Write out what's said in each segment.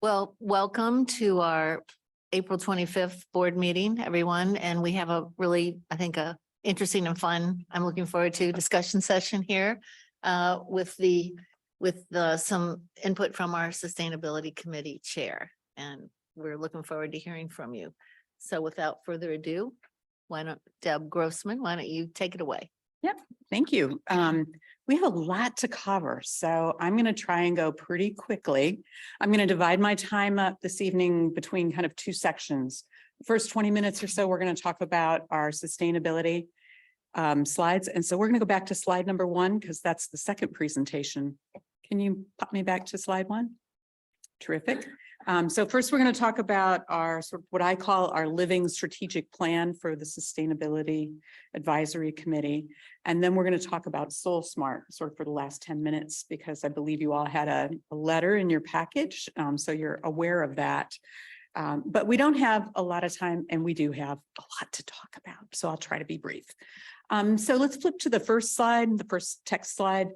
Well, welcome to our April 25th board meeting, everyone. And we have a really, I think, a interesting and fun, I'm looking forward to discussion session here with some input from our sustainability committee chair. And we're looking forward to hearing from you. So without further ado, Deb Grossman, why don't you take it away? Yep, thank you. We have a lot to cover, so I'm going to try and go pretty quickly. I'm going to divide my time up this evening between kind of two sections. The first 20 minutes or so, we're going to talk about our sustainability slides. And so we're going to go back to slide number 1, because that's the second presentation. Can you pop me back to slide 1? Terrific. So first, we're going to talk about our sort of what I call our living strategic plan for the Sustainability Advisory Committee. And then we're going to talk about Soul Smart sort of for the last 10 minutes, because I believe you all had a letter in your package. So you're aware of that. But we don't have a lot of time, and we do have a lot to talk about. So I'll try to be brief. So let's flip to the first slide, the first text slide.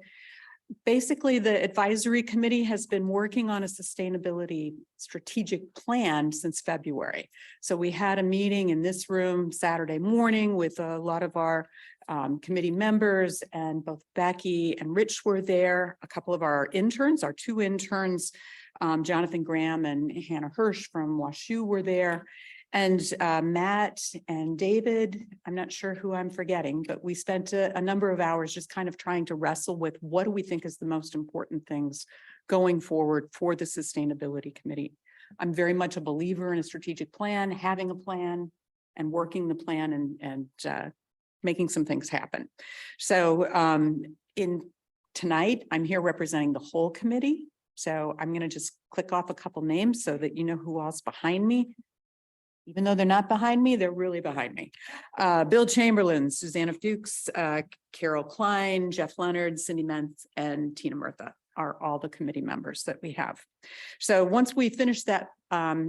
Basically, the advisory committee has been working on a sustainability strategic plan since February. So we had a meeting in this room Saturday morning with a lot of our committee members, and both Becky and Rich were there. A couple of our interns, our 2 interns, Jonathan Graham and Hannah Hirsch from WashU were there. And Matt and David, I'm not sure who I'm forgetting, but we spent a number of hours just kind of trying to wrestle with what do we think is the most important things going forward for the Sustainability Committee. I'm very much a believer in a strategic plan, having a plan and working the plan and making some things happen. So tonight, I'm here representing the whole committee. So I'm going to just click off a couple names so that you know who else behind me. Even though they're not behind me, they're really behind me. Bill Chamberlain, Susanna Fuchs, Carol Klein, Jeff Leonard, Cindy Mentz, and Tina Murtha are all the committee members that we have. So once we finished that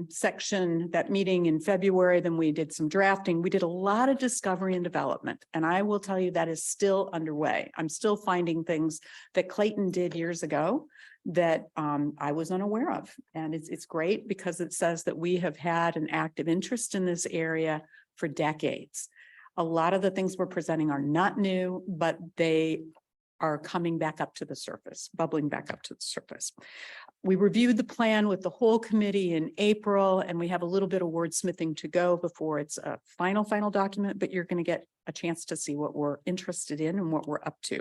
section, that meeting in February, then we did some drafting. We did a lot of discovery and development, and I will tell you that is still underway. I'm still finding things that Clayton did years ago that I was unaware of. And it's great because it says that we have had an active interest in this area for decades. A lot of the things we're presenting are not new, but they are coming back up to the surface, bubbling back up to the surface. We reviewed the plan with the whole committee in April, and we have a little bit of wordsmithing to go before it's a final document, but you're going to get a chance to see what we're interested in and what we're up to.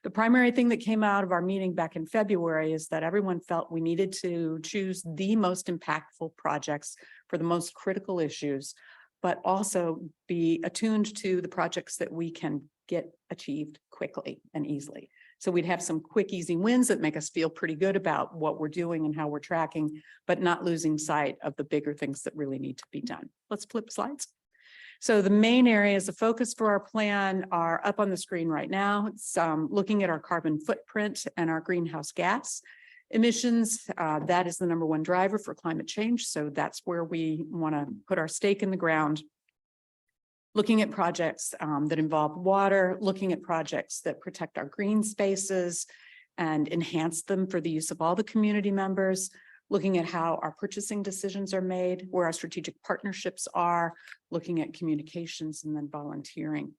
The primary thing that came out of our meeting back in February is that everyone felt we needed to choose the most impactful projects for the most critical issues, but also be attuned to the projects that we can get achieved quickly and easily. So we'd have some quick, easy wins that make us feel pretty good about what we're doing and how we're tracking, but not losing sight of the bigger things that really need to be done. Let's flip slides. So the main areas of focus for our plan are up on the screen right now. It's looking at our carbon footprint and our greenhouse gas emissions. That is the #1 driver for climate change. So that's where we want to put our stake in the ground. Looking at projects that involve water, looking at projects that protect our green spaces and enhance them for the use of all the community members, looking at how our purchasing decisions are made, where our strategic partnerships are, looking at communications, and then volunteering.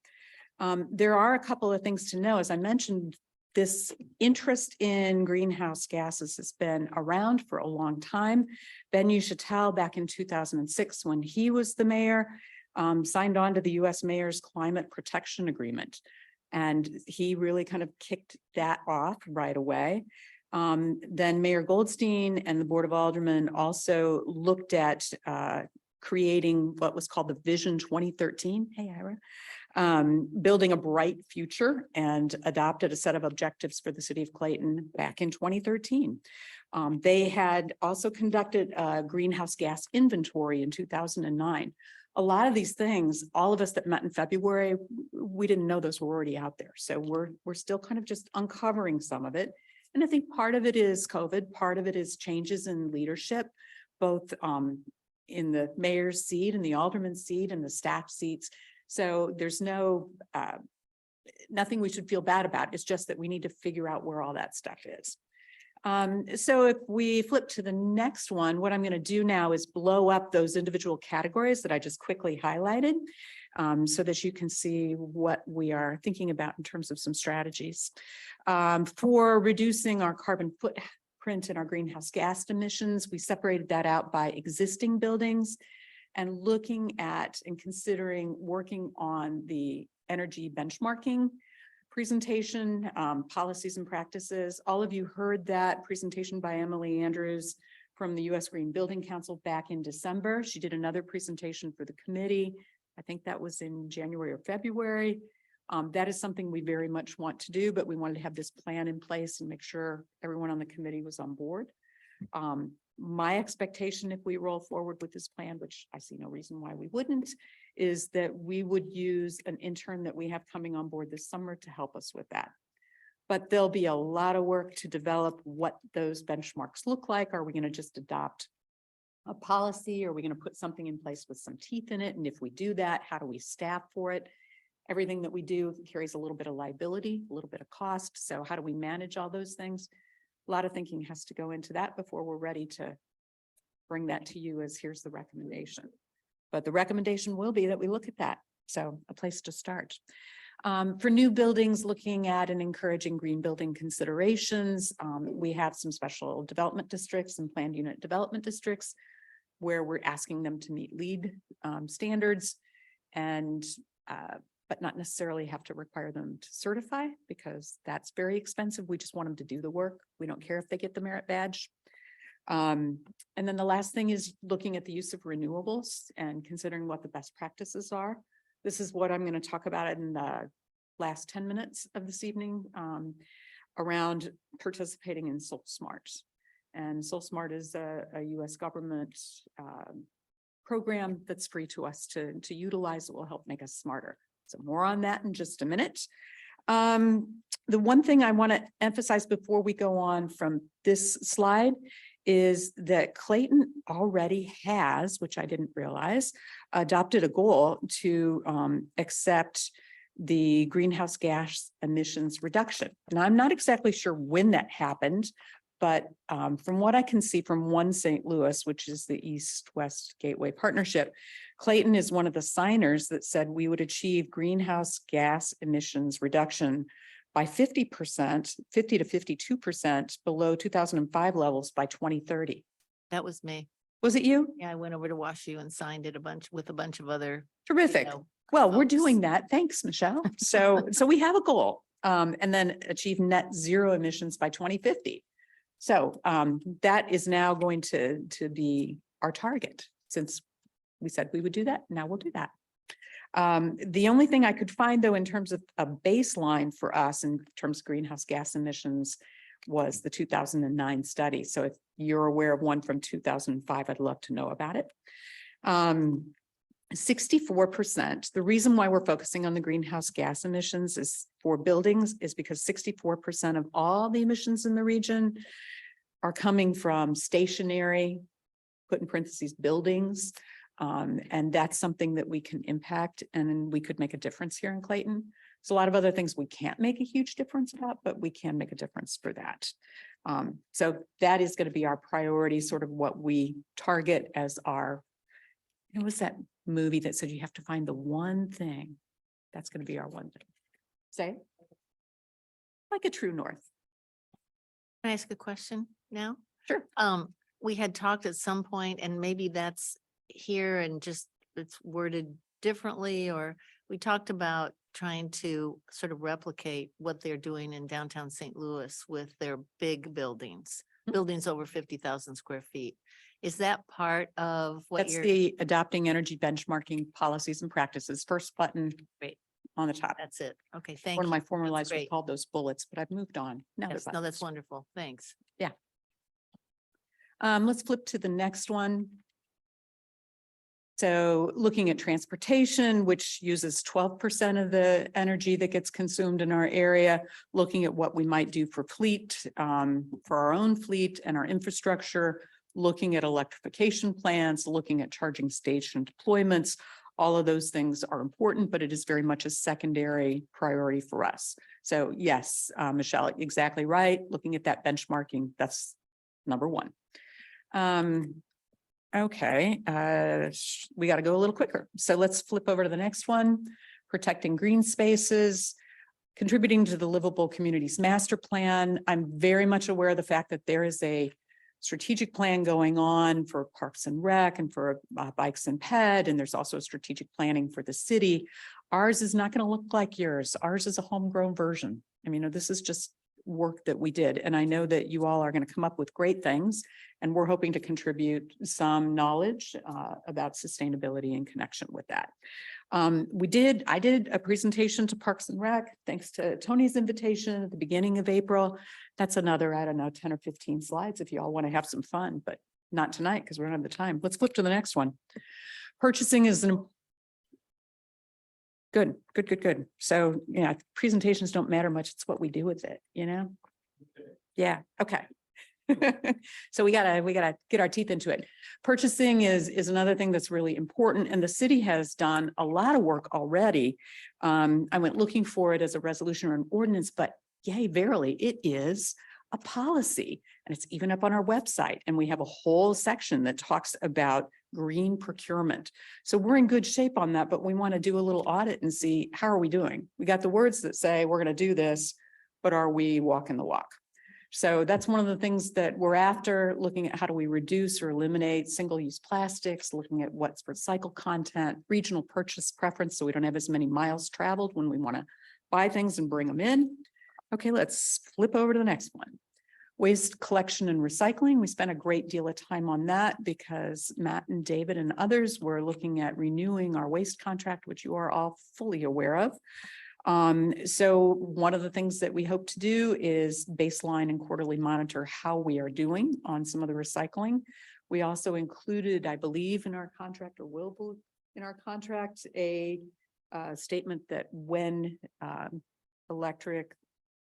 There are a couple of things to know. As I mentioned, this interest in greenhouse gases has been around for a long time. Ben Uchatel, back in 2006, when he was the mayor, signed on to the U.S. Mayor's Climate Protection Agreement. And he really kind of kicked that off right away. Then Mayor Goldstein and the Board of Aldermen also looked at creating what was called the Vision 2013. Hey, Ira. Building a bright future, and adopted a set of objectives for the city of Clayton back in 2013. They had also conducted a greenhouse gas inventory in 2009. A lot of these things, all of us that met in February, we didn't know those were already out there. So we're still kind of just uncovering some of it. And I think part of it is COVID, part of it is changes in leadership, both in the mayor's seat and the alderman's seat and the staff seats. So there's no nothing we should feel bad about. It's just that we need to figure out where all that stuff is. So if we flip to the next one, what I'm going to do now is blow up those individual categories that I just quickly highlighted, so that you can see what we are thinking about in terms of some strategies. For reducing our carbon footprint and our greenhouse gas emissions, we separated that out by existing buildings and looking at and considering working on the energy benchmarking presentation, policies and practices. All of you heard that presentation by Emily Andrews from the U.S. Green Building Council back in December. She did another presentation for the committee. I think that was in January or February. That is something we very much want to do, but we wanted to have this plan in place and make sure everyone on the committee was on board. My expectation, if we roll forward with this plan, which I see no reason why we wouldn't, is that we would use an intern that we have coming on board this summer to help us with that. But there'll be a lot of work to develop what those benchmarks look like. Are we going to just adopt a policy? Are we going to put something in place with some teeth in it? And if we do that, how do we staff for it? Everything that we do carries a little bit of liability, a little bit of cost. So how do we manage all those things? A lot of thinking has to go into that before we're ready to bring that to you as here's the recommendation. But the recommendation will be that we look at that. So a place to start. For new buildings, looking at and encouraging green building considerations. We have some special development districts and planned unit development districts where we're asking them to meet LEED standards and but not necessarily have to require them to certify because that's very expensive. We just want them to do the work. We don't care if they get the merit badge. And then the last thing is looking at the use of renewables and considering what the best practices are. This is what I'm going to talk about in the last 10 minutes of this evening around participating in SolSmart. And SolSmart is a US government program that's free to us to utilize. It will help make us smarter. So more on that in just a minute. The one thing I want to emphasize before we go on from this slide is that Clayton already has, which I didn't realize, adopted a goal to accept the greenhouse gas emissions reduction. And I'm not exactly sure when that happened, but from what I can see from One St. Louis, which is the East-West Gateway Partnership, Clayton is one of the signers that said we would achieve greenhouse gas emissions reduction by 50%, 50 to 52% below 2005 levels by 2030. That was me. Was it you? Yeah, I went over to WashU and signed it with a bunch of other. Terrific. Well, we're doing that. Thanks, Michelle. So we have a goal and then achieve net zero emissions by 2050. So that is now going to be our target since we said we would do that. Now we'll do that. The only thing I could find, though, in terms of a baseline for us in terms of greenhouse gas emissions was the 2009 study. So if you're aware of one from 2005, I'd love to know about it. 64%. The reason why we're focusing on the greenhouse gas emissions is for buildings is because 64% of all the emissions in the region are coming from stationary, put in parentheses, buildings. And that's something that we can impact and we could make a difference here in Clayton. There's a lot of other things we can't make a huge difference about, but we can make a difference for that. So that is going to be our priority, sort of what we target as our, what's that movie that said you have to find the one thing? That's going to be our one thing. Say, like a true north. Can I ask a question now? Sure. We had talked at some point, and maybe that's here and just it's worded differently, or we talked about trying to sort of replicate what they're doing in downtown St. Louis with their big buildings, buildings over 50,000 square feet. Is that part of what That's the adopting energy benchmarking policies and practices. First button on the top. That's it. Okay, thank you. One of my former lives we great. called those bullets, but I've moved on. Now Yes, no, that's wonderful. Thanks. Yeah. Let's flip to the next one. So looking at transportation, which uses 12% of the energy that gets consumed in our area, looking at what we might do for fleet, for our own fleet and our infrastructure, looking at electrification plans, looking at charging station deployments, All of those things are important, but it is very much a secondary priority for us. So yes, Michelle, exactly right. Looking at that benchmarking, that's number one. Okay, we got to go a little quicker. So let's flip over to the next one. Protecting green spaces, contributing to the Livable Communities Master Plan. I'm very much aware of the fact that there is a strategic plan going on for Parks and Rec and for Bikes and Ped, and there's also a strategic planning for the city. Ours is not going to look like yours. Ours is a homegrown version. I mean, this is just work that we did, and I know that you all are going to come up with great things, and we're hoping to contribute some knowledge about sustainability in connection with that. I did a presentation to Parks and Rec, thanks to Tony's invitation at the beginning of April. That's another, I don't know, 10 or 15 slides if you all want to have some fun, but not tonight because we don't have the time. Let's flip to the next one. Purchasing is good. So, yeah, presentations don't matter much. It's what we do with it, you know? Yeah, okay. So we gotta get our teeth into it. Purchasing is another thing that's really important, and the city has done a lot of work already. I went looking for it as a resolution or an ordinance, but yay, verily, it is a policy, and it's even up on our website. And we have a whole section that talks about green procurement. So we're in good shape on that, but we want to do a little audit and see how are we doing. We got the words that say we're going to do this, but are we walking the walk? So that's one of the things that we're after, looking at how do we reduce or eliminate single-use plastics, looking at what's recycled content, regional purchase preference, so we don't have as many miles traveled when we want to buy things and bring them in. Okay, let's flip over to the next one. Waste collection and recycling. We spent a great deal of time on that because Matt and David and others were looking at renewing our waste contract, which you are all fully aware of. So one of the things that we hope to do is baseline and quarterly monitor how we are doing on some of the recycling. We also included, I believe, in our contract, or will be in our contract, a statement that when electric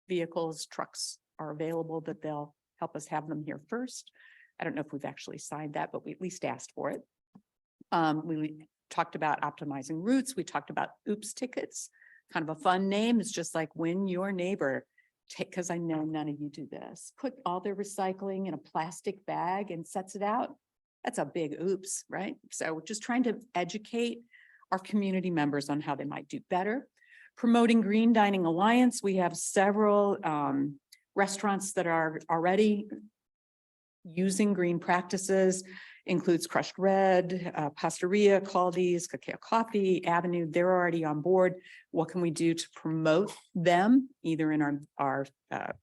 vehicles, trucks are available, that they'll help us have them here first. I don't know if we've actually signed that, but we at least asked for it. We talked about optimizing routes. We talked about oops tickets. Kind of a fun name. It's just like when your neighbor because I know none of you do this, put all their recycling in a plastic bag and sets it out. That's a big oops, right? So we're just trying to educate our community members on how they might do better. Promoting Green Dining Alliance. We have several restaurants that are already using green practices. Includes Crushed Red, Pastaria, Caldi's, Cacao Coffee, Avenue. They're already on board. What can we do to promote them, either in our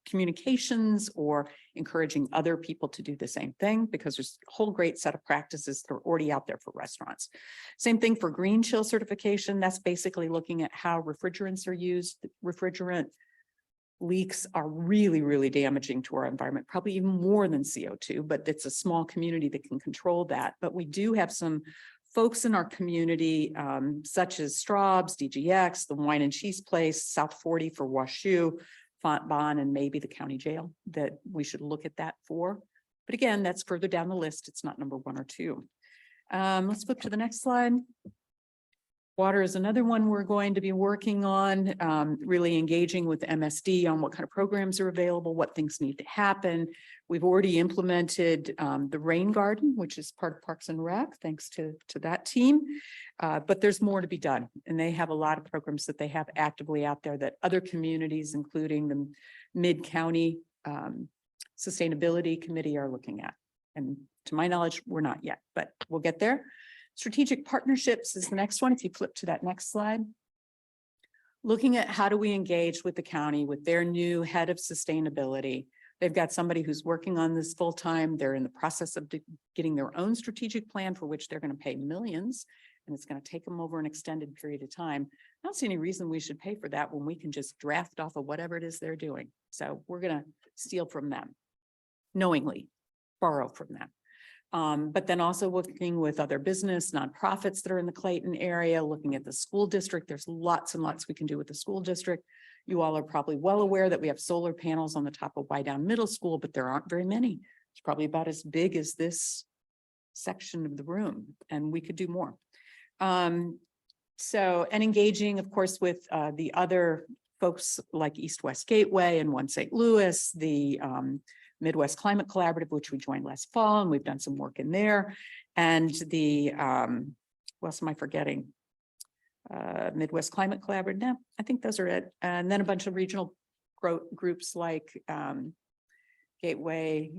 communications or encouraging other people to do the same thing? Because there's a whole great set of practices that are already out there for restaurants. Same thing for Green Chill certification. That's basically looking at how refrigerants are used. Refrigerant leaks are really, really damaging to our environment, probably even more than CO2, but it's a small community that can control that. But we do have some folks in our community, such as Straub's, DGX, the Wine and Cheese Place, South 40 for Washoe, Font Bon, and maybe the county jail, that we should look at that for. But again, that's further down the list. It's not number 1 or 2. Let's flip to the next slide. Water is another one we're going to be working on, really engaging with MSD on what kind of programs are available, what things need to happen. We've already implemented the rain garden, which is part of Parks and Rec, thanks to that team. But there's more to be done. And they have a lot of programs that they have actively out there that other communities, including the Mid-County Sustainability Committee, are looking at. And to my knowledge, we're not yet, but we'll get there. Strategic partnerships is the next one. If you flip to that next slide. Looking at how do we engage with the county, with their new head of sustainability. They've got somebody who's working on this full time. They're in the process of getting their own strategic plan for which they're going to pay millions. And it's going to take them over an extended period of time. I don't see any reason we should pay for that when we can just draft off of whatever it is they're doing. So we're going to steal from them, knowingly borrow from them. But then also working with other business, nonprofits that are in the Clayton area, looking at the school district. There's lots and lots we can do with the school district. You all are probably well aware that we have solar panels on the top of Wydown Middle School, but there aren't very many. It's probably about as big as this section of the room, and we could do more. And engaging, of course, with the other folks like East-West Gateway and One St. Louis, the Midwest Climate Collaborative, which we joined last fall, and we've done some work in there. And the, what else am I forgetting? Midwest Climate Collaborative, no, I think those are it. And then a bunch of regional groups like Gateway,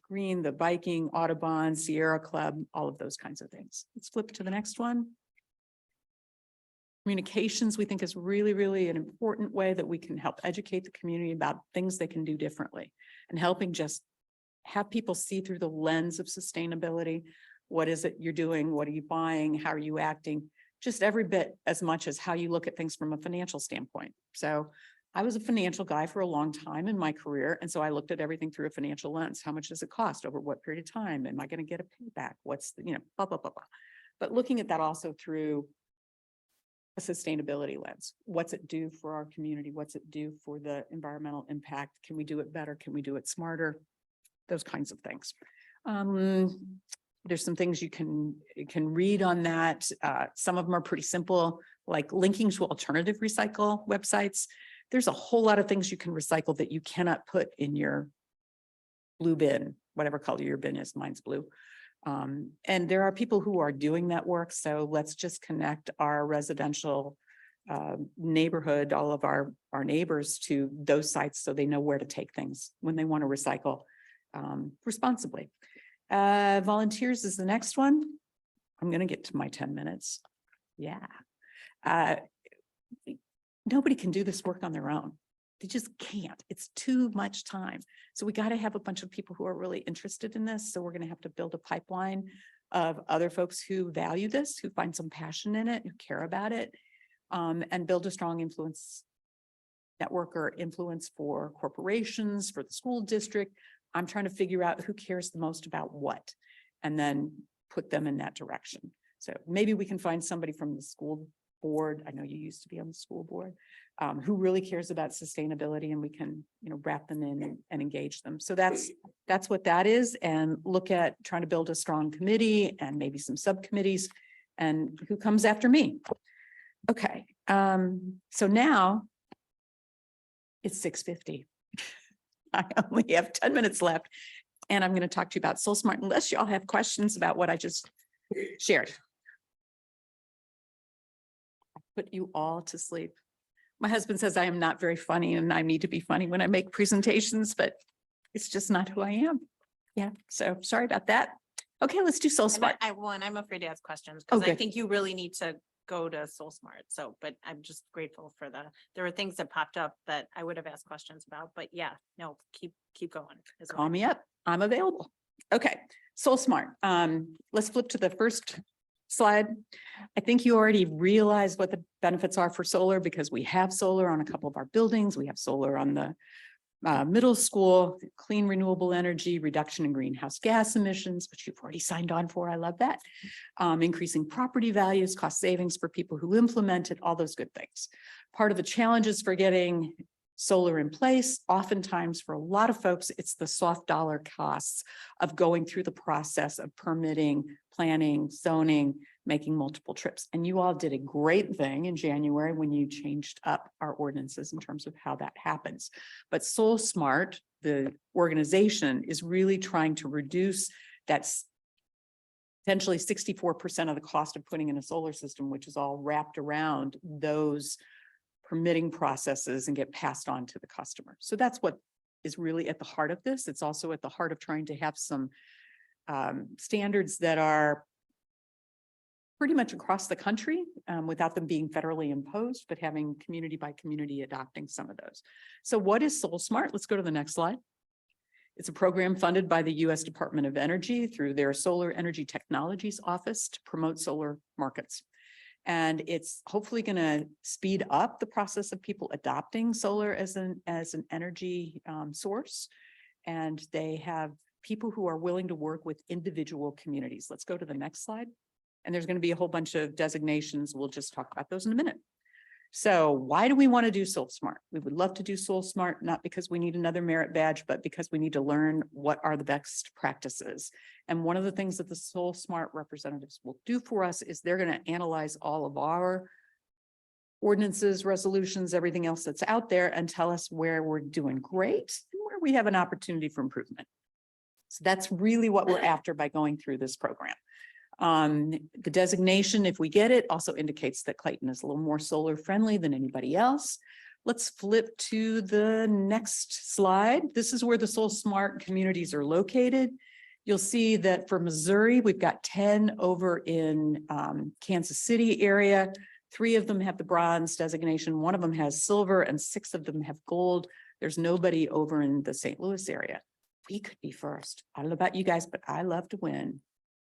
Green, the Biking, Audubon, Sierra Club, all of those kinds of things. Let's flip to the next one. Communications, we think, is really, really an important way that we can help educate the community about things they can do differently, and helping just have people see through the lens of sustainability. What is it you're doing? What are you buying? How are you acting? Just every bit as much as how you look at things from a financial standpoint. So I was a financial guy for a long time in my career. And so I looked at everything through a financial lens. How much does it cost over what period of time? Am I going to get a payback? What's the, blah, blah, blah, blah. But looking at that also through a sustainability lens. What's it do for our community? What's it do for the environmental impact? Can we do it better? Can we do it smarter? Those kinds of things. There's some things you can read on that. Some of them are pretty simple, like linking to alternative recycle websites. There's a whole lot of things you can recycle that you cannot put in your blue bin, whatever color your bin is. Mine's blue. And there are people who are doing that work. So let's just connect our residential neighborhood, all of our neighbors, to those sites so they know where to take things when they want to recycle responsibly. Volunteers is the next one. I'm going to get to my 10 minutes. Yeah. Nobody can do this work on their own. They just can't. It's too much time. So we got to have a bunch of people who are really interested in this. So we're going to have to build a pipeline of other folks who value this, who find some passion in it, who care about it, and build a strong influence network or influence for corporations, for the school district. I'm trying to figure out who cares the most about what, and then put them in that direction. So maybe we can find somebody from the school board. I know you used to be on the school board, who really cares about sustainability, and we can, wrap them in and engage them. So that's what that is, and look at trying to build a strong committee and maybe some subcommittees, and who comes after me. Okay. So now it's 6:50. I only have 10 minutes left, and I'm going to talk to you about Soul Smart, unless y'all have questions about what I just shared. Put you all to sleep. My husband says I am not very funny, and I need to be funny when I make presentations, but it's just not who I am. Yeah, so sorry about that. Okay, let's do Soul Smart. I'm afraid to ask questions Oh, because I good. think you really need to go to Soul Smart. So, but I'm just grateful for there were things that popped up that I would have asked questions about, but yeah, no, keep going. is what Call I me mean. up. I'm available. Okay, Soul Smart. Let's flip to the first slide. I think you already realized what the benefits are for solar, because we have solar on a couple of our buildings. We have solar on the middle school, clean renewable energy, reduction in greenhouse gas emissions, which you've already signed on for. I love that. Increasing property values, cost savings for people who implement it, all those good things. Part of the challenges for getting solar in place, oftentimes for a lot of folks, it's the soft dollar costs of going through the process of permitting, planning, zoning, making multiple trips. And you all did a great thing in January when you changed up our ordinances in terms of how that happens. But Soul Smart, the organization, is really trying to reduce that potentially 64% of the cost of putting in a solar system, which is all wrapped around those permitting processes and get passed on to the customer. So that's what is really at the heart of this. It's also at the heart of trying to have some standards that are pretty much across the country without them being federally imposed, but having community by community adopting some of those. So what is Soul Smart? Let's go to the next slide. It's a program funded by the U.S. Department of Energy through their Solar Energy Technologies Office to promote solar markets. And it's hopefully going to speed up the process of people adopting solar as an energy source. And they have people who are willing to work with individual communities. Let's go to the next slide. And there's going to be a whole bunch of designations. We'll just talk about those in a minute. So why do we want to do Soul Smart? We would love to do Soul Smart, not because we need another merit badge, but because we need to learn what are the best practices. And one of the things that the Soul Smart representatives will do for us is they're going to analyze all of our ordinances, resolutions, everything else that's out there and tell us where we're doing great and where we have an opportunity for improvement. So that's really what we're after by going through this program. The designation, if we get it, also indicates that Clayton is a little more solar friendly than anybody else. Let's flip to the next slide. This is where the Soul Smart communities are located. You'll see that for Missouri, we've got 10 over in Kansas City area. 3 of them have the bronze designation. 1 of them has silver and 6 of them have gold. There's nobody over in the St. Louis area. We could be first. I don't know about you guys, but I love to win.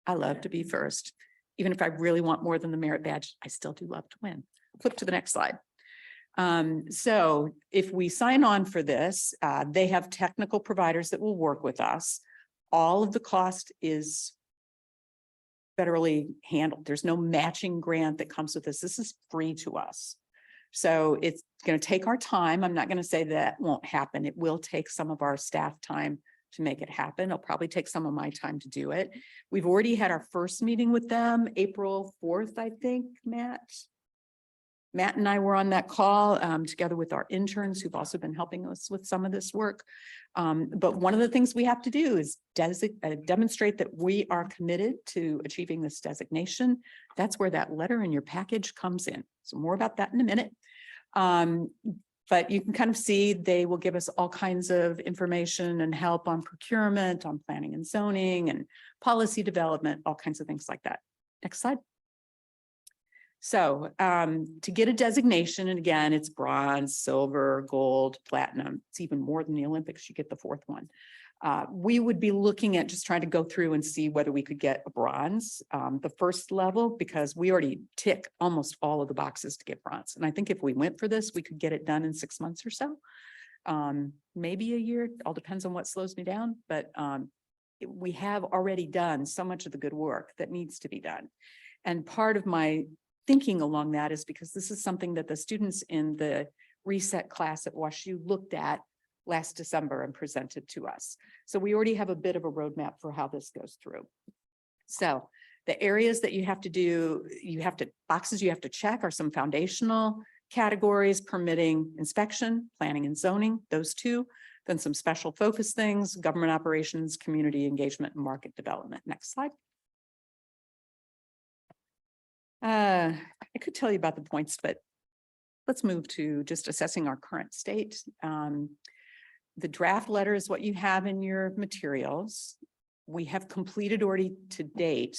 I love to be first. Even if I really want more than the merit badge, I still do love to win. Flip to the next slide. So if we sign on for this, they have technical providers that will work with us. All of the cost is federally handled. There's no matching grant that comes with this. This is free to us. So it's going to take our time. I'm not going to say that won't happen. It will take some of our staff time to make it happen. It'll probably take some of my time to do it. We've already had our first meeting with them, April 4th, I think, Matt. Matt and I were on that call together with our interns who've also been helping us with some of this work. But one of the things we have to do is demonstrate that we are committed to achieving this designation. That's where that letter in your package comes in. So more about that in a minute. But you can kind of see they will give us all kinds of information and help on procurement, on planning and zoning and policy development, all kinds of things like that. Next slide. So to get a designation, and again, it's bronze, silver, gold, platinum. It's even more than the Olympics. You get the 4th one. We would be looking at just trying to go through and see whether we could get a bronze, the first level, because we already tick almost all of the boxes to get bronze. And I think if we went for this, we could get it done in 6 months or so, maybe a year. All depends on what slows me down. But we have already done so much of the good work that needs to be done. And part of my thinking along that is because this is something that the students in the reset class at WashU looked at last December and presented to us. So we already have a bit of a roadmap for how this goes through. So the areas that you have to do, boxes you have to check are some foundational categories: permitting, inspection, planning and zoning, those 2. Then some special focus things: government operations, community engagement, and market development. Next slide. I could tell you about the points, but let's move to just assessing our current state. The draft letter is what you have in your materials. We have completed already to date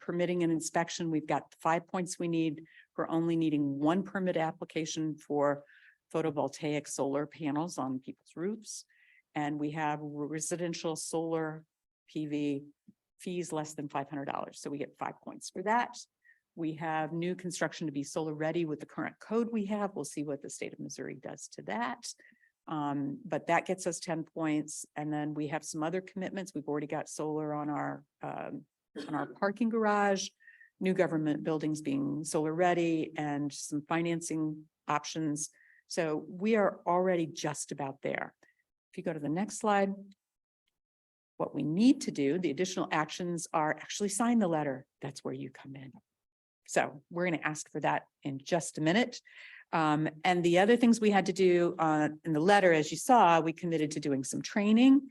permitting and inspection. We've got 5 points we need. We're only needing 1 permit application for photovoltaic solar panels on people's roofs. And we have residential solar PV fees less than $500. So we get 5 points for that. We have new construction to be solar ready with the current code we have. We'll see what the state of Missouri does to that. But that gets us 10 points. And then we have some other commitments. We've already got solar on our parking garage, new government buildings being solar ready, and some financing options. So we are already just about there. If you go to the next slide, what we need to do, the additional actions are actually sign the letter. That's where you come in. So we're going to ask for that in just a minute. And the other things we had to do in the letter, as you saw, we committed to doing some training.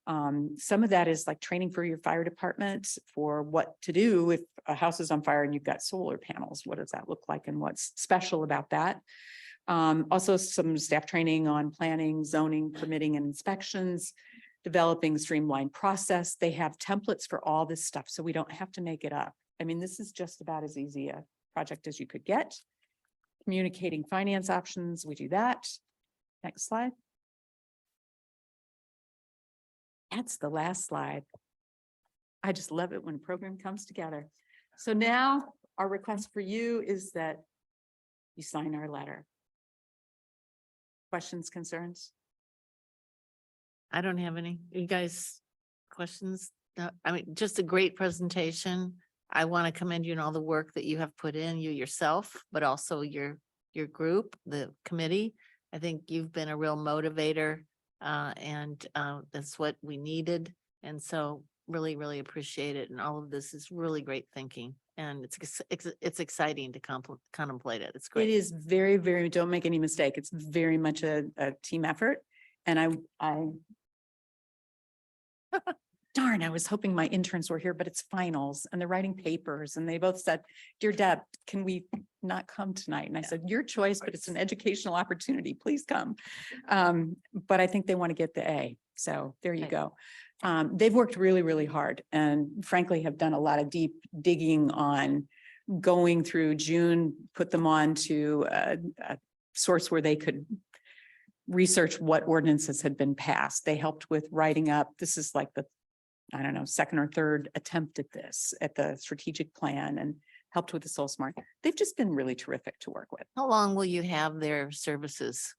Some of that is like training for your fire department for what to do if a house is on fire and you've got solar panels. What does that look like and what's special about that? Also some staff training on planning, zoning, permitting, and inspections, developing streamlined process. They have templates for all this stuff, so we don't have to make it up. I mean, this is just about as easy a project as you could get. Communicating finance options, we do that. Next slide. That's the last slide. I just love it when a program comes together. So now our request for you is that you sign our letter. Questions, concerns? I don't have any. You guys, questions? No, I mean, just a great presentation. I want to commend you on all the work that you have put in, you yourself, but also your your group, the committee. I think you've been a real motivator, and that's what we needed. And so really, really appreciate it. And all of this is really great thinking. And it's exciting to contemplate it. It's It great. is very, very, don't make any mistake. It's very much a team effort. And I darn, I was hoping my interns were here, but it's finals and they're writing papers and they both said, "Dear Deb, can we not come tonight?" And I said, "Your choice, but it's an educational opportunity. Please come." But I think they want to get the A. So there you Right. go. They've worked really, really hard and frankly have done a lot of deep digging on going through June, put them on to a source where they could research what ordinances had been passed. They helped with writing up, this is like the, I don't know, second or third attempt at this, at the strategic plan, and helped with the Soul Smart. They've just been really terrific to work with. How long will you have their services?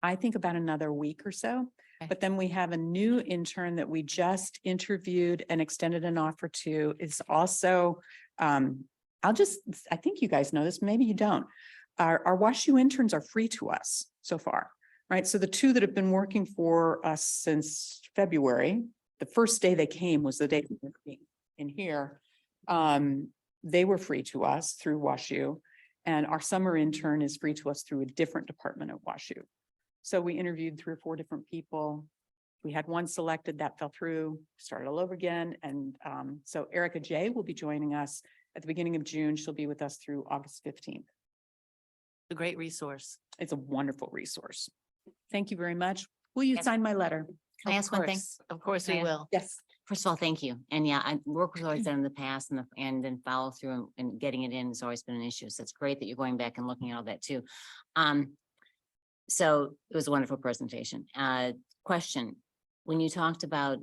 I think about another week or so. Okay. But then we have a new intern that we just interviewed and extended an offer to. Is also, I think you guys know this, maybe you don't. Our WashU interns are free to us so far, right? So the two that have been working for us since February, the first day they came was the day we were in here. They were free to us through WashU, and our summer intern is free to us through a different department at WashU. So we interviewed 3 or 4 different people. We had one selected that fell through, started all over again. And so Erica J will be joining us at the beginning of June. She'll be with us through August 15th. A great resource. It's a wonderful resource. Thank you very much. Will you Yes. sign my letter? Can I Of ask one thing? course, Of course we Can I ask- will. Yes. First of all, thank you. And yeah, I work was always done in the past and then follow through and getting it in has always been an issue. So it's great that you're going back and looking at all that too. So it was a wonderful presentation. Question, when you talked about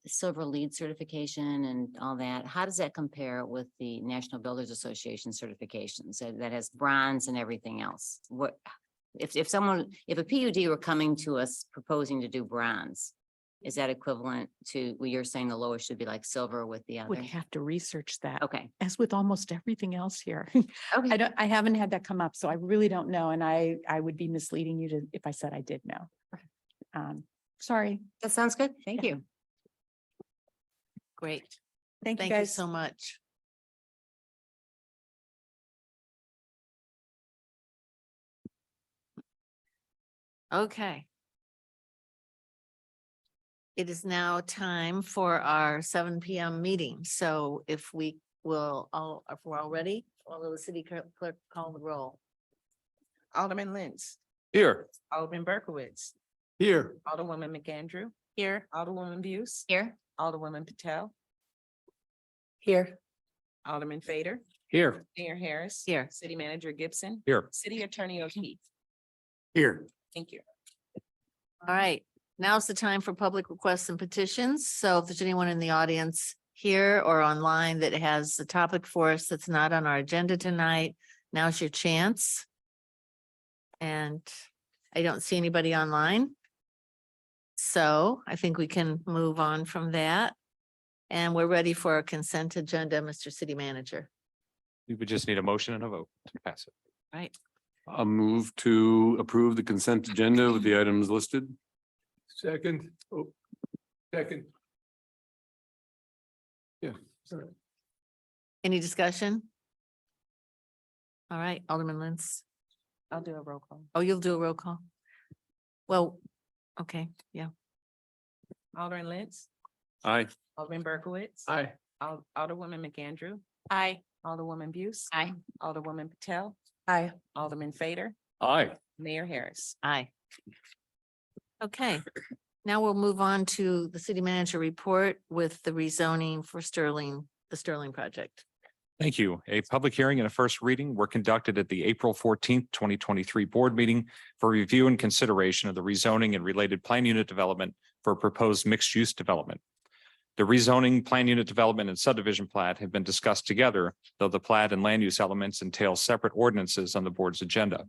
silver lead certification and all that, how does that compare with the National Builders Association certifications that has bronze and everything else? What if a PUD were coming to us proposing to do bronze? Is that equivalent to, well, you're saying the lowest should be like silver with the Would other? have to research that, Okay, as with almost everything else here. okay. I haven't had that come up, so I really don't know. And I would be misleading you to, if I said I did know. Sorry. That sounds good. Thank you. Great. Thank you Thank you guys. so much. Okay. It is now time for our 7 PM meeting. So if we will, if we're all ready, will the city clerk call the roll? Alderman Lentz, Here. Alderman Berkowitz, Here. Alderwoman McAndrew, Here. Alderwoman Buse, Here? Alderwoman Patel, Here. Alderman Fader, Here. Mayor Harris. Here. City Manager Gibson, Here. City Attorney O'Keefe. Here. Thank you. All right, now's the time for public requests and petitions. So if there's anyone in the audience here or online that has a topic for us that's not on our agenda tonight, now's your chance. And I don't see anybody online. So I think we can move on from that. And we're ready for a consent agenda, Mr. City Manager. We would just need a motion and a vote to pass it. Right. I'll move to approve the consent agenda with the items listed. Second. Second. Yeah. Sorry. Any discussion? All right, Alderman Lentz. I'll do a roll call. Oh, you'll do a roll call? Well, okay, yeah. Alderman Lentz, Aye. Alderman Berkowitz. Aye. Alderwoman McAndrew, Aye. Alderwoman Buse. Aye. Alderwoman Patel, Aye. Alderman Fader, Aye. Mayor Harris. Aye. Okay, now we'll move on to the city manager report with the rezoning for Sterling, the Sterling project. Thank you. A public hearing and a first reading were conducted at the April 14th, 2023 board meeting for review and consideration of the rezoning and related plan unit development for a proposed mixed-use development. The rezoning, plan unit development, and subdivision plat have been discussed together, though the plat and land use elements entail separate ordinances on the board's agenda.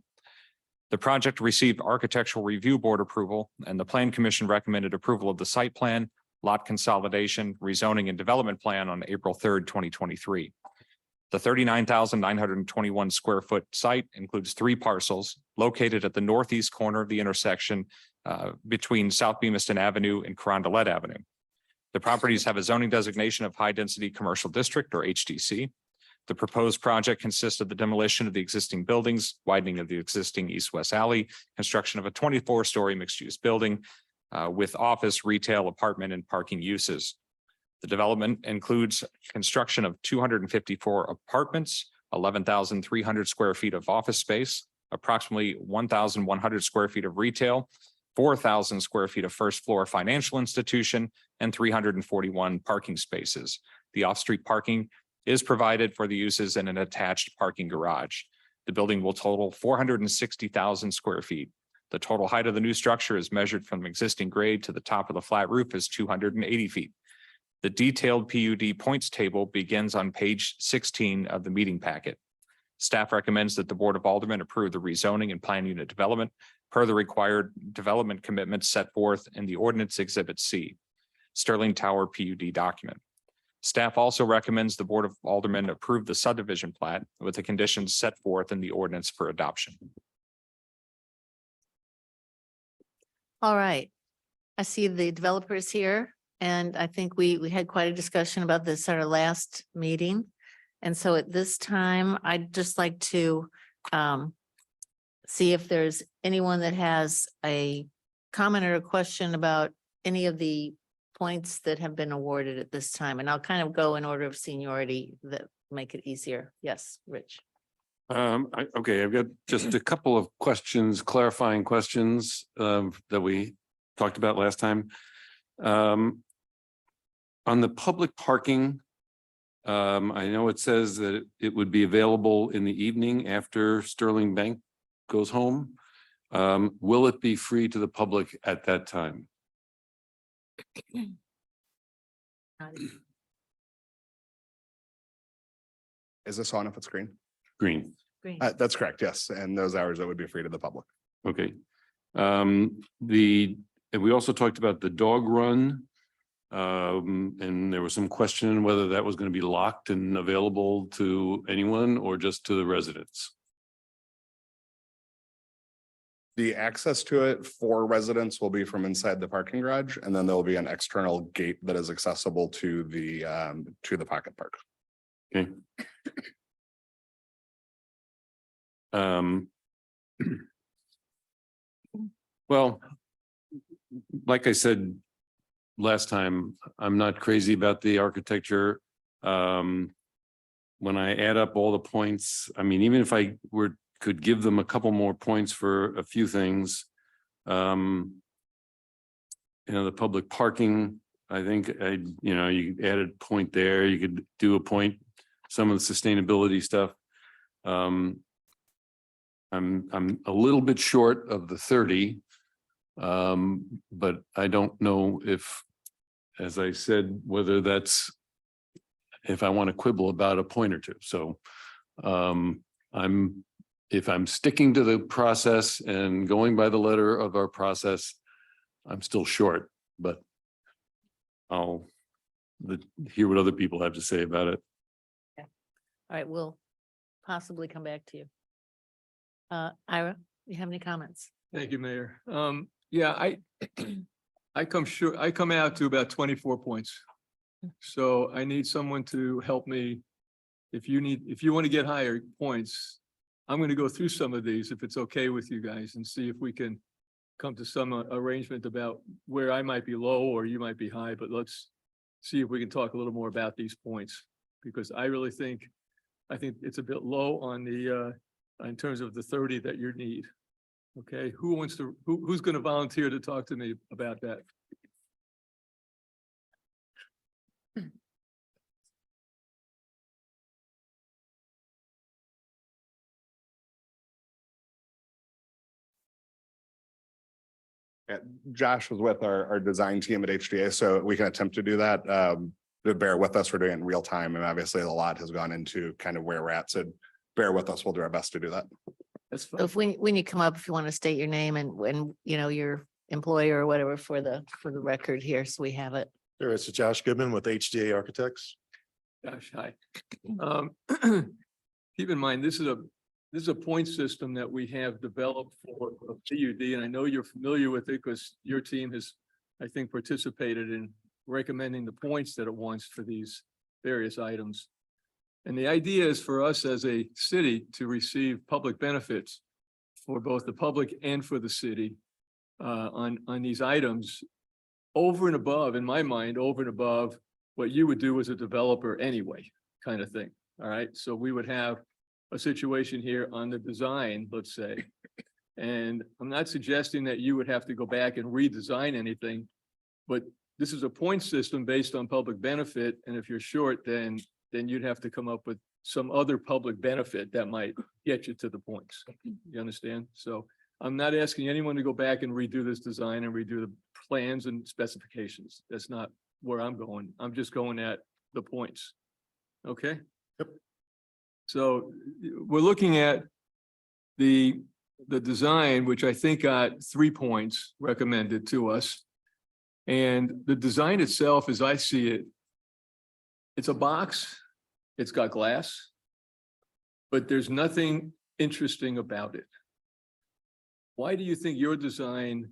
The project received architectural review board approval, and the Plan Commission recommended approval of the site plan, lot consolidation, rezoning, and development plan on April 3rd, 2023. The 39,921 square foot site includes 3 parcels located at the northeast corner of the intersection between South Beamiston Avenue and Carondelet Avenue. The properties have a zoning designation of high density commercial district, or HDC. The proposed project consists of the demolition of the existing buildings, widening of the existing east-west alley, construction of a 24-story mixed-use building with office, retail, apartment, and parking uses. The development includes construction of 254 apartments, 11,300 square feet of office space, approximately 1,100 square feet of retail, 4,000 square feet of first floor financial institution, and 341 parking spaces. The off-street parking is provided for the uses in an attached parking garage. The building will total 460,000 square feet. The total height of the new structure is measured from existing grade to the top of the flat roof is 280 feet. The detailed PUD points table begins on page 16 of the meeting packet. Staff recommends that the Board of Aldermen approve the rezoning and plan unit development per the required development commitments set forth in the Ordinance Exhibit C, Sterling Tower PUD document. Staff also recommends the Board of Aldermen approve the subdivision plat with the conditions set forth in the ordinance for adoption. All right. I see the developers here, and I think we had quite a discussion about this at our last meeting. And so at this time, I'd just like to see if there's anyone that has a comment or a question about any of the points that have been awarded at this time. And I'll kind of go in order of seniority that make it easier. Yes, Rich. Okay, I've got just a couple of questions, clarifying questions that we talked about last time. On the public parking, I know it says that it would be available in the evening after Sterling Bank goes home. Will it be free to the public at that time? Is this on if it's green? Green, Great. That's correct, yes. And those hours that would be free to the public. okay. And we also talked about the dog run. And there was some question whether that was going to be locked and available to anyone or just to the residents. The access to it for residents will be from inside the parking garage, and then there'll be an external gate that is accessible to the pocket park. Okay. Well, like I said last time, I'm not crazy about the architecture. When I add up all the points, I mean, even if I could give them a couple more points for a few things. The public parking, I think you added a point there, you could do a point, some of the sustainability stuff. I'm a little bit short of the 30. But I don't know if, as I said, whether that's if I want to quibble about a point or two. So if I'm sticking to the process and going by the letter of our process, I'm still short, but I'll hear what other people have to say about it. All right, we'll possibly come back to you. Ira, you have any comments? Thank you, Mayor. Yeah, I come out to about 24 points. So I need someone to help me. If you want to get higher points, I'm going to go through some of these if it's okay with you guys and see if we can come to some arrangement about where I might be low or you might be high, but let's see if we can talk a little more about these points, because I really think it's a bit low on the in terms of the 30 that you need. Okay, who's going to volunteer to talk to me about that? Josh was with our design team at HDA, so we can attempt to do that. Bear with us, we're doing it in real time, and obviously a lot has gone into kind of where we're at, so bear with us, we'll do our best to do that. That's So fine. if when you come up, if you want to state your name and your employer or whatever for the record here, so we have it. Sure, it's Josh Goodman with HDA Architects. Gosh, hi. Keep in mind, this is a point system that we have developed for a PUD, and I know you're familiar with it because your team has, I think, participated in recommending the points that it wants for these various items. And the idea is for us as a city to receive public benefits for both the public and for the city on these items over and above, in my mind, over and above what you would do as a developer anyway, kind of thing. All right, so we would have a situation here on the design, let's say. And I'm not suggesting that you would have to go back and redesign anything, but this is a point system based on public benefit. And if you're short, then you'd have to come up with some other public benefit that might get you to the points. You understand? So I'm not asking anyone to go back and redo this design and redo the plans and specifications. That's not where I'm going. I'm just going at the points. Okay? Yep. So we're looking at the design, which I think got 3 points recommended to us. And the design itself, as I see it, it's a box, it's got glass, but there's nothing interesting about it. Why do you think your design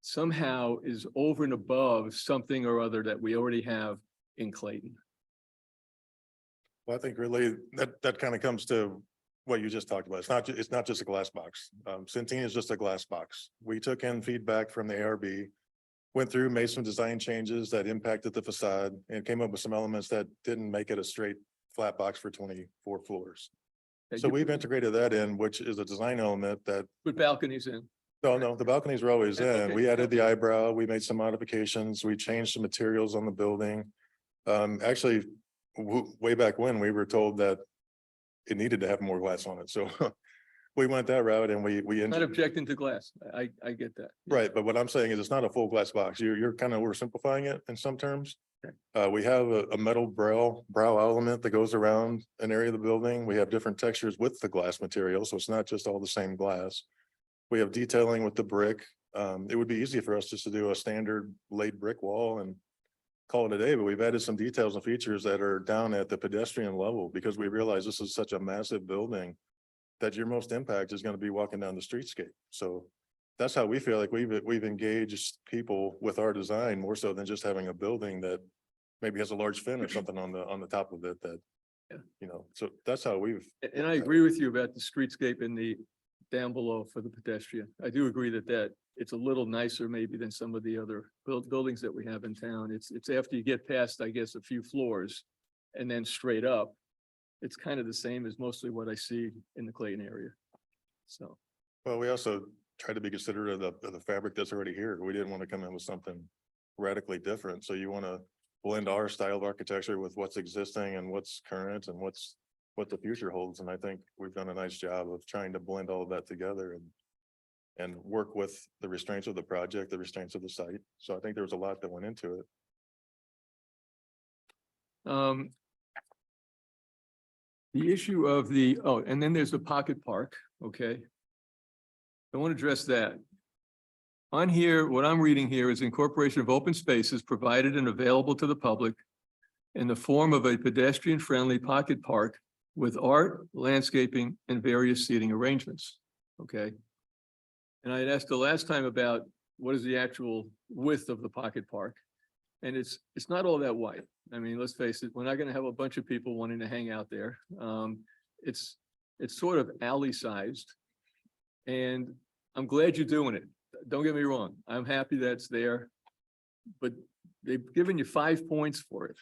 somehow is over and above something or other that we already have in Clayton? Well, I think really that kind of comes to what you just talked about. It's not just a glass box. Centene is just a glass box. We took in feedback from the ARB, went through, made some design changes that impacted the facade and came up with some elements that didn't make it a straight flat box for 24 floors. So we've integrated that in, which is a design element that, Put balconies in. no, the balconies were always in. Okay. We added the eyebrow, we made some modifications, we changed some materials on the building. Actually, way back when, we were told that it needed to have more glass on it. So we went that route and we. Not objecting to glass. I get that. Right, but what I'm saying is it's not a full glass box. You're kind of oversimplifying it in some terms. We have a metal brow element that goes around an area of the building. We have different textures with the glass material, so it's not just all the same glass. We have detailing with the brick. It would be easy for us just to do a standard laid brick wall and call it a day, but we've added some details and features that are down at the pedestrian level because we realize this is such a massive building that your most impact is going to be walking down the streetscape. So that's how we feel like we've engaged people with our design more so than just having a building that maybe has a large fin or something on the top of it that, Yeah. you know, so that's how we've. And I agree with you about the streetscape and the down below for the pedestrian. I do agree that it's a little nicer maybe than some of the other buildings that we have in town. It's after you get past, I guess, a few floors and then straight up, it's kind of the same as mostly what I see in the Clayton area. So. Well, we also try to be considerate of the fabric that's already here. We didn't want to come in with something radically different. So you want to blend our style of architecture with what's existing and what's current and what the future holds. And I think we've done a nice job of trying to blend all of that together and work with the restraints of the project, the restraints of the site. So I think there was a lot that went into it. The issue of and then there's the pocket park, okay? I want to address that. On here, what I'm reading here is incorporation of open spaces provided and available to the public in the form of a pedestrian-friendly pocket park with art, landscaping, and various seating arrangements, okay? And I had asked the last time about what is the actual width of the pocket park? And it's not all that wide. I mean, let's face it, we're not going to have a bunch of people wanting to hang out there. It's sort of alley sized. And I'm glad you're doing it. Don't get me wrong. I'm happy that's there. But they've given you 5 points for it.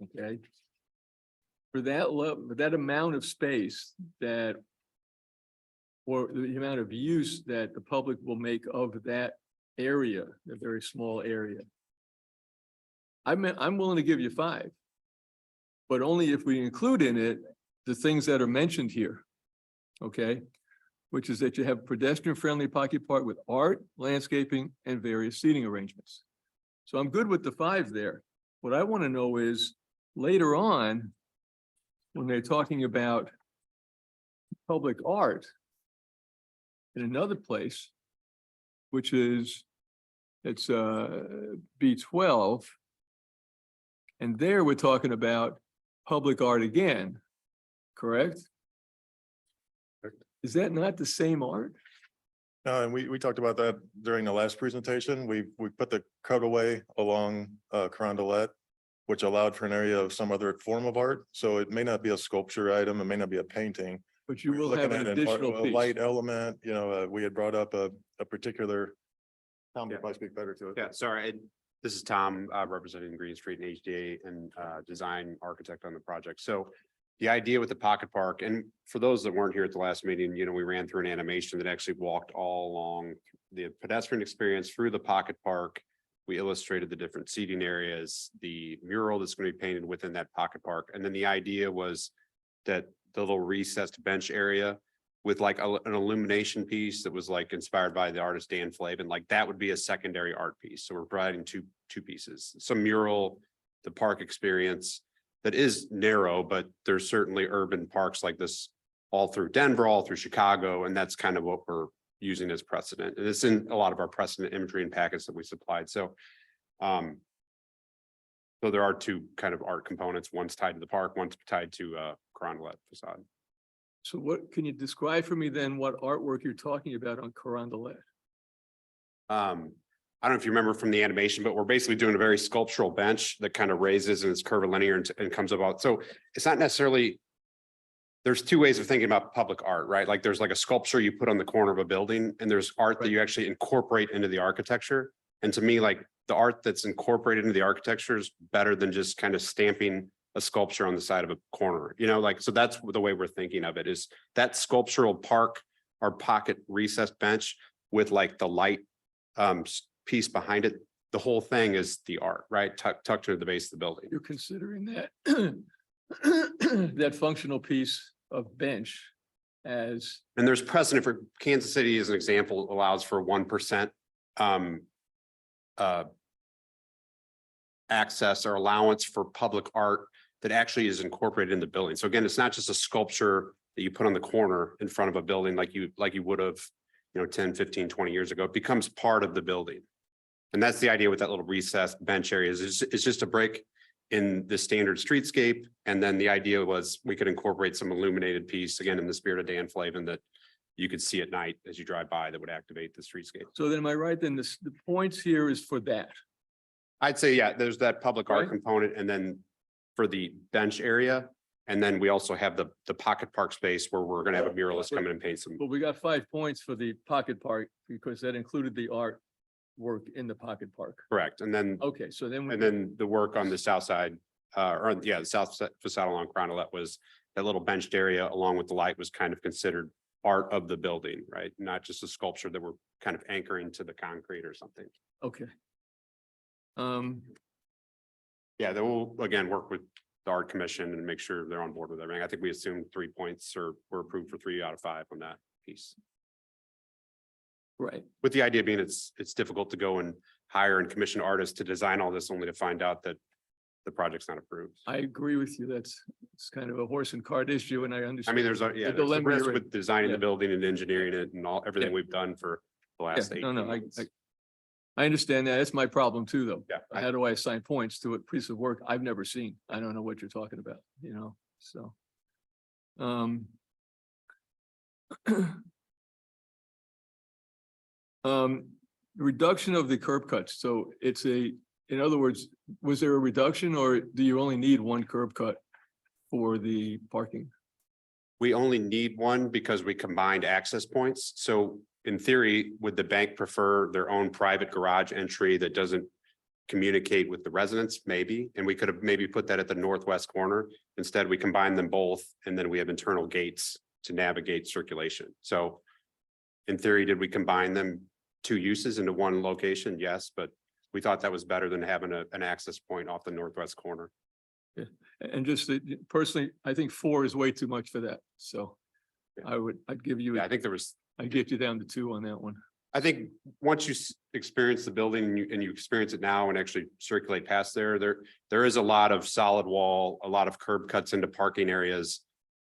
Okay. For that amount of space or the amount of use that the public will make of that area, a very small area. I'm willing to give you 5, but only if we include in it the things that are mentioned here. Okay. Which is that you have pedestrian-friendly pocket park with art, landscaping, and various seating arrangements. So I'm good with the 5 there. What I want to know is later on, when they're talking about public art in another place, which is, it's B12, and there we're talking about public art again, correct? Correct. Is that not the same art? And we talked about that during the last presentation. We put the cutaway along Carondelet, which allowed for an area of some other form of art. So it may not be a sculpture item, it may not be a painting. But you We're will have looking an at additional a piece. light element, we had brought up a particular. Tom, if I speak better to it. Yeah, sorry, this is Tom, representing Green Street and HDA and design architect on the project. So the idea with the pocket park, and for those that weren't here at the last meeting, we ran through an animation that actually walked all along the pedestrian experience through the pocket park. We illustrated the different seating areas, the mural that's going to be painted within that pocket park. And then the idea was that the little recessed bench area with like an illumination piece that was like inspired by the artist Dan Flavin, like that would be a secondary art piece. So we're providing two pieces, some mural, the park experience that is narrow, but there's certainly urban parks like this all through Denver, all through Chicago. And that's kind of what we're using as precedent. And it's in a lot of our precedent imagery and packets that we supplied. So there are two kind of art components. One's tied to the park, one's tied to Carondelet facade. So what, can you describe for me then what artwork you're talking about on Carondelet? I don't know if you remember from the animation, but we're basically doing a very sculptural bench that kind of raises and it's curvilinear and comes about. So it's not necessarily, there's two ways of thinking about public art, right? Like there's like a sculpture you put on the corner of a building and there's art that you actually incorporate into the architecture. And to me, like the art that's incorporated into the architecture is better than just kind of stamping a sculpture on the side of a corner, so that's the way we're thinking of it, is that sculptural park or pocket recessed bench with like the light piece behind it. The whole thing is the art, right? Tucked to the base of the building. You're considering that that functional piece of bench as, And there's precedent for Kansas City as an example, allows for 1% access or allowance for public art that actually is incorporated in the building. So again, it's not just a sculpture that you put on the corner in front of a building like you would have, 10, 15, 20 years ago. It becomes part of the building. And that's the idea with that little recessed bench area is it's just a break in the standard streetscape. And then the idea was we could incorporate some illuminated piece, again, in the spirit of Dan Flavin, that you could see at night as you drive by that would activate the streetscape. so then am I right? Then the points here is for that. I'd say, yeah, there's that public art Right. component and then for the bench area. And then we also have the pocket park space where we're going to have a muralist come in and paint some. But we got 5 points for the pocket park because that included the art work in the pocket park. Correct. And then, Okay, so then. and then the work on the south side, the south facade along Carondelet was that little benched area along with the light was kind of considered art of the building, right? Not just a sculpture that we're kind of anchoring to the concrete or something. Okay. Yeah, then we'll again work with the art commission and make sure they're on board with everything. I think we assumed 3 points or were approved for 3 out of 5 on that piece. Right. With the idea being it's difficult to go and hire and commission artists to design all this only to find out that the project's not approved. I agree with you. It's kind of a horse and cart issue and I I understand. mean, there's the there's the dilemma risk you're in. with designing Yeah. the building and engineering it and everything Yeah. we've done for the Yeah, last 8 no, months. I understand that. That's my problem too, though. Yeah, How do I assign points to a piece of work I've never seen? I don't know what you're talking about, so. Reduction of the curb cuts. So in other words, was there a reduction or do you only need one curb cut for the parking? We only need one because we combined access points. So in theory, would the bank prefer their own private garage entry that doesn't communicate with the residents? Maybe, and we could have maybe put that at the northwest corner. Instead, we combine them both and then we have internal gates to navigate circulation. So in theory, did we combine them 2 uses into one location? Yes, but we thought that was better than having an access point off the northwest corner. And just personally, I think 4 is way too much for that. So I'd give you, Yeah, I think there was, I'd get you down to 2 on that one. I think once you experience the building and you experience it now and actually circulate past there is a lot of solid wall, a lot of curb cuts into parking areas.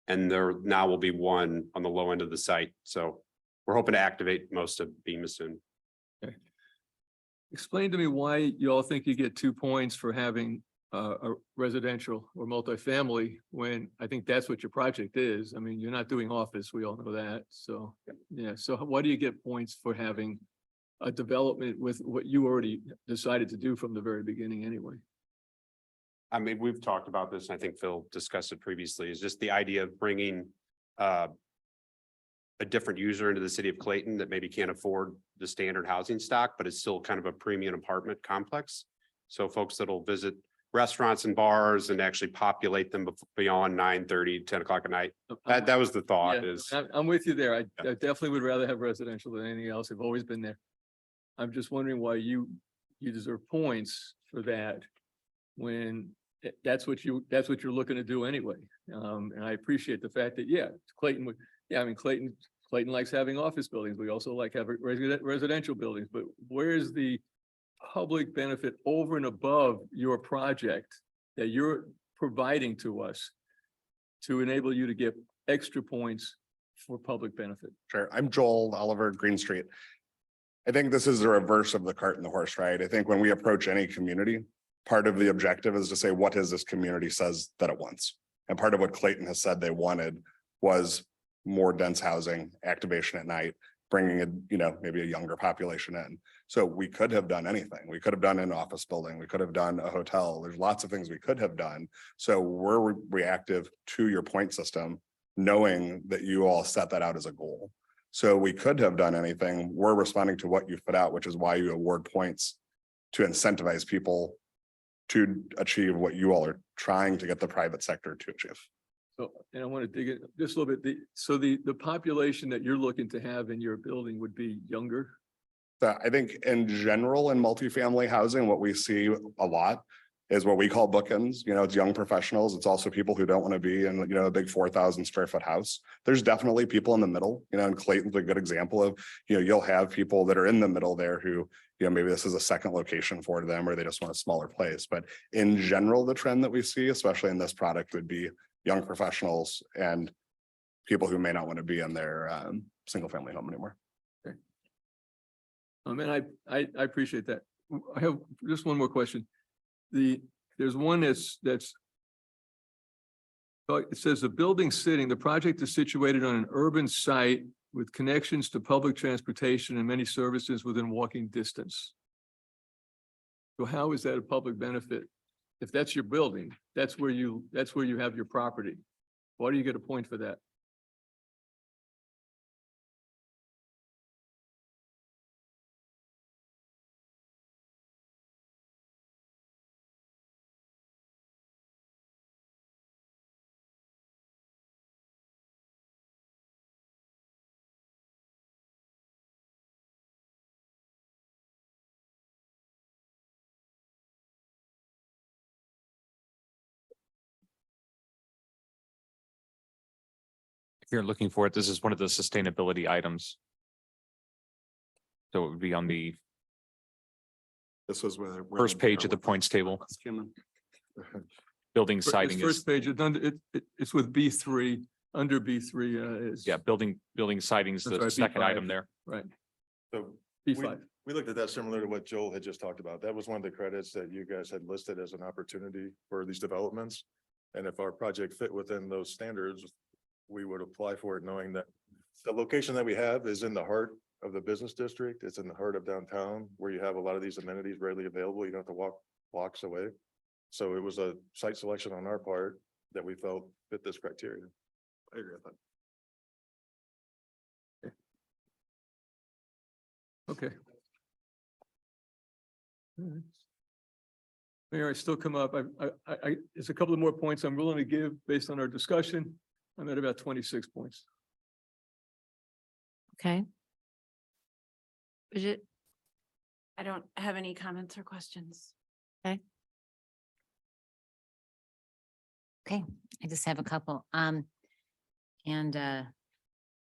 And there now will be one on the low end of the site. So we're hoping to activate most of Bemis soon. Explain to me why you all think you get 2 points for having a residential or multifamily when I think that's what your project is. I mean, you're not doing office, we all know that. So, yeah, so why do you get points for having a development with what you already decided to do from the very beginning anyway? I mean, we've talked about this, and I think Phil discussed it previously, is just the idea of bringing a different user into the city of Clayton that maybe can't afford the standard housing stock, but it's still kind of a premium apartment complex. So folks that'll visit restaurants and bars and actually populate them beyond 9:30, 10 o'clock at night. That was the thought Yeah, is. I'm with you there. I definitely would rather have residential than anything else. I've always been there. I'm just wondering why you deserve points for that when that's what you're looking to do anyway. And I appreciate the fact that, yeah, Clayton would, yeah, I mean, Clayton likes having office buildings. We also like having residential buildings, but where's the public benefit over and above your project that you're providing to us to enable you to get extra points for public benefit? Sure. I'm Joel Oliver, Green Street. I think this is the reverse of the cart and the horse, right? I think when we approach any community, part of the objective is to say, what does this community says that it wants? And part of what Clayton has said they wanted was more dense housing, activation at night, bringing in, maybe a younger population in. So we could have done anything. We could have done an office building. We could have done a hotel. There's lots of things we could have done. So we're reactive to your point system, knowing that you all set that out as a goal. So we could have done anything. We're responding to what you've put out, which is why you award points to incentivize people to achieve what you all are trying to get the private sector to achieve. So, and I want to dig in just a little bit. So the population that you're looking to have in your building would be younger? So I think in general, in multifamily housing, what we see a lot is what we call bookends. It's young professionals. It's also people who don't want to be in, a big 4,000 square foot house. There's definitely people in the middle, and Clayton's a good example of, you'll have people that are in the middle there who, maybe this is a second location for them, or they just want a smaller place. But in general, the trend that we see, especially in this product, would be young professionals and people who may not want to be in their single family home anymore. Okay. And I appreciate that. I have just one more question. There's one that's it says the building the project is situated on an urban site with connections to public transportation and many services within walking distance. So how is that a public benefit? If that's your building, that's where you have your property. Why do you get a point for that? If you're looking for it, this is one of the sustainability items. So it would be on the This was where first page of the points table. Building siding is, First page, it's with B3, under B3 is. yeah, building siding is That's the right, second B5. item there. Right, So B5. we looked at that similar to what Joel had just talked about. That was one of the credits that you guys had listed as an opportunity for these developments. And if our project fit within those standards, we would apply for it knowing that the location that we have is in the heart of the business district. It's in the heart of downtown where you have a lot of these amenities readily available. You don't have to walk blocks away. So it was a site selection on our part that we felt fit this criteria. I agree with that. Okay. All right. Mayor, I still come up. There's a couple of more points I'm willing to give based on our discussion. I'm at about 26 points. Okay. Bridget, I don't have any comments or questions. Okay, I just have a couple. And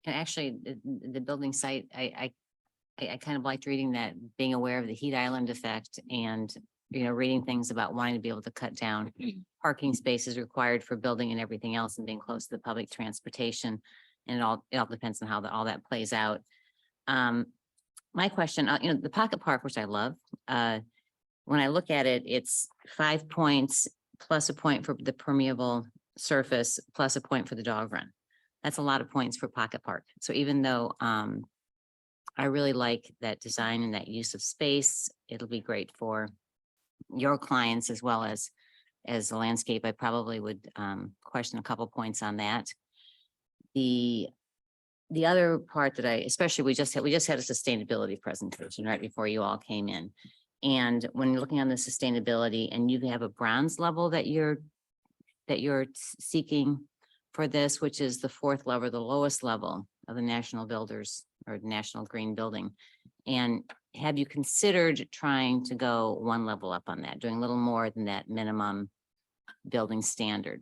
actually, the building site, I kind of liked reading that, being aware of the heat island effect and, reading things about wanting to be able to cut down parking spaces required for building and everything else and being close to the public transportation. And it all depends on how all that plays out. My question, the pocket park, which I love, when I look at it, it's 5 points plus a point for the permeable surface, plus a point for the dog run. That's a lot of points for Pocket Park. So even though I really like that design and that use of space, it'll be great for your clients as well as the landscape. I probably would question a couple points on that. The other part that especially we just had a sustainability presentation right before you all came in. And when you're looking on the sustainability and you have a bronze level that you're seeking for this, which is the 4th level, the lowest level of the national builders or national green building. And have you considered trying to go one level up on that, doing a little more than that minimum building standard?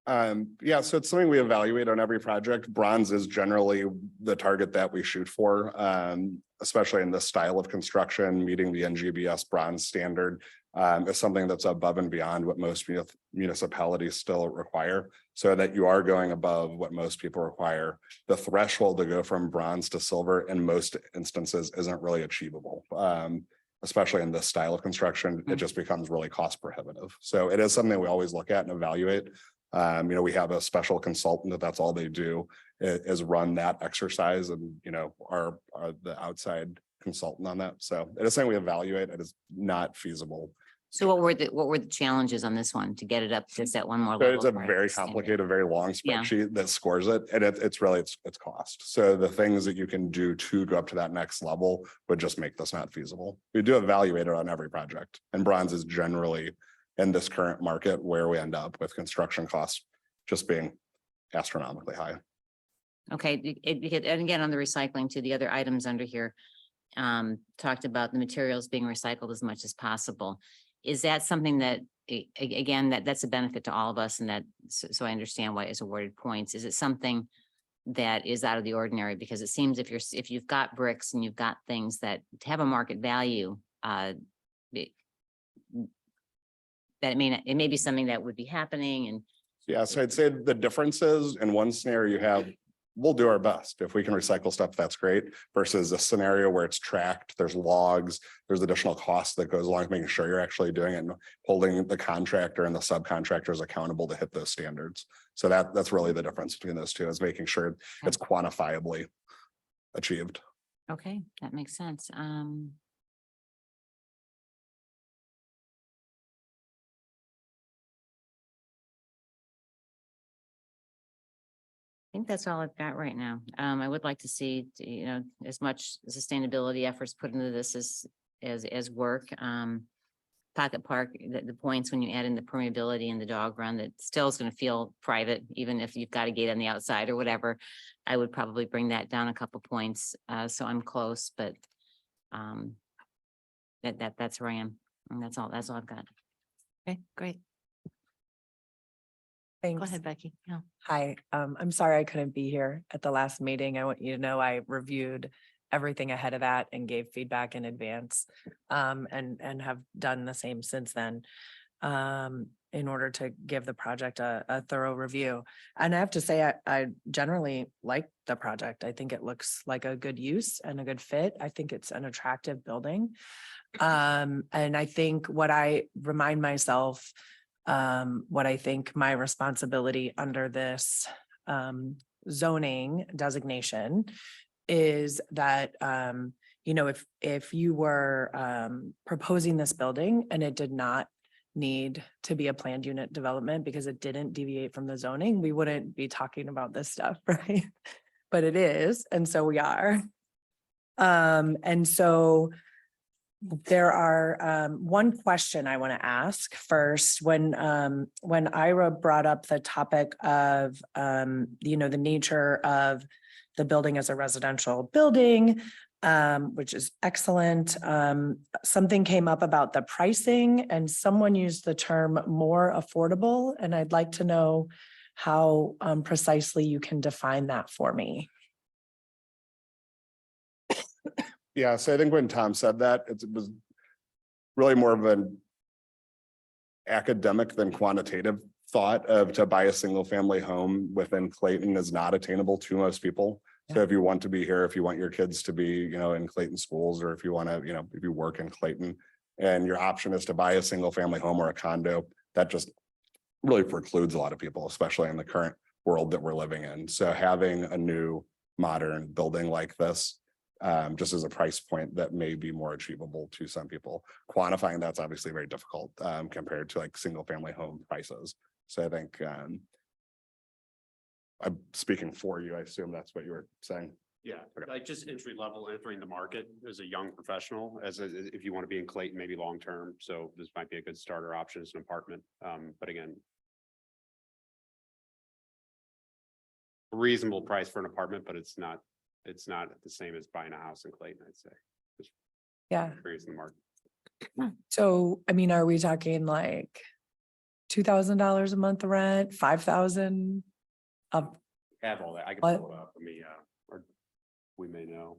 Yeah, so it's something we evaluate on every project. Bronze is generally the target that we shoot for, especially in this style of construction. Meeting the NGBS bronze standard is something that's above and beyond what most municipalities still require, so that you are going above what most people require. The threshold to go from bronze to silver in most instances isn't really achievable. Especially in this style of construction, it just becomes really cost prohibitive. So it is something we always look at and evaluate. We have a special consultant that's all they do is run that exercise, and are the outside consultant on that. So it is something we evaluate. It is not feasible. So what were the challenges on this one to get it up just that one more So level? it's a for very standard? complicated, very long Yeah. spreadsheet that scores it, and it's really it's cost. So the things that you can do to go up to that next level would just make this not feasible. We do evaluate it on every project, and bronze is generally in this current market where we end up with construction costs just being astronomically high. Okay, and again, on the recycling too, the other items under here talked about the materials being recycled as much as possible. Is that something that, again, that's a benefit to all of us, and that, so I understand why it's awarded points. Is it something that is out of the ordinary? Because it seems if you've got bricks and you've got things that have a market value, that it may be something that would be happening. And Yeah, so I'd say the difference is in one scenario we'll do our best. If we can recycle stuff, that's great, versus a scenario where it's tracked, there's logs, there's additional costs that goes along with making sure you're actually doing it and holding the contractor and the subcontractors accountable to hit those standards. So that's really the difference between those two, is making sure it's quantifiably achieved. okay, that makes sense. I think that's all I've got right now. I would like to see, as much sustainability efforts put into this as work. Pocket Park, the points when you add in the permeability and the dog run, that still is going to feel private, even if you've got a gate on the outside or whatever. I would probably bring that down a couple points. So I'm close, but that's where I am. And that's all I've got. Okay, great. Go Thanks. ahead, Becky. Yeah. Hi, I'm sorry I couldn't be here at the last meeting. I want you to know I reviewed everything ahead of that and gave feedback in advance, and have done the same since then, in order to give the project a thorough review. And I have to say, I generally like the project. I think it looks like a good use and a good fit. I think it's an attractive building. And I think what I remind myself, what I think my responsibility under this zoning designation is that, if you were proposing this building and it did not need to be a planned unit development because it didn't deviate from the zoning, we wouldn't be talking about this stuff, right? But it is, and so we are. And so there are one question I want to ask first. When Ira brought up the topic of the nature of the building as a residential building, which is excellent. Something came up about the pricing, and someone used the term more affordable, and I'd like to know how precisely you can define that for me. Yeah, so I think when Tom said that, it was really more of an academic than quantitative thought of to buy a single family home within Clayton is not attainable to most people. So if you want to be here, if you want your kids to be, you know, in Clayton schools, or if you want to, you know, if you work in Clayton and your option is to buy a single family home or a condo, that just really precludes a lot of people, especially in the current world that we're living in. So having a new modern building like this, just as a price point that may be more achievable to some people. Quantifying that's obviously very difficult compared to like single family home prices. So I think I'm speaking for you. I assume that's what you were saying. Yeah, Okay. like just entry level entering the market as a young professional, if you want to be in Clayton, maybe long term. So this might be a good starter option as an apartment. But again, a reasonable price for an apartment, but it's not the same as buying a house in Clayton, I'd say. Yeah. Experience in the market. So, I mean, are we talking like $2,000 a month rent, 5,000? Have all that. I can What? pull it up. Or we may know.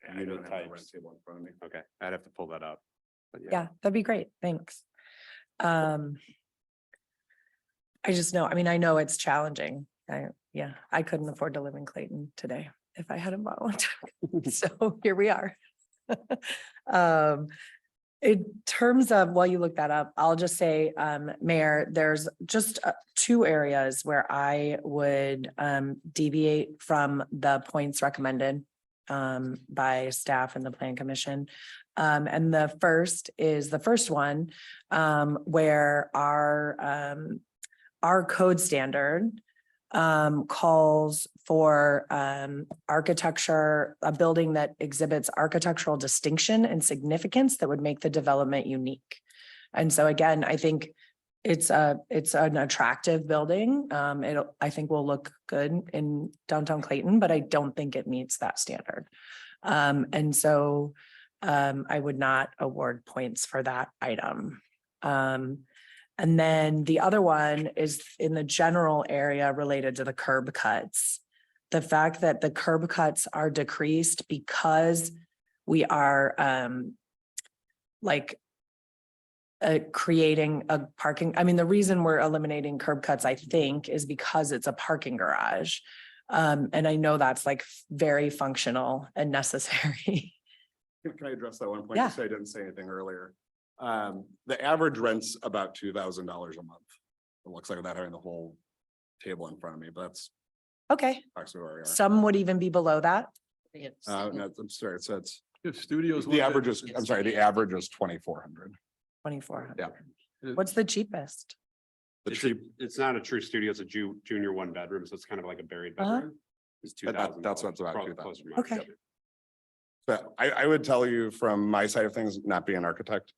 I don't Unit have the rent types. table in front of me. Okay, I'd have to pull that up. But Yeah, that'd be great. Thanks. I just know, I mean, I know it's challenging. I couldn't afford to live in Clayton today if I hadn't bought one. So here we are. In terms of, while you look that up, I'll just say, Mayor, there's just two areas where I would deviate from the points recommended by staff and the Plan Commission. And the first is the first one, where our code standard calls for architecture, a building that exhibits architectural distinction and significance that would make the development unique. And so again, I think it's an attractive building. I think will look good in downtown Clayton, but I don't think it meets that standard. And so I would not award points for that item. And then the other one is in the general area related to the curb cuts. The fact that the curb cuts are decreased because we are creating a parking. I mean, the reason we're eliminating curb cuts, I think, is because it's a parking garage. And I know that's like very functional and necessary. Can I address that one point? Yeah. Just so I didn't say anything earlier. The average rent's about $2,000 a month. It looks like that having the whole table in front of me, but that's Okay, actually where we are. some would even be below that. No, I'm sorry, so it's, If studios. the average is, I'm sorry, the average is 2,400. 2,400. Yeah. What's the cheapest? The It's cheap, it's not a true studio, it's a junior one bedroom, so it's kind of like a buried bedroom. It's $2,000. that's what's about Close- 2,000. close to market. Okay. but I would tell you from my side of things, not being an architect,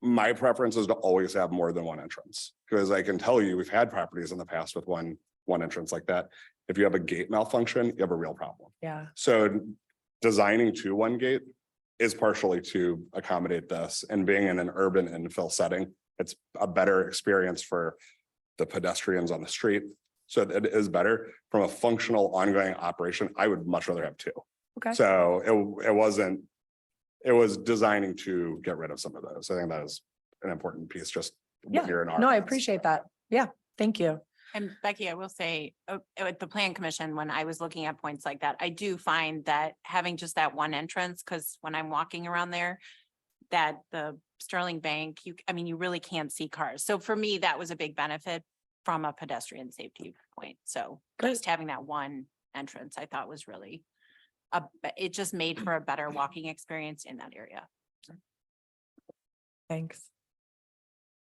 my preference is to always have more than one entrance. Because I can tell you, we've had properties in the past with one entrance like that. If you have a gate malfunction, you have a real problem. Yeah, So designing to one gate is partially to accommodate this, and being in an urban infill setting, it's a better experience for the pedestrians on the street. So it is better from a functional ongoing operation. I would much rather have two. okay. So it was designing to get rid of some of those. I think that is an important piece, just. when Yeah, you're an no, I architect. appreciate that. Yeah, thank you. And Becky, I will say, at the Plan Commission, when I was looking at points like that, I do find that having just that one entrance, because when I'm walking around there, that the Sterling Bank, you really can't see cars. So for me, that was a big benefit from a pedestrian safety point. So just having that one entrance, I thought was really, it just made for a better walking experience in that area. Thanks.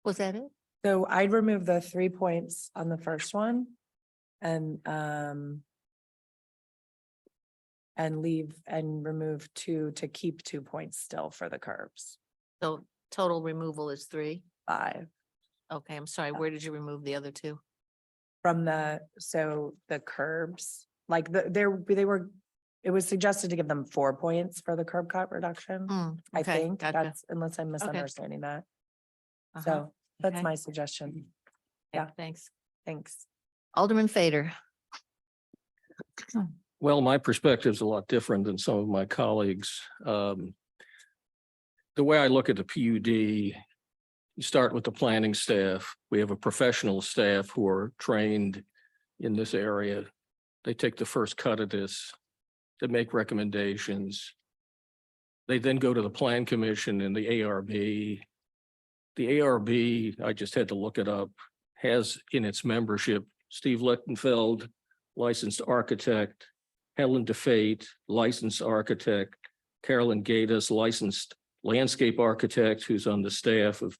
Was that it? So I'd remove the 3 points on the first one and leave and remove 2 to keep 2 points still for the curbs. So total removal is 3. 5 Okay, I'm sorry. Where did you remove the other 2? from the curbs, like it was suggested to give them 4 points for the curb cut reduction. I Okay, think gotcha. that's, unless I'm misunderstanding that. Uh-huh, So that's okay. my suggestion. Yeah, thanks. Thanks. Alderman Fader. Well, my perspective is a lot different than some of my colleagues. The way I look at the PUD, you start with the planning staff. We have a professional staff who are trained in this area. They take the first cut of this. that make recommendations. They then go to the Plan Commission and the ARB. The ARB, I just had to look it up, has in its membership Steve Lichtenfeld, licensed architect, Helen DeFate, licensed architect, Carolyn Gatus, licensed landscape architect who's on the staff of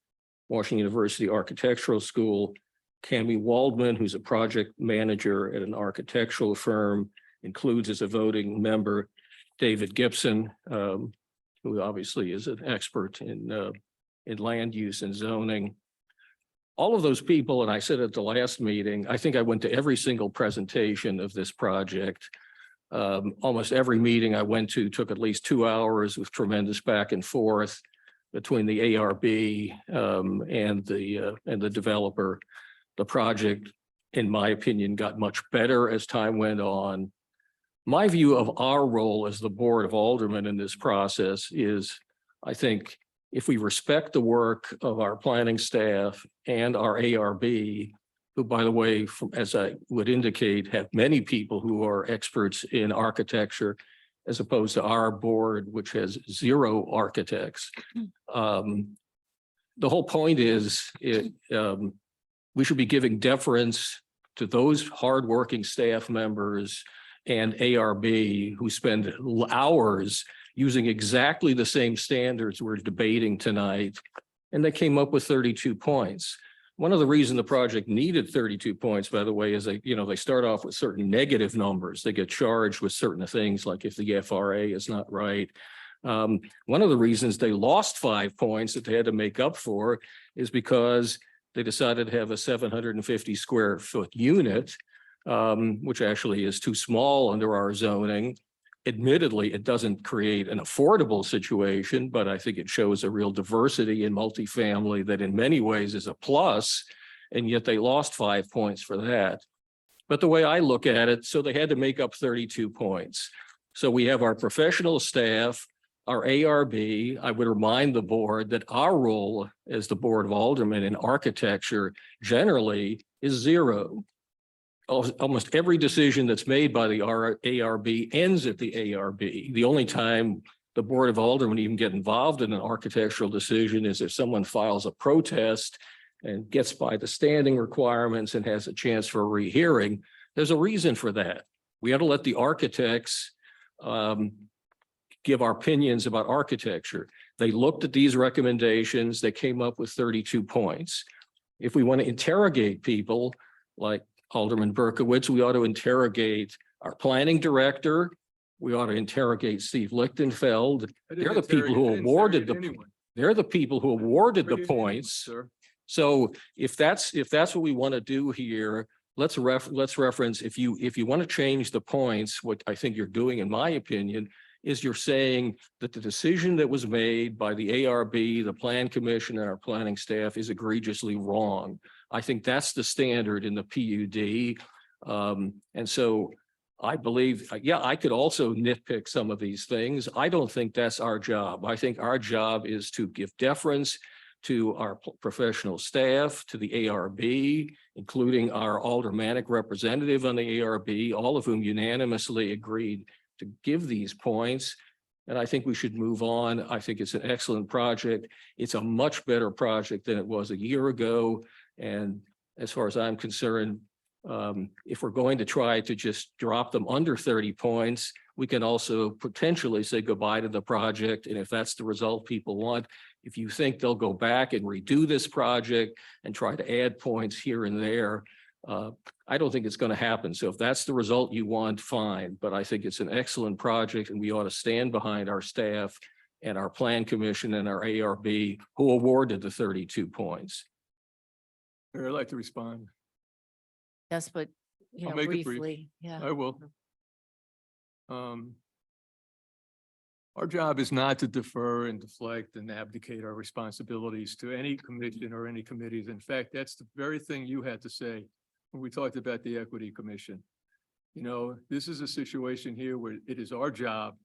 Washington University Architectural School, Cami Waldman, who's a project manager at an architectural firm, includes as a voting member David Gibson, who obviously is an expert in land use and zoning. All of those people, and I said at the last meeting, I think I went to every single presentation of this project. Almost every meeting I went to took at least 2 hours with tremendous back and forth between the ARB and the developer. The project, in my opinion, got much better as time went on. My view of our role as the Board of Aldermen in this process is, I think, if we respect the work of our planning staff and our ARB, who, by the way, as I would indicate, have many people who are experts in architecture, as opposed to our board, which has 0 architects. The whole point is we should be giving deference to those hardworking staff members and ARB who spend hours using exactly the same standards we're debating tonight. And they came up with 32 points. One of the reasons the project needed 32 points, by the way, is they start off with certain negative numbers. They get charged with certain things, like if the FRA is not right. One of the reasons they lost 5 points that they had to make up for is because they decided to have a 750 square foot unit, which actually is too small under our zoning. Admittedly, it doesn't create an affordable situation, but I think it shows a real diversity in multifamily that in many ways is a plus, and yet they lost 5 points for that. But the way I look at it, so they had to make up 32 points. So we have our professional staff, our ARB. I would remind the board that our role as the Board of Aldermen in architecture generally is 0. Almost every decision that's made by the ARB ends at the ARB. The only time the Board of Aldermen even get involved in an architectural decision is if someone files a protest and gets by the standing requirements and has a chance for a rehearing. There's a reason for that. We ought to let the architects give our opinions about architecture. They looked at these recommendations. They came up with 32 points. If we want to interrogate people like Alderman Berkowitz, we ought to interrogate our planning director. We ought to interrogate Steve Lichtenfeld. They're the people who awarded the points. So if that's what we want to do here, let's reference, if you want to change the points, what I think you're doing, in my opinion, is you're saying that the decision that was made by the ARB, the Plan Commission, and our planning staff is egregiously wrong. I think that's the standard in the PUD. And so I believe, I could also nitpick some of these things. I don't think that's our job. I think our job is to give deference to our professional staff, to the ARB, including our aldermanic representative on the ARB, all of whom unanimously agreed to give these points. And I think we should move on. I think it's an excellent project. It's a much better project than it was a year ago. And as far as I'm concerned, if we're going to try to just drop them under 30 points, we can also potentially say goodbye to the project. And if that's the result people want, if you think they'll go back and redo this project and try to add points here and there, I don't think it's going to happen. So if that's the result you want, fine. But I think it's an excellent project and we ought to stand behind our staff and our Plan Commission and our ARB who awarded the 32 points. I'd like to respond. Yes, but I'll make it brief. briefly, yeah. I will. Our job is not to defer and deflect and abdicate our responsibilities to any commission or any committees. In fact, that's the very thing you had to say when we talked about the Equity Commission. You know, this is a situation here where it is our job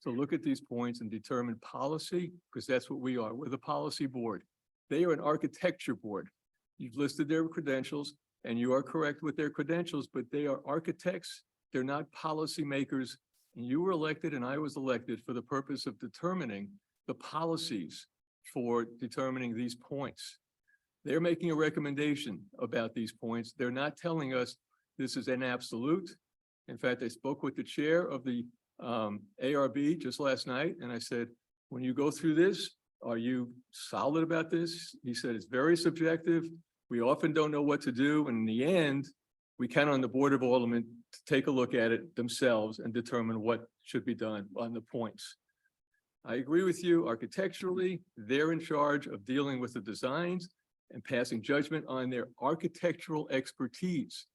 to look at these points and determine policy, because that's what we are. We're the policy board. They are an architecture board. You've listed their credentials and you are correct with their credentials, but they are architects. They're not policymakers And you were elected and I was elected for the purpose of determining the policies for determining these points. They're making a recommendation about these points. They're not telling us this is an absolute. In fact, I spoke with the chair of the ARB just last night, and I said, when you go through this, are you solid about this? He said, it's very subjective. We often don't know what to do. And in the end, we count on the Board of Aldermen to take a look at it themselves and determine what should be done on the points. I agree with you. Architecturally, they're in charge of dealing with the designs and passing judgment on their architectural expertise.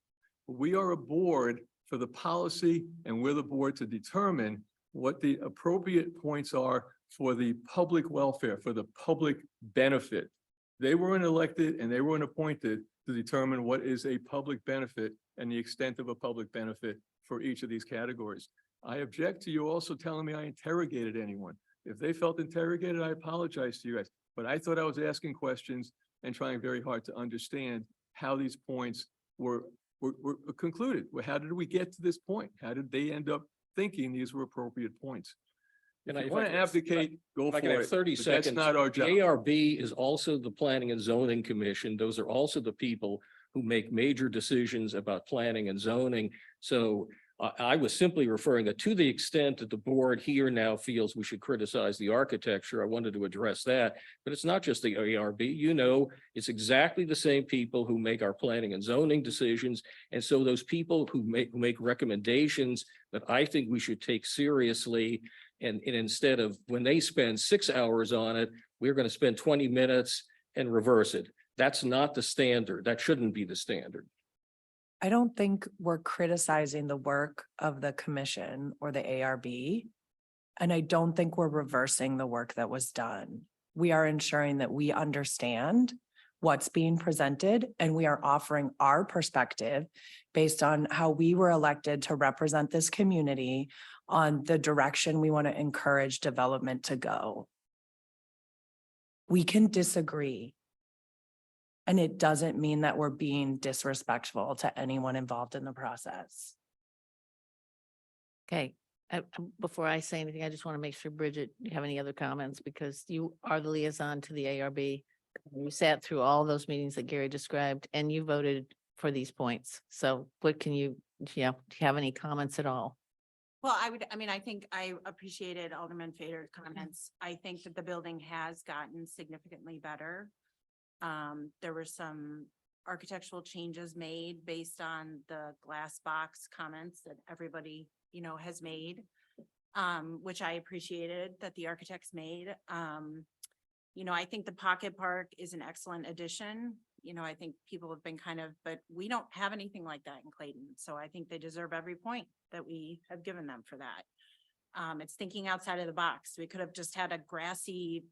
We are a board for the policy, and we're the board to determine what the appropriate points are for the public welfare, for the public benefit. They weren't elected and they weren't appointed to determine what is a public benefit and the extent of a public benefit for each of these categories. I object to you also telling me I interrogated anyone. If they felt interrogated, I apologize to you guys, but I thought I was asking questions and trying very hard to understand how these points were concluded. Well, how did we get to this point? How did they end up thinking these were appropriate points? If you want to abdicate, go for If I can have it. 30 but seconds. That's not our The job. ARB is also the Planning and Zoning Commission. Those are also the people who make major decisions about planning and zoning. So I was simply referring that to the extent that the board here now feels we should criticize the architecture, I wanted to address that. But it's not just the ARB, you know, it's exactly the same people who make our planning and zoning decisions. And so those people who make recommendations that I think we should take seriously, and instead of when they spend 6 hours on it, we're going to spend 20 minutes and reverse it. That's not the standard. That shouldn't be the standard. I don't think we're criticizing the work of the commission or the ARB. And I don't think we're reversing the work that was done. We are ensuring that we understand what's being presented and we are offering our perspective based on how we were elected to represent this community on the direction we want to encourage development to go. We can disagree. And it doesn't mean that we're being disrespectful to anyone involved in the process. Okay, before I say anything, I just want to make sure, Bridget, you have any other comments because you are the liaison to the ARB. You sat through all those meetings that Gary described and you voted for these points. So what can you, do you have any comments at all? Well, I think I appreciated Alderman Fader's comments. I think that the building has gotten significantly better. There were some architectural changes made based on the glass box comments that everybody, has made, which I appreciated that the architects made. I think the Pocket Park is an excellent addition. I think people have been but we don't have anything like that in Clayton. So I think they deserve every point that we have given them for that. It's thinking outside of the box. We could have just had a grassy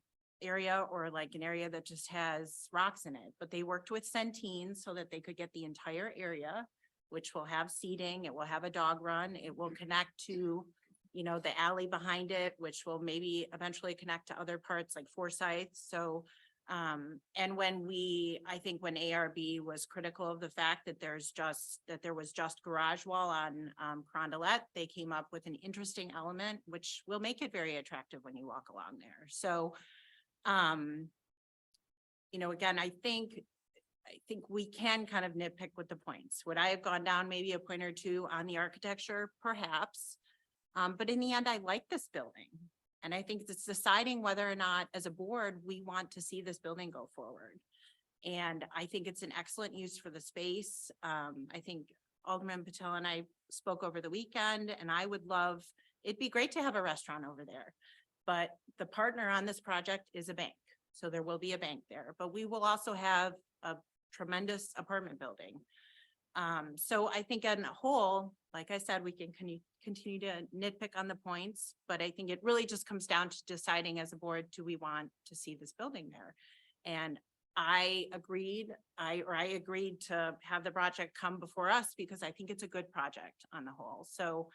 area or like an area that just has rocks in it, but they worked with Centene so that they could get the entire area, which will have seating, it will have a dog run, it will connect to, the alley behind it, which will maybe eventually connect to other parts like Forsyth. So, and I think when ARB was critical of the fact that there was just garage wall on Carondelet, they came up with an interesting element, which will make it very attractive when you walk along there. So, again, I think we can kind of nitpick with the points. Would I have gone down maybe a point or two on the architecture? Perhaps. But in the end, I like this building. And I think it's deciding whether or not as a board, we want to see this building go forward. And I think it's an excellent use for the space. I think Alderman Patel and I spoke over the weekend and it'd be great to have a restaurant over there. But the partner on this project is a bank. So there will be a bank there, but we will also have a tremendous apartment building. So I think on a whole, like I said, we can continue to nitpick on the points, but I think it really just comes down to deciding as a board, do we want to see this building there? And I agreed to have the project come before us because I think it's a good project on the whole. So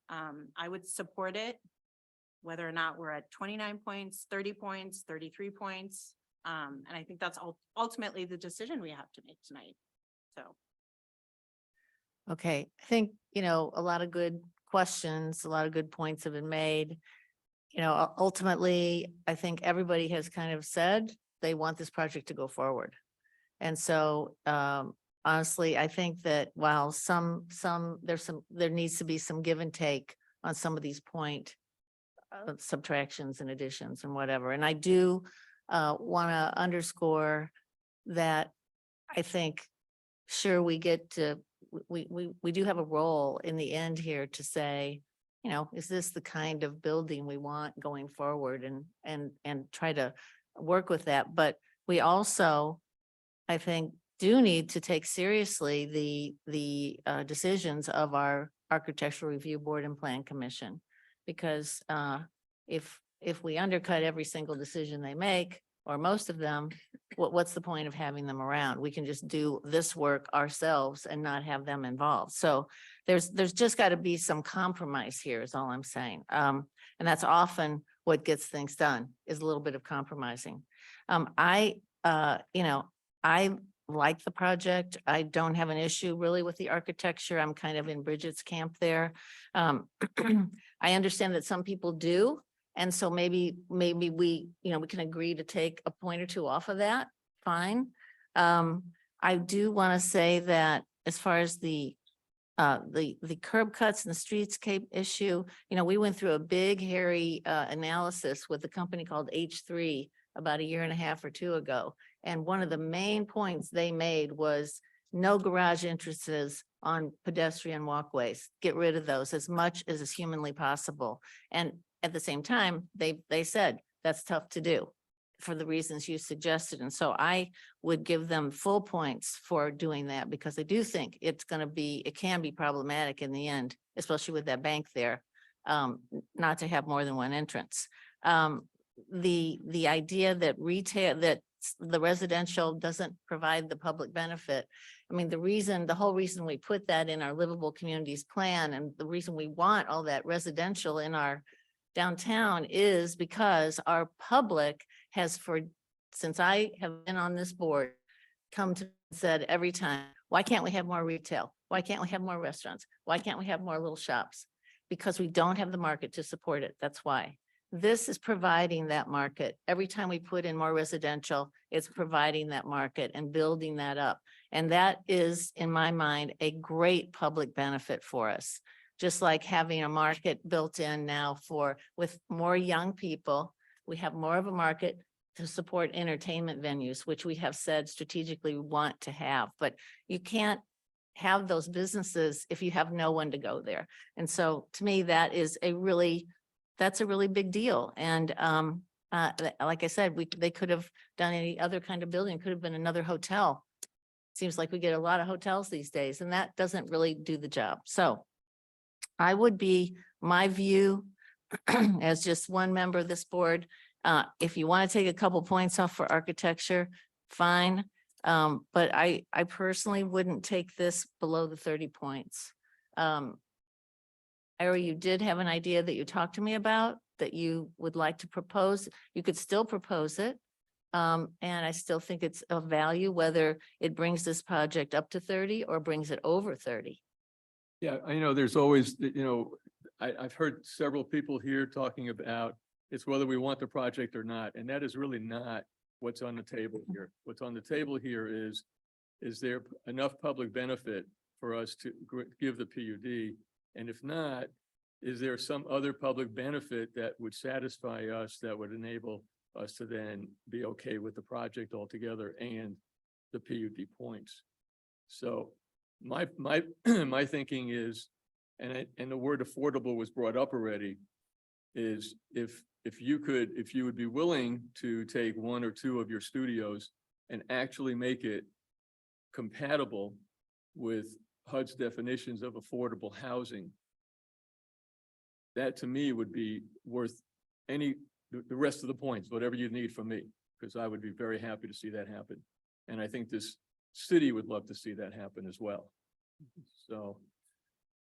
I would support it, whether or not we're at 29 points, 30 points, 33 points. And I think that's ultimately the decision we have to make tonight. So. Okay, I think, a lot of good questions, a lot of good points have been made. You know, ultimately, I think everybody has kind of said they want this project to go forward. And so, honestly, I think that while there needs to be some give and take on some of these subtractions and additions and whatever. And I do want to underscore that I think, sure, we do have a role in the end here to say, you know, is this the kind of building we want going forward, and try to work with that. But we also, I think, do need to take seriously the decisions of our Architectural Review Board and Plan Commission. Because if we undercut every single decision they make, or most of them, what's the point of having them around? We can just do this work ourselves and not have them involved. So there's just got to be some compromise here is all I'm saying. And that's often what gets things done, is a little bit of compromising. I like the project. I don't have an issue really with the architecture. I'm kind of in Bridget's camp there. I understand that some people do. And so maybe we can agree to take a point or two off of that. Fine. I do want to say that as far as the curb cuts and the streetscape issue, we went through a big, hairy analysis with a company called H3 about a year and a half or two ago. And one of the main points they made was no garage entrances on pedestrian walkways. Get rid of those as much as is humanly possible. And at the same time, they said that's tough to do for the reasons you suggested. And so I would give them full points for doing that, because I do think it can be problematic in the end, especially with that bank there, not to have more than one entrance. The idea that the residential doesn't provide the public benefit. I mean, the whole reason we put that in our livable communities plan, and the reason we want all that residential in our downtown, is because our public has, since I have been on this board, come to said every time, why can't we have more retail? Why can't we have more restaurants? Why can't we have more little shops? Because we don't have the market to support it. That's why. This is providing that market. Every time we put in more residential, it's providing that market and building that up. And that is, in my mind, a great public benefit for us. Just like having a market built in now with more young people, we have more of a market to support entertainment venues, which we have said strategically we want to have. But you can't have those businesses if you have no one to go there. And so to me, that's a really big deal. And like I said, they could have done any other kind of building. It could have been another hotel. Seems like we get a lot of hotels these days, and that doesn't really do the job. So my view as just one member of this board, if you want to take a couple points off for architecture, fine. But I personally wouldn't take this below the 30 points. Ira, you did have an idea that you talked to me about that you would like to propose. You could still propose it. And I still think it's of value, whether it brings this project up to 30 or brings it over 30. Yeah, there's always, I've heard several people here talking about it's whether we want the project or not. And that is really not what's on the table here. What's on the table here is there enough public benefit for us to give the PUD? And if not, is there some other public benefit that would satisfy us, that would enable us to then be okay with the project altogether and the PUD points? So my thinking is, and the word affordable was brought up already, is if you would be willing to take one or two of your studios and actually make it compatible with HUD's definitions of affordable housing, that to me would be worth the rest of the points, whatever you need from me, because I would be very happy to see that happen. And I think this city would love to see that happen as well. So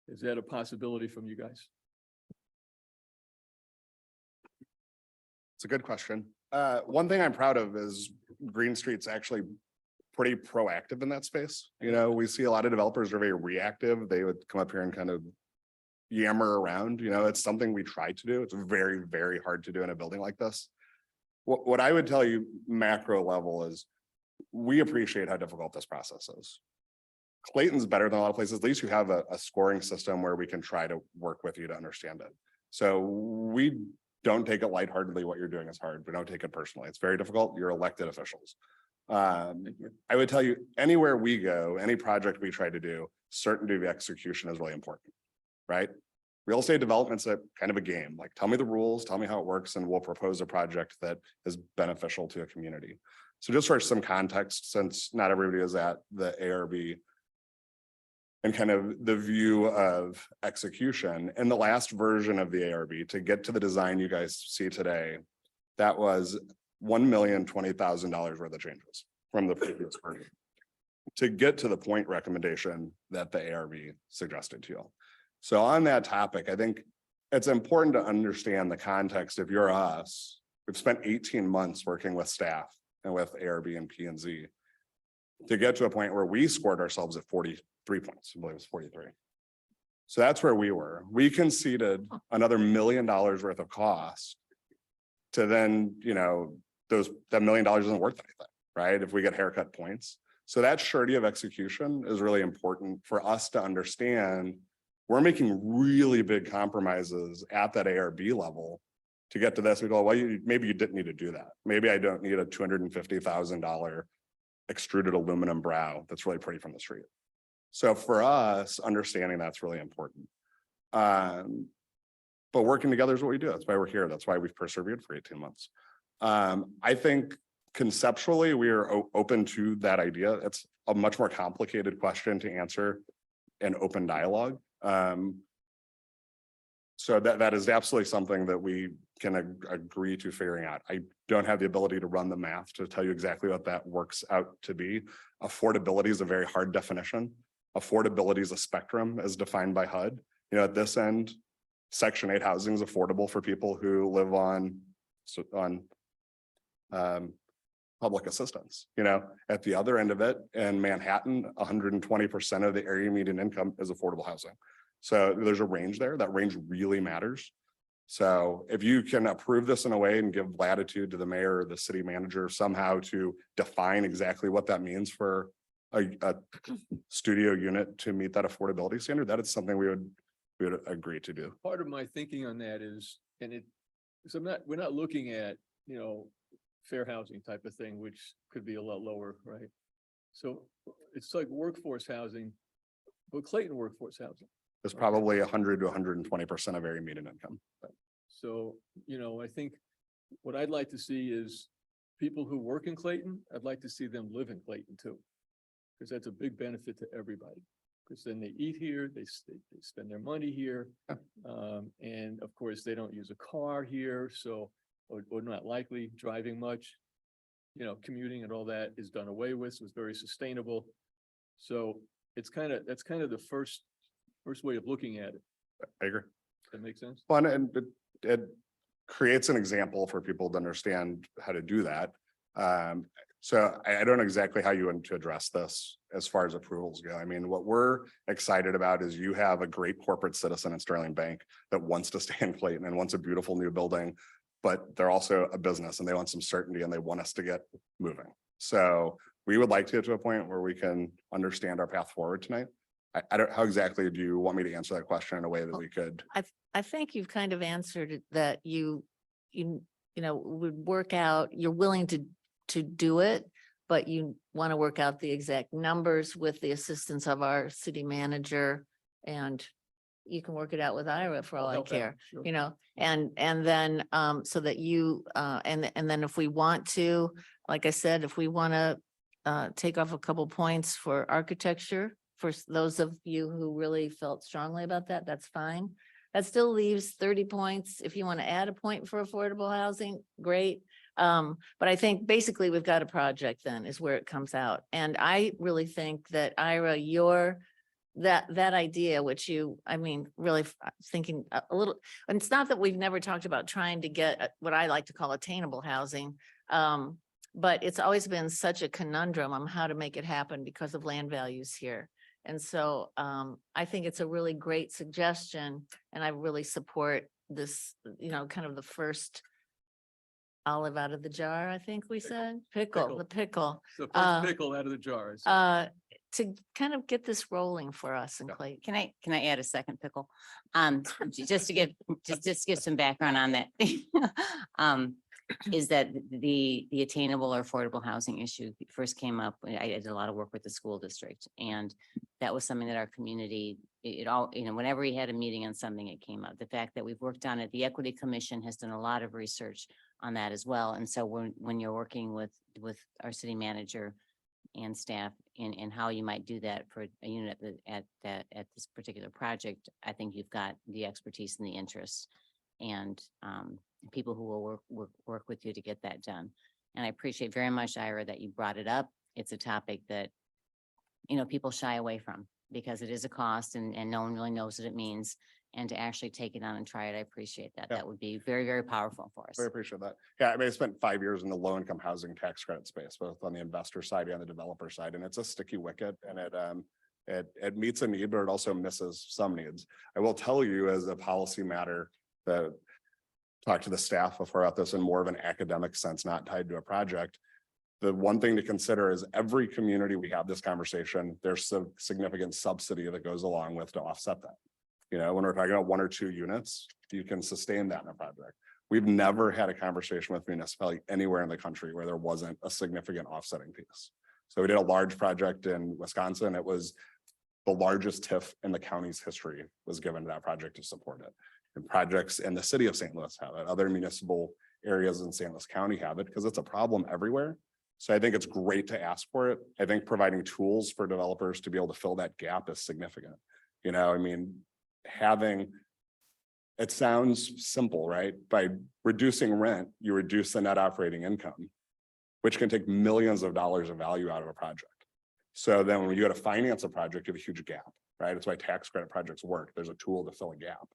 is that a possibility from you guys? It's a good question. One thing I'm proud of is Green Street's actually pretty proactive in that space. We see a lot of developers are very reactive. They would come up here and kind of yammer around, it's something we try to do. It's very, very hard to do in a building like this. What I would tell you macro level is we appreciate how difficult this process is. Clayton's better than a lot of places. At least you have a scoring system where we can try to work with you to understand it. So we don't take it lightheartedly. What you're doing is hard. We don't take it personally. It's very difficult. You're elected officials. I would tell you anywhere we go, any project we try to do, certainty of execution is really important, right? Real estate development's a kind of a game. Like, tell me the rules, tell me how it works, and we'll propose a project that is beneficial to a community. So just for some context, since not everybody is at the ARB and kind of the view of execution, in the last version of the ARB, to get to the design you guys see today, that was $1,020,000 worth of changes from the previous version to get to the point recommendation that the ARB suggested to you. So on that topic, I think it's important to understand the context. If you're us, we've spent 18 months working with staff and with ARB and P&Z to get to a point where we scored ourselves at 43 points. I believe it was 43. So that's where we were. We conceded another $1 million worth of cost to then, that $1 million isn't worth anything, right? If we get haircut points. So that surety of execution is really important for us to understand. We're making really big compromises at that ARB level to get to this. We go, well, maybe you didn't need to do that. Maybe I don't need a $250,000 extruded aluminum brow that's really pretty from the street. So for us, understanding that's really important. But working together is what we do. That's why we're here. That's why we've persevered for 18 months. I think conceptually we are open to that idea. It's a much more complicated question to answer in open dialogue. So that is absolutely something that we can agree to figuring out. I don't have the ability to run the math to tell you exactly what that works out to be. Affordability is a very hard definition. Affordability is a spectrum as defined by HUD. At this end, Section 8 housing is affordable for people who live on public assistance. At the other end of it, in Manhattan, 120% of the area median income is affordable housing. So there's a range there. That range really matters. So if you can approve this in a way and give latitude to the mayor or the city manager somehow to define exactly what that means for a studio unit to meet that affordability standard, that is something we would agree to do. Part of my thinking on that is, we're not looking at, fair housing type of thing, which could be a lot lower, right? So it's like workforce housing, but Clayton workforce housing. It's probably 100 to 120% of area median income. So, I think what I'd like to see is people who work in Clayton, I'd like to see them live in Clayton too. Because that's a big benefit to everybody. Because then they eat here, they spend their money here. And of course, they don't use a car here, so, or not likely driving much. Commuting and all that is done away with, so it's very sustainable. So that's kind of the first way of looking at it. I agree. That makes sense? Well, and it creates an example for people to understand how to do that. So I don't know exactly how you want to address this as far as approvals go. I mean, what we're excited about is you have a great corporate citizen in Sterling Bank that wants to stay in Clayton and wants a beautiful new building, but they're also a business and they want some certainty and they want us to get moving. So we would like to get to a point where we can understand our path forward tonight. I don't, how exactly do you want me to answer that question in a way that we could? I think you've kind of answered it, that you would work out, you're willing to do it, but you want to work out the exact numbers with the assistance of our city manager, and you can work it out with Ira for all I help out, care, sure. and then so that you and then if we want to, like I said, if we want to take off a couple points for architecture, for those of you who really felt strongly about that, that's fine. That still leaves 30 points. If you want to add a point for affordable housing, great. But I think basically we've got a project then is where it comes out. And I really think that Ira, that idea, which really thinking a little, and it's not that we've never talked about trying to get what I like to call attainable housing. But it's always been such a conundrum on how to make it happen because of land values here. And so I think it's a really great suggestion and I really support this, kind of the first olive out of the jar, I think we said, Pickle. the pickle, The Uh, first pickle out of the jars. to kind of get this rolling for us in Yeah. Clayton. Can I add a second pickle? Just to give, just to give some background on that. Is that the attainable or affordable housing issue first came up, when I did a lot of work with the school district. And that was something that our community, it all, whenever we had a meeting on something, it came up. The fact that we've worked on it, the Equity Commission has done a lot of research on that as well. And so when you're working with our city manager and staff and how you might do that for a unit at this particular project, I think you've got the expertise and the interest and people who will work with you to get that done. And I appreciate very much, Ira, that you brought it up. It's a topic that, people shy away from because it is a cost and no one really knows what it means. And to actually take it on and try it, I appreciate that. Yeah. That would be very, very powerful for us. I appreciate that. Yeah, I mean, I spent 5 years in the low income housing tax credit space, both on the investor side and the developer side, and it's a sticky wicket and it meets a need, but it also misses some needs. I will tell you as a policy matter that talk to the staff before about this in more of an academic sense, not tied to a project. The one thing to consider is every community we have this conversation, there's some significant subsidy that goes along with to offset that. When we're talking about 1 or 2 units, you can sustain that in a project. We've never had a conversation with municipality anywhere in the country where there wasn't a significant offsetting piece. So we did a large project in Wisconsin. It was the largest TIF in the county's history was given to that project to support it. And projects in the city of St. Louis have it. Other municipal areas in St. Louis County have it because it's a problem everywhere. So I think it's great to ask for it. I think providing tools for developers to be able to fill that gap is significant. It sounds simple, right? By reducing rent, you reduce the net operating income, which can take millions of dollars of value out of a project. So then when you go to finance a project, you have a huge gap, right? That's why tax credit projects work. There's a tool to fill a gap.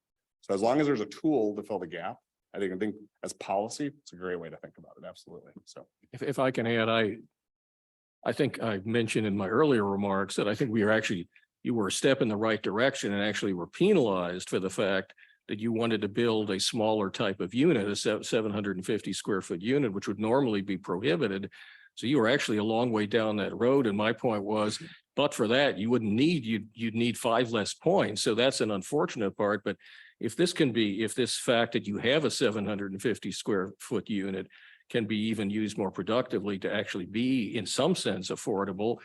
So as long as there's a tool to fill the gap, I think as policy, it's a great way to think about it. Absolutely. So If I can add, I think I mentioned in my earlier remarks that I think you were a step in the right direction and actually were penalized for the fact that you wanted to build a smaller type of unit, a 750 square foot unit, which would normally be prohibited. So you were actually a long way down that road. And my point was, but for that, you'd need 5 less points. So that's an unfortunate part. But if this fact that you have a 750 square foot unit can be even used more productively to actually be in some sense affordable,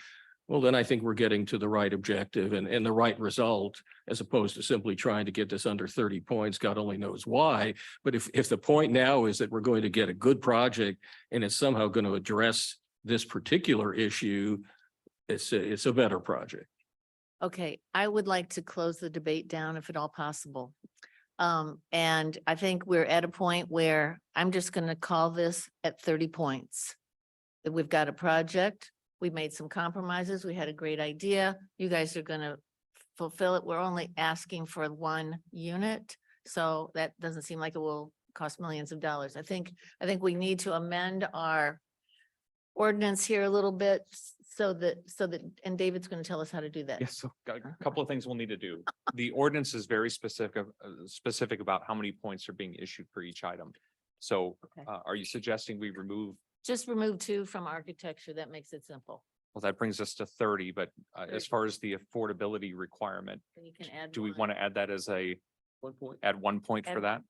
well, then I think we're getting to the right objective and the right result, as opposed to simply trying to get this under 30 points, God only knows why. But if the point now is that we're going to get a good project and it's somehow going to address this particular issue, it's a better project. Okay, I would like to close the debate down if at all possible. And I think we're at a point where I'm just going to call this at 30 points. That we've got a project, we made some compromises, we had a great idea. You guys are going to fulfill it. We're only asking for 1 unit. So that doesn't seem like it will cost millions of dollars. I think we need to amend our ordinance here a little bit so that, and David's going to tell us how to do that. Yes, so got a couple of things we'll need to do. The ordinance is very specific about how many points are being issued for each item. So Okay. are you suggesting we remove, Just remove 2 from architecture. That makes it simple. well, that brings us to 30, but as 30. far as the affordability requirement, Then you can add do we 1. want to add that as a, 1 point. add 1 point for Add that?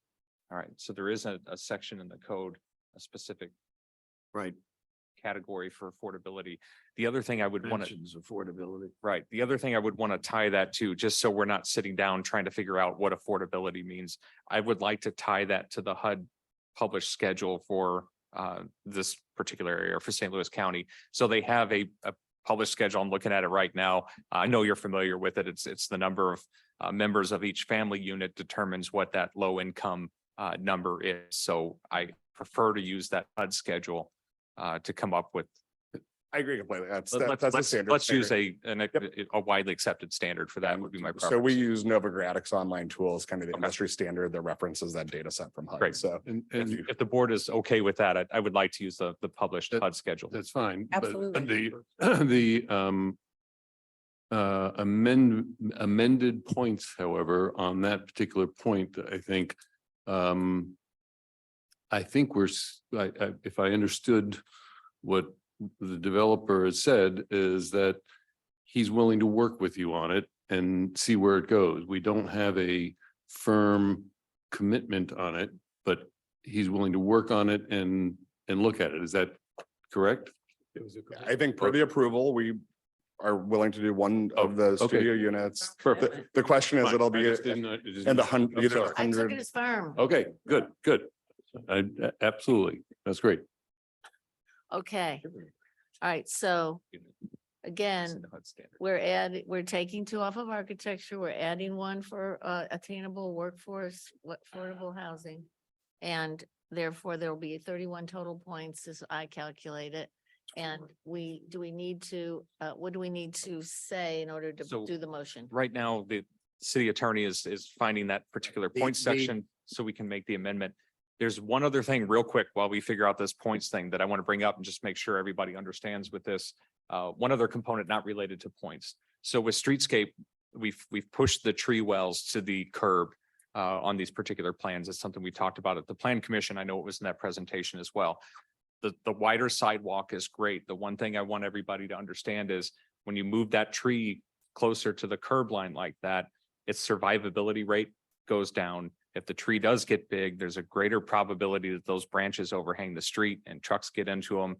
All right, so there is a section in the code, a specific Right. category for affordability. The other thing I would want to, Mentions affordability. right, the other thing I would want to tie that to, just so we're not sitting down trying to figure out what affordability means. I would like to tie that to the HUD published schedule for this particular area for St. Louis County. So they have a published schedule. I'm looking at it right now. I know you're familiar with it. It's the number of members of each family unit determines what that low income number is. So I prefer to use that HUD schedule to come up with. I agree completely. That's Let's a standard. let's use I a widely accepted standard for that would be my preference. So we use Novogradic's online tool as kind of the industry standard that references that data set from HUD. Great. So If the board is okay with that, I would like to use the published HUD schedule. That's fine. But Absolutely. the amended points, however, on that particular point, I think. I think if I understood what the developer has said is that he's willing to work with you on it and see where it goes. We don't have a firm commitment on it, but he's willing to work on it and look at it. Is that correct? I think per the approval, we are willing to do one of the okay. studio units. Perfect. The question is, Fine. it'll I be just didn't know- it just- in the I'm either sorry. I took it 100. as firm. Okay, good, good. Absolutely. That's great. Okay. All right, so again, we're taking two off of architecture, we're adding one for attainable workforce, affordable housing. And therefore there will be 31 total points as I calculate it. And what do we need to say in order to So- do the motion? Right now, the city attorney is finding that particular point the- section so we can make the amendment. There's one other thing real quick while we figure out this points thing that I want to bring up and just make sure everybody understands with this. One other component not related to points. So with streetscape, we've pushed the tree wells to the curb on these particular plans. It's something we talked about at the plan commission. I know it was in that presentation as well. The wider sidewalk is great. The one thing I want everybody to understand is when you move that tree closer to the curb line like that, its survivability rate goes down. If the tree does get big, there's a greater probability that those branches overhang the street and trucks get into them.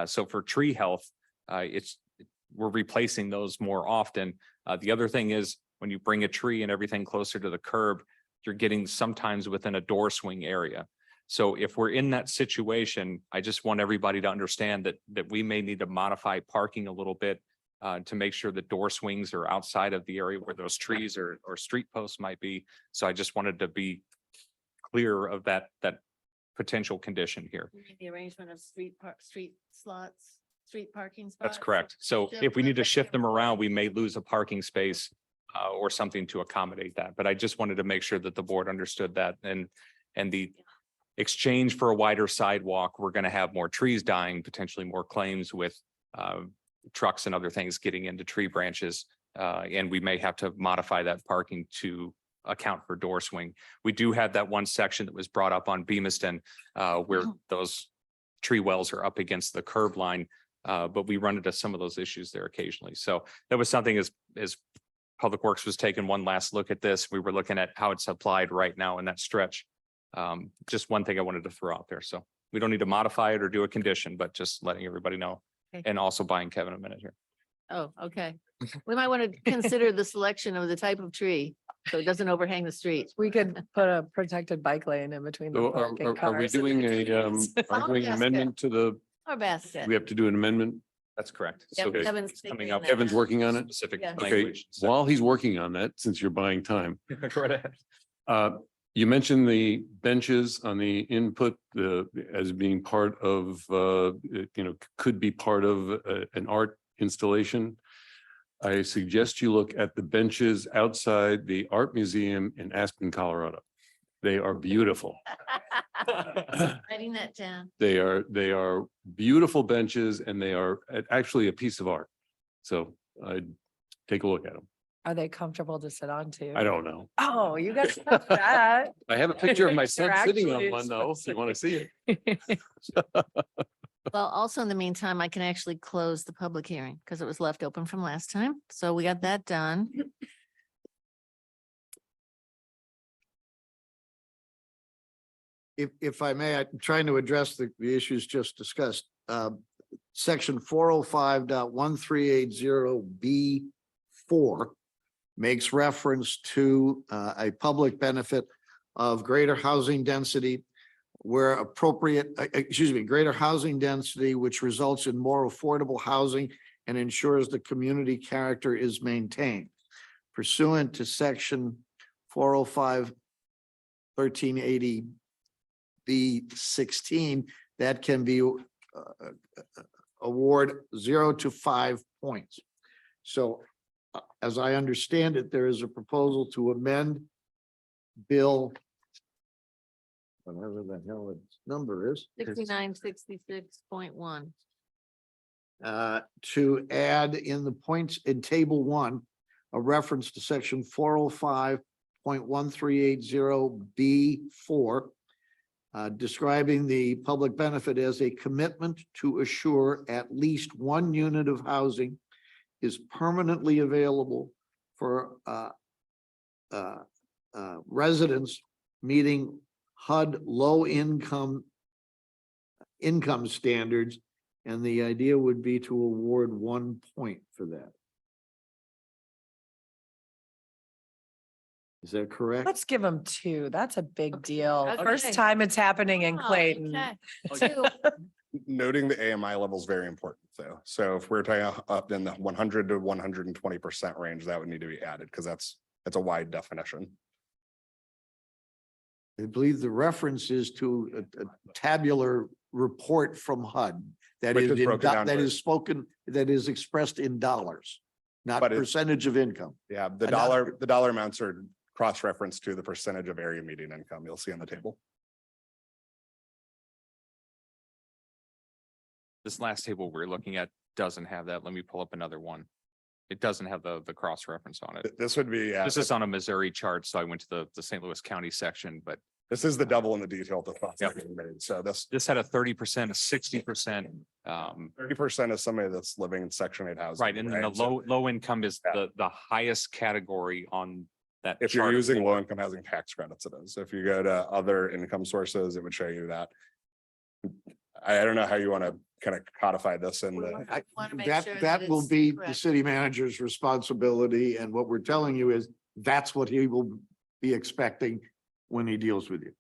So for tree health, we're replacing those more often. The other thing is when you bring a tree and everything closer to the curb, you're getting sometimes within a door swing area. So if we're in that situation, I just want everybody to understand that we may need to modify parking a little bit to make sure the door swings are outside of the area where those trees or street posts might be. So I just wanted to be clear of that potential condition here. The arrangement of street slots, street parking spots? That's correct. So if we need to shift them around, we may lose a parking space or something to accommodate that. But I just wanted to make sure that the board understood that and the exchange for a wider sidewalk, we're going to have more trees dying, potentially more claims with trucks and other things getting into tree branches. And we may have to modify that parking to account for door swing. We do have that one section that was brought up on Beamiston where those tree wells are up against the curb line. But we run into some of those issues there occasionally. So that was something as Public Works was taking one last look at this, we were looking at how it's applied right now in that stretch. Just one thing I wanted to throw out there. So we don't need to modify it or do a condition, but just letting everybody know. Okay. And also buying Kevin a minute here. Oh, okay. We might want to consider the selection of the type of tree, so it doesn't overhang the street. We could put a protected bike lane in between the So parking are we cars. doing are we doing an Yes, amendment to the, Or basket. we have to do an amendment? That's correct. Yeah, So okay. Kevin's coming thinking up. that. Kevin's working on it? specific Yeah. Okay, language. So- while he's working on that, since you're buying time, Go right ahead. you mentioned the benches on the input, as being part of, could be part of an art installation. I suggest you look at the benches outside the art museum in Aspen, Colorado. They are beautiful. Writing that down. They are beautiful benches and they are actually a piece of art. So I'd take a look at them. Are they comfortable to sit on too? I don't know. Oh, you got that. I have a picture of my son They're sitting on actually one though, if you want to see it. Well, also in the meantime, I can actually close the public hearing because it was left open from last time. So we got that done. If I may, I'm trying to address the issues just discussed. Section 405.1380B4 makes reference to a public benefit of greater housing density where appropriate, greater housing density, which results in more affordable housing and ensures the community character is maintained. Pursuant to section 405.1380 B16, that can be award 0 to 5 points. So as I understand it, there is a proposal to amend Bill, whatever the hell its number is. 6966.1. to add in the points in table 1, a reference to section 405.1380B4, describing the public benefit as a commitment to assure at least one unit of housing is permanently available for residents meeting HUD low income standards. And the idea would be to award 1 point for that. Is that correct? Let's give them 2. That's a big deal. Okay. First time it's happening in Oh, Clayton. okay. Two. Noting the AMI level is very important though. So if we're talking up in the 100 to 120% range, that would need to be added because that's a wide definition. I believe the reference is to a tabular report from HUD that Which is, is in broken down that by- is spoken, that is expressed in dollars, not But it- percentage of income. Yeah, the Another- dollar amounts are cross-referenced to the percentage of area median income you'll see on the table. This last table we're looking at doesn't have that. Let me pull up another one. It doesn't have the cross reference on it. This would be, This is on a Missouri chart, so I went to the St. Louis County section, but this is the double in the detail of the thoughts Yep. that we made. So this this had a 30%, a 60%. 30% is somebody that's living in Section 8 housing. Right, and then the So low income is Yeah. the highest category on that. if you're chart. using low income housing tax credits, it is. If you go to other income sources, it would show you that. I don't know how you want to kind of codify this in the. I- Wanna make That, sure that that will it's be the correct. city manager's responsibility, and what we're telling you is that's what he will be expecting when he deals with you.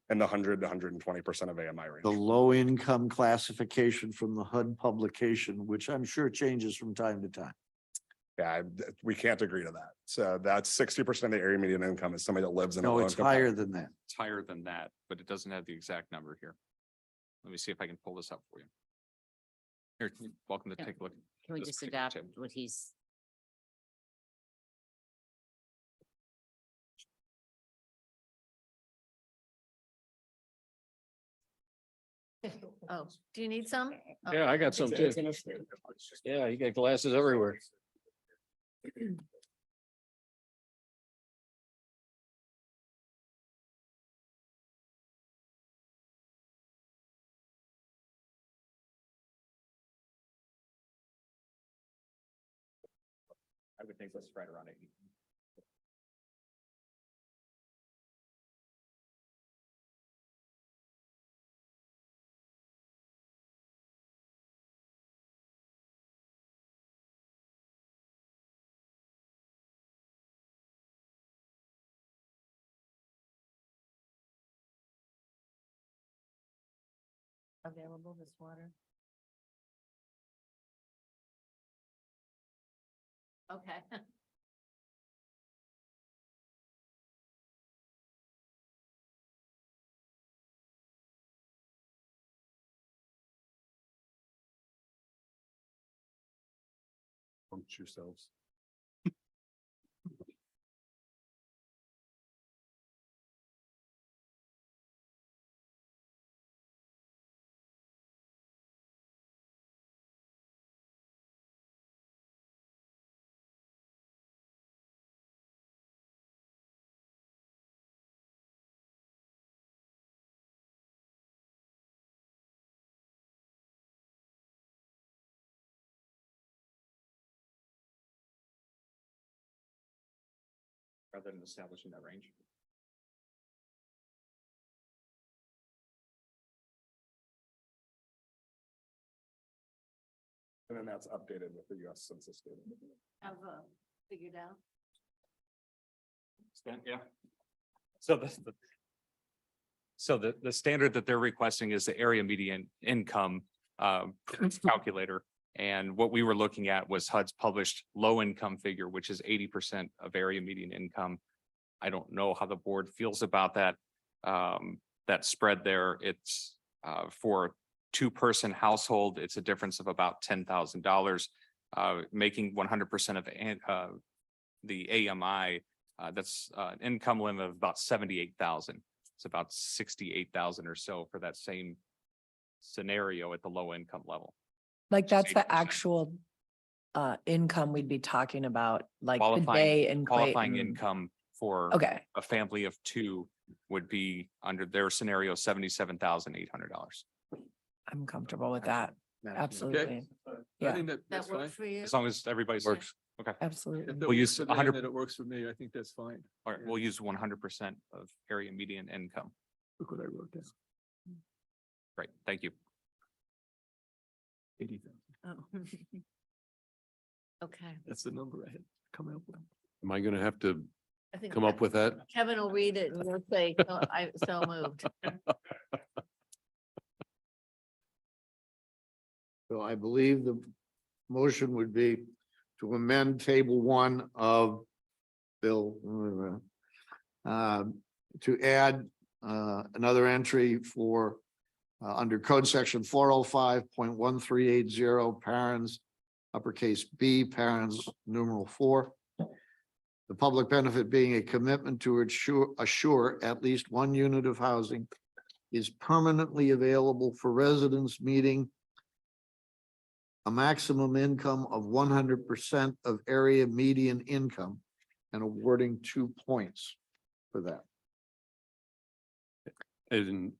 In the 100 to 120% of AMI range. The low income classification from the HUD publication, which I'm sure changes from time to time. Yeah, we can't agree to that. So that's 60% of the area median income is somebody that lives in. a No, it's low-income higher housing. than that. It's higher than that, but it doesn't have the exact number here. Let me see if I can pull this up for you. Here, you're welcome to Yeah. take a look. Can we This just particular adopt table. what he's? Oh, do you need some? Oh. Yeah, I got some too. Yeah, you got glasses everywhere. I would think that's right around 80. Available this water? Okay. Amongst yourselves. Rather than establishing that range. And then that's updated with the US Census data. Have figured out. Yeah. So the standard that they're requesting is the area median income calculator. And what we were looking at was HUD's published low income figure, which is 80% of area median income. I don't know how the board feels about that. That spread there, it's for two-person household, it's a difference of about $10,000. Making 100% of the AMI, that's an income limit of about 78,000. It's about 68,000 or so for that same scenario at the low income level. Like that's the 8%. actual income we'd be talking about, like the Qualifying, day in qualifying Clayton. income for Okay, a family of two would be under their scenario, $77,800. I'm comfortable with that. Absolutely. I Yeah, think That that's fine. works for you? As long as everybody's. Works. Okay, absolutely. If that We'll works use for them, 100 then it works for me. I think that's fine. all right, we'll use 100% of area median income. Look what I wrote down. Great, thank you. 80,000. Oh. Okay, That's the number I had come up with. Am I gonna have to I think come up with that? Kevin will read it and we'll say, "Oh, I so moved." So I believe the motion would be to amend table one of Bill. To add another entry for under code section 405.1380 parents, uppercase B, parents, numeral 4. The public benefit being a commitment to assure at least one unit of housing is permanently available for residents meeting a maximum income of 100% of area median income and awarding 2 points for that. And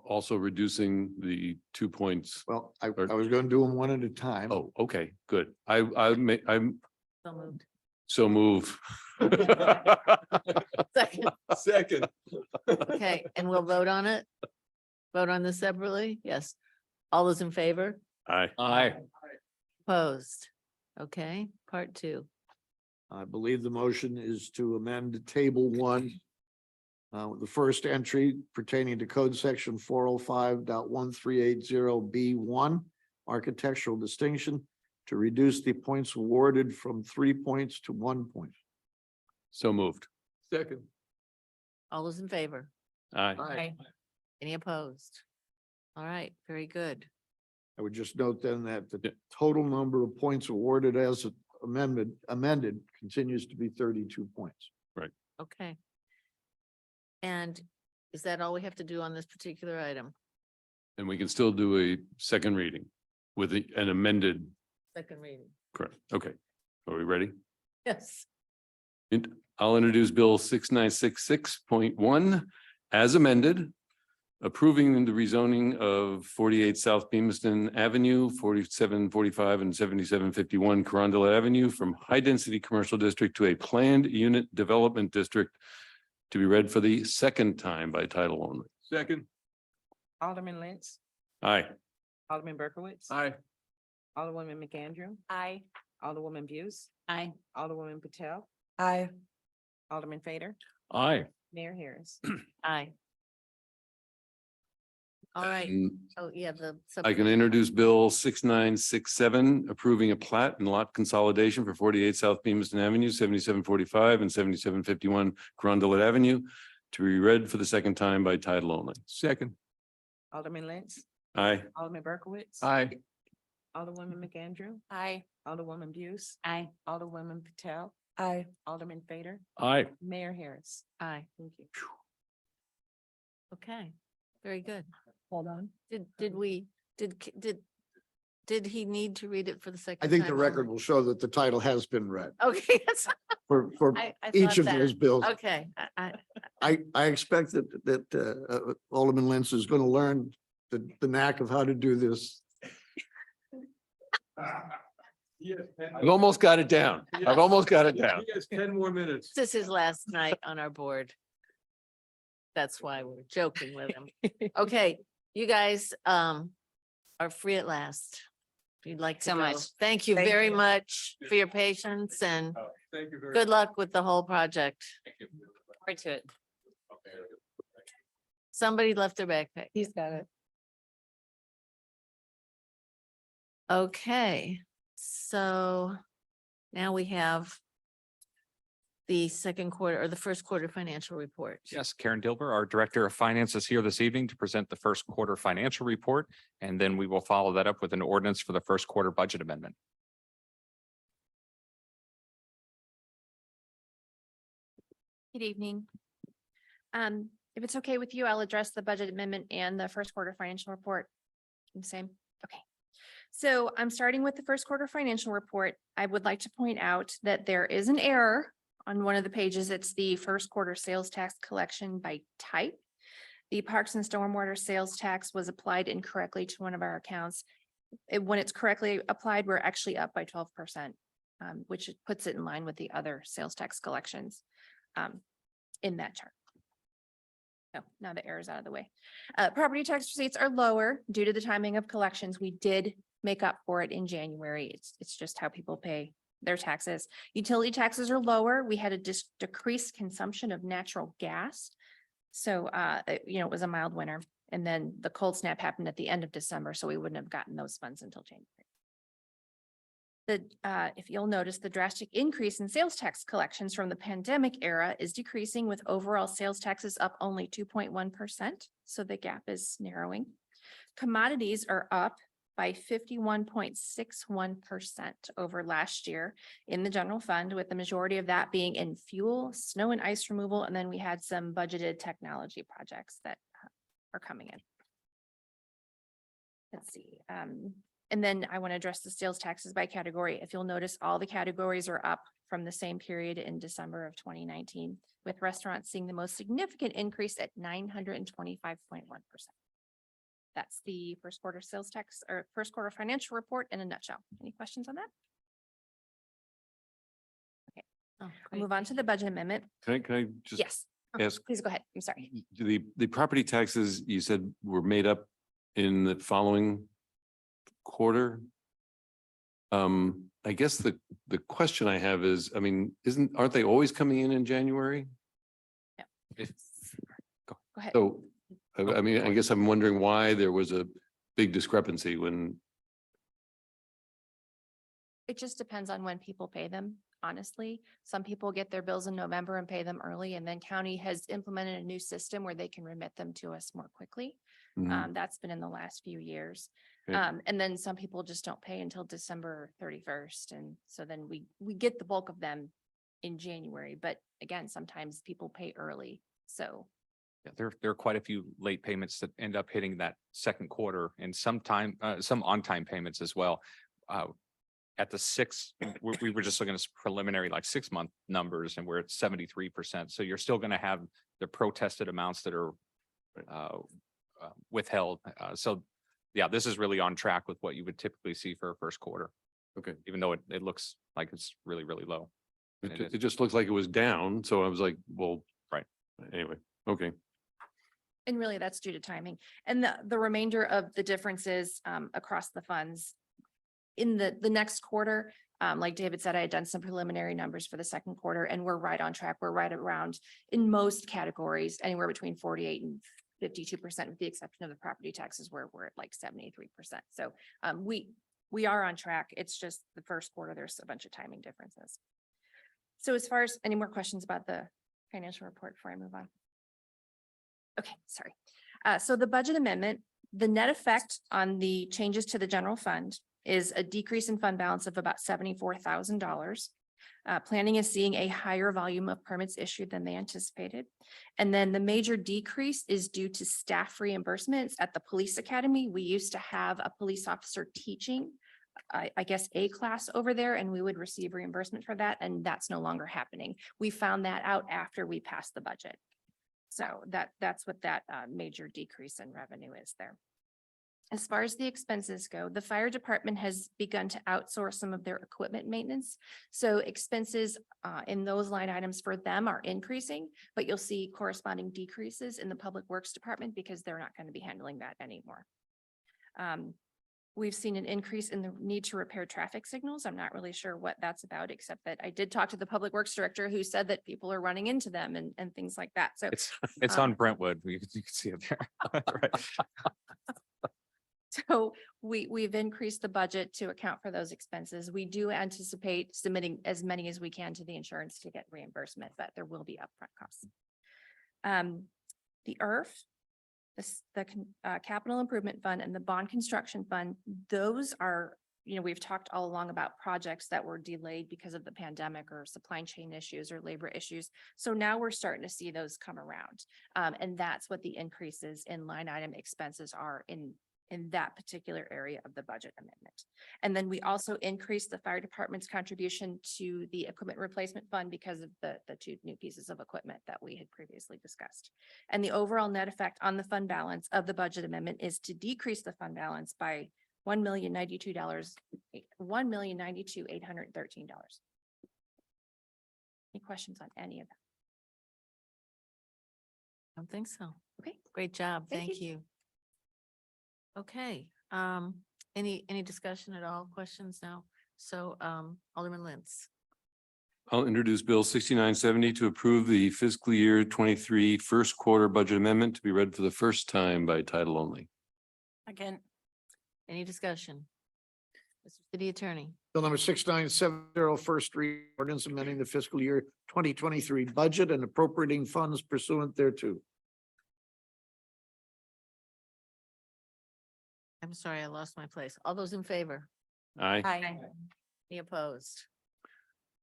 also reducing the 2 points. Well, I was going to do them one at a time. Oh, okay, good. I'm So moved. so move. Second, Second. okay, and we'll vote on it? Vote on this separately? Yes. All those in favor? Aye. Opposed? Okay, part 2. I believe the motion is to amend table one. The first entry pertaining to code section 405.1380B1, architectural distinction, to reduce the points awarded from 3 points to 1 point. So moved. Second. All those in favor? Aye. Any opposed? All right, very good. I would just note then that the Yeah. total number of points awarded as amended continues to be 32 points. Okay. And is that all we have to do on this particular item? And we can still do a second reading with an amended, Second reading. correct? Okay. Are we ready? Yes. I'll introduce Bill 6966.1 as amended, approving the rezoning of 48 South Beamiston Avenue, 4745 and 7751 Carondelet Avenue from high-density commercial district to a planned unit development district to be read for the second time by title only. Second. Alderman Lentz, Aye. Alderman Berkowitz. Aye. Alderwoman McAndrew, Aye. Alderwoman Buse, Aye. Alderwoman Patel, Aye. Alderman Fader, Aye. Mayor Harris. Aye. All right. And Oh, yeah, the. I can introduce Bill 6967, approving a plat and lot consolidation for 48 South Beamiston Avenue, 7745 and 7751 Carondelet Avenue to be read for the second time by title only. Second. Alderman Lentz, Aye. Alderman Berkowitz. Aye. Alderwoman McAndrew, Aye. Alderwoman Buse, Aye. Alderwoman Patel, Aye. Alderman Fader, Aye. Mayor Harris. Aye. Thank you. Okay, very good. Hold on. Did we, did he need to read it for the second? I think the time record only? will show that the title has been read Okay, yes, for I each thought of that. those bills. Okay, I expect that Alderman Lentz is going to learn the knack of how to do this. I've almost got it down. I've almost got it down. He has 10 more minutes. this is his last night on our board. That's why we're joking with him. Okay, you guys are free at last. If you'd like to So go. much. Thank you Thank very you. much for your patience and Thank you very good luck with the whole project. Forward to it. Somebody left their backpack. He's got it. Okay, so now we have the second quarter or the first quarter financial report. Yes, Karen Dilber, our Director of Finance, is here this evening to present the first quarter financial report, and then we will follow that up with an ordinance for the first quarter budget amendment. Good evening. If it's okay with you, I'll address the budget amendment and the first quarter financial report. The same, okay. So I'm starting with the first quarter financial report. I would like to point out that there is an error on one of the pages. It's the first quarter sales tax collection by type. The Parks and Stormwater sales tax was applied incorrectly to one of our accounts. When it's correctly applied, we're actually up by 12%, which puts it in line with the other sales tax collections in that chart. So now the error is out of the way. Property tax receipts are lower due to the timing of collections. We did make up for it in January. It's just how people pay their taxes. Utility taxes are lower. We had a decreased consumption of natural gas. So, it was a mild winter, and then the cold snap happened at the end of December, so we wouldn't have gotten those funds until January. If you'll notice, the drastic increase in sales tax collections from the pandemic era is decreasing, with overall sales taxes up only 2.1%. So the gap is narrowing. Commodities are up by 51.61% over last year in the general fund, with the majority of that being in fuel, snow and ice removal, and then we had some budgeted technology projects that are coming in. Let's see. And then I want to address the sales taxes by category. If you'll notice, all the categories are up from the same period in December of 2019, with restaurants seeing the most significant increase at 925.1%. That's the first quarter sales tax or first quarter financial report in a nutshell. Any questions on that? Okay, I'll move on to the budget amendment. Can I just Yes, ask, please go ahead. I'm sorry. the property taxes you said were made up in the following quarter? I guess the question I have is, I mean, aren't they always coming in January? Go ahead. So, I mean, I guess I'm wondering why there was a big discrepancy when, It just depends on when people pay them, honestly. Some people get their bills in November and pay them early, and then county has implemented a new system where they can remit them to us more quickly. Mhm. That's been in the last few years. Okay. And then some people just don't pay until December 31st. And so then we get the bulk of them in January. But again, sometimes people pay early. So Yeah, there are quite a few late payments that end up hitting that second quarter, and some on-time payments as well. At the we were just looking at preliminary, like 6-month numbers, and we're at 73%. So you're still going to have the protested amounts that are withheld. So yeah, this is really on track with what you would typically see for a first quarter. okay, Even though it looks like it's really, really low. And it it just looks like it was down. So I was like, well, Right. Anyway, okay. and really that's due to timing. And the remainder of the differences across the funds in the next quarter, like David said, I had done some preliminary numbers for the second quarter, and we're right on track. We're right around, in most categories, anywhere between 48 and 52%, with the exception of the property taxes where we're at like 73%. So we are on track. It's just the first quarter, there's a bunch of timing differences. So as far as any more questions about the financial report before I move on? Okay, sorry. So the budget amendment, the net effect on the changes to the general fund is a decrease in fund balance of about $74,000. Planning is seeing a higher volume of permits issued than they anticipated. And then the major decrease is due to staff reimbursements at the police academy. We used to have a police officer teaching, I guess, a class over there, and we would receive reimbursement for that. And that's no longer happening. We found that out after we passed the budget. So that's what that major decrease in revenue is there. As far as the expenses go, the fire department has begun to outsource some of their equipment maintenance. So expenses in those line items for them are increasing, but you'll see corresponding decreases in the public works department because they're not going to be handling that anymore. We've seen an increase in the need to repair traffic signals. I'm not really sure what that's about, except that I did talk to the public works director who said that people are running into them and things like that. So it's on Brentwood. You can see it there. Right. So we've increased the budget to account for those expenses. We do anticipate submitting as many as we can to the insurance to get reimbursement, but there will be upfront costs. The IRF, the Capital Improvement Fund, and the Bond Construction Fund, those are, we've talked all along about projects that were delayed because of the pandemic or supply chain issues or labor issues. So now we're starting to see those come around. And that's what the increases in line item expenses are in in that particular area of the budget amendment. And then we also increased the fire department's contribution to the equipment replacement fund because of the two new pieces of equipment that we had previously discussed. And the overall net effect on the fund balance of the budget amendment is to decrease the fund balance by $1,092,813. Any questions on any of that? I don't think so. Okay. Great job. Thank Thank you. Okay, any discussion at all? Questions now? So, Alderman Lentz. I'll introduce Bill 6970 to approve the fiscal year 23 first quarter budget amendment to be read for the first time by title only. Again, Any discussion? Mr. City Attorney. Bill number 6970, first reading ordinance amending the fiscal year 2023 budget and appropriating funds pursuant thereto. I'm sorry, I lost my place. All those in favor? Aye. aye. Any opposed?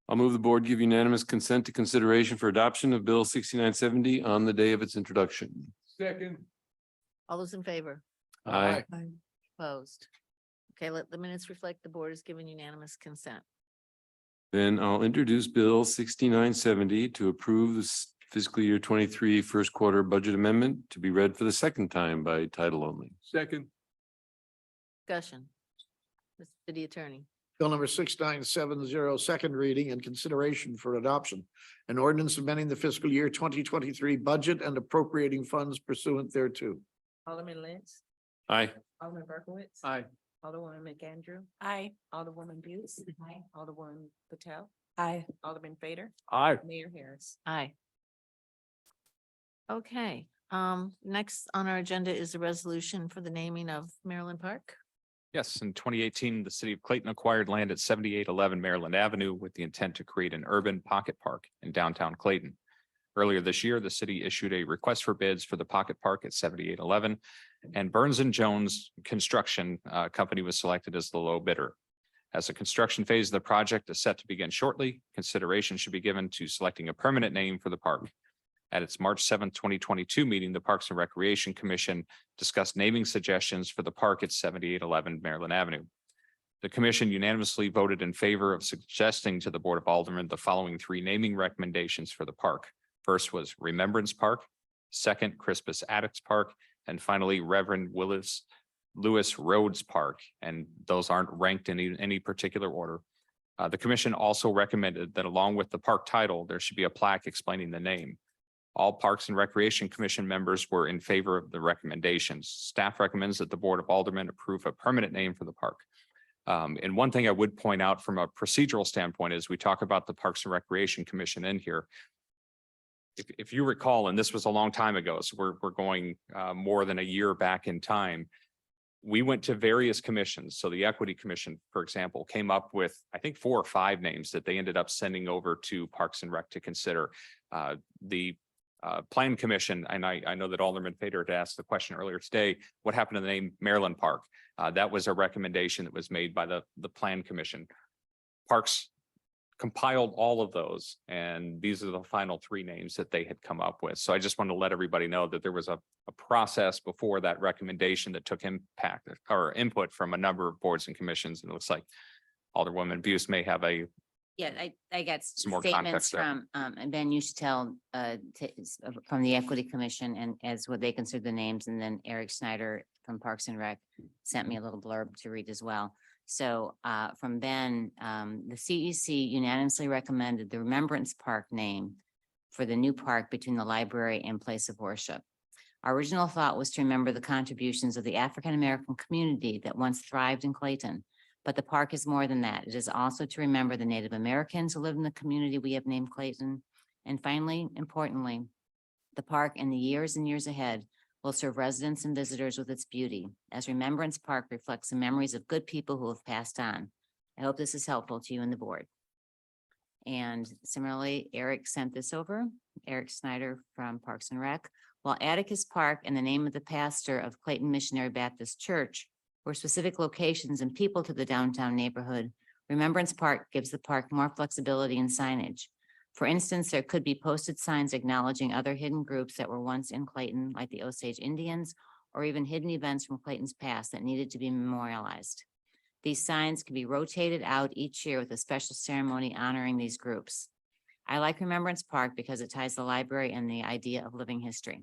I'll move the board give unanimous consent to consideration for adoption of Bill 6970 on the day of its introduction. Second. All those in favor? Aye. Opposed? Okay, let the minutes reflect the board has given unanimous consent. Then I'll introduce Bill 6970 to approve this fiscal year 23 first quarter budget amendment to be read for the second time by title only. Second. Discussion. Mr. City Attorney. Bill number 6970, second reading and consideration for adoption. An ordinance amending the fiscal year 2023 budget and appropriating funds pursuant thereto. Alderman Lentz, Aye. Alderman Berkowitz. Aye. Alderwoman McAndrew, Aye. Alderwoman Buse. Aye. Alderwoman Patel, Aye. Alderman Fader, Aye. Mayor Harris. Aye. Okay, next on our agenda is a resolution for the naming of Maryland Park. Yes, in 2018, the city of Clayton acquired land at 7811 Maryland Avenue with the intent to create an urban pocket park in downtown Clayton. Earlier this year, the city issued a request for bids for the pocket park at 7811, and Burns and Jones Construction Company was selected as the low bidder. As the construction phase of the project is set to begin shortly, consideration should be given to selecting a permanent name for the park. At its March 7th, 2022 meeting, the Parks and Recreation Commission discussed naming suggestions for the park at 7811 Maryland Avenue. The commission unanimously voted in favor of suggesting to the Board of Aldermen the following three naming recommendations for the park. First was Remembrance Park, second Crispus Attucks Park, and finally Reverend Lewis Rhodes Park. And those aren't ranked in any particular order. The commission also recommended that along with the park title, there should be a plaque explaining the name. All Parks and Recreation Commission members were in favor of the recommendations. Staff recommends that the Board of Aldermen approve a permanent name for the park. And one thing I would point out from a procedural standpoint is we talk about the Parks and Recreation Commission in here. If you recall, and this was a long time ago, so we're going more than a year back in time. We went to various commissions. So the Equity Commission, for example, came up with, I think, 4 or 5 names that they ended up sending over to Parks and Rec to consider. The Plan Commission, and I know that Alderman Fader had asked the question earlier today, what happened to the name Maryland Park? That was a recommendation that was made by the Plan Commission. Parks compiled all of those, and these are the final 3 names that they had come up with. So I just want to let everybody know that there was a process before that recommendation that took impact or input from a number of boards and commissions. And it looks like Alderwoman Buse may have a Yeah, I got Some more statements context there. from, and Ben, you should tell, from the Equity Commission and as what they consider the names, and then Eric Snyder from Parks and Rec sent me a little blurb to read as well. So, from Ben, the CEC unanimously recommended the Remembrance Park name for the new park between the library and place of worship. Our original thought was to remember the contributions of the African-American community that once thrived in Clayton. But the park is more than that. It is also to remember the Native Americans who live in the community we have named Clayton. And finally, importantly, the park in the years and years ahead will serve residents and visitors with its beauty, as Remembrance Park reflects the memories of good people who have passed on. I hope this is helpful to you and the board. And similarly, Eric sent this over, Eric Snyder from Parks and Rec. While Atticus Park and the name of the pastor of Clayton Missionary Baptist Church were specific locations and people to the downtown neighborhood, Remembrance Park gives the park more flexibility in signage. For instance, there could be posted signs acknowledging other hidden groups that were once in Clayton, like the Osage Indians, or even hidden events from Clayton's past that needed to be memorialized. These signs can be rotated out each year with a special ceremony honoring these groups. I like Remembrance Park because it ties the library and the idea of living history.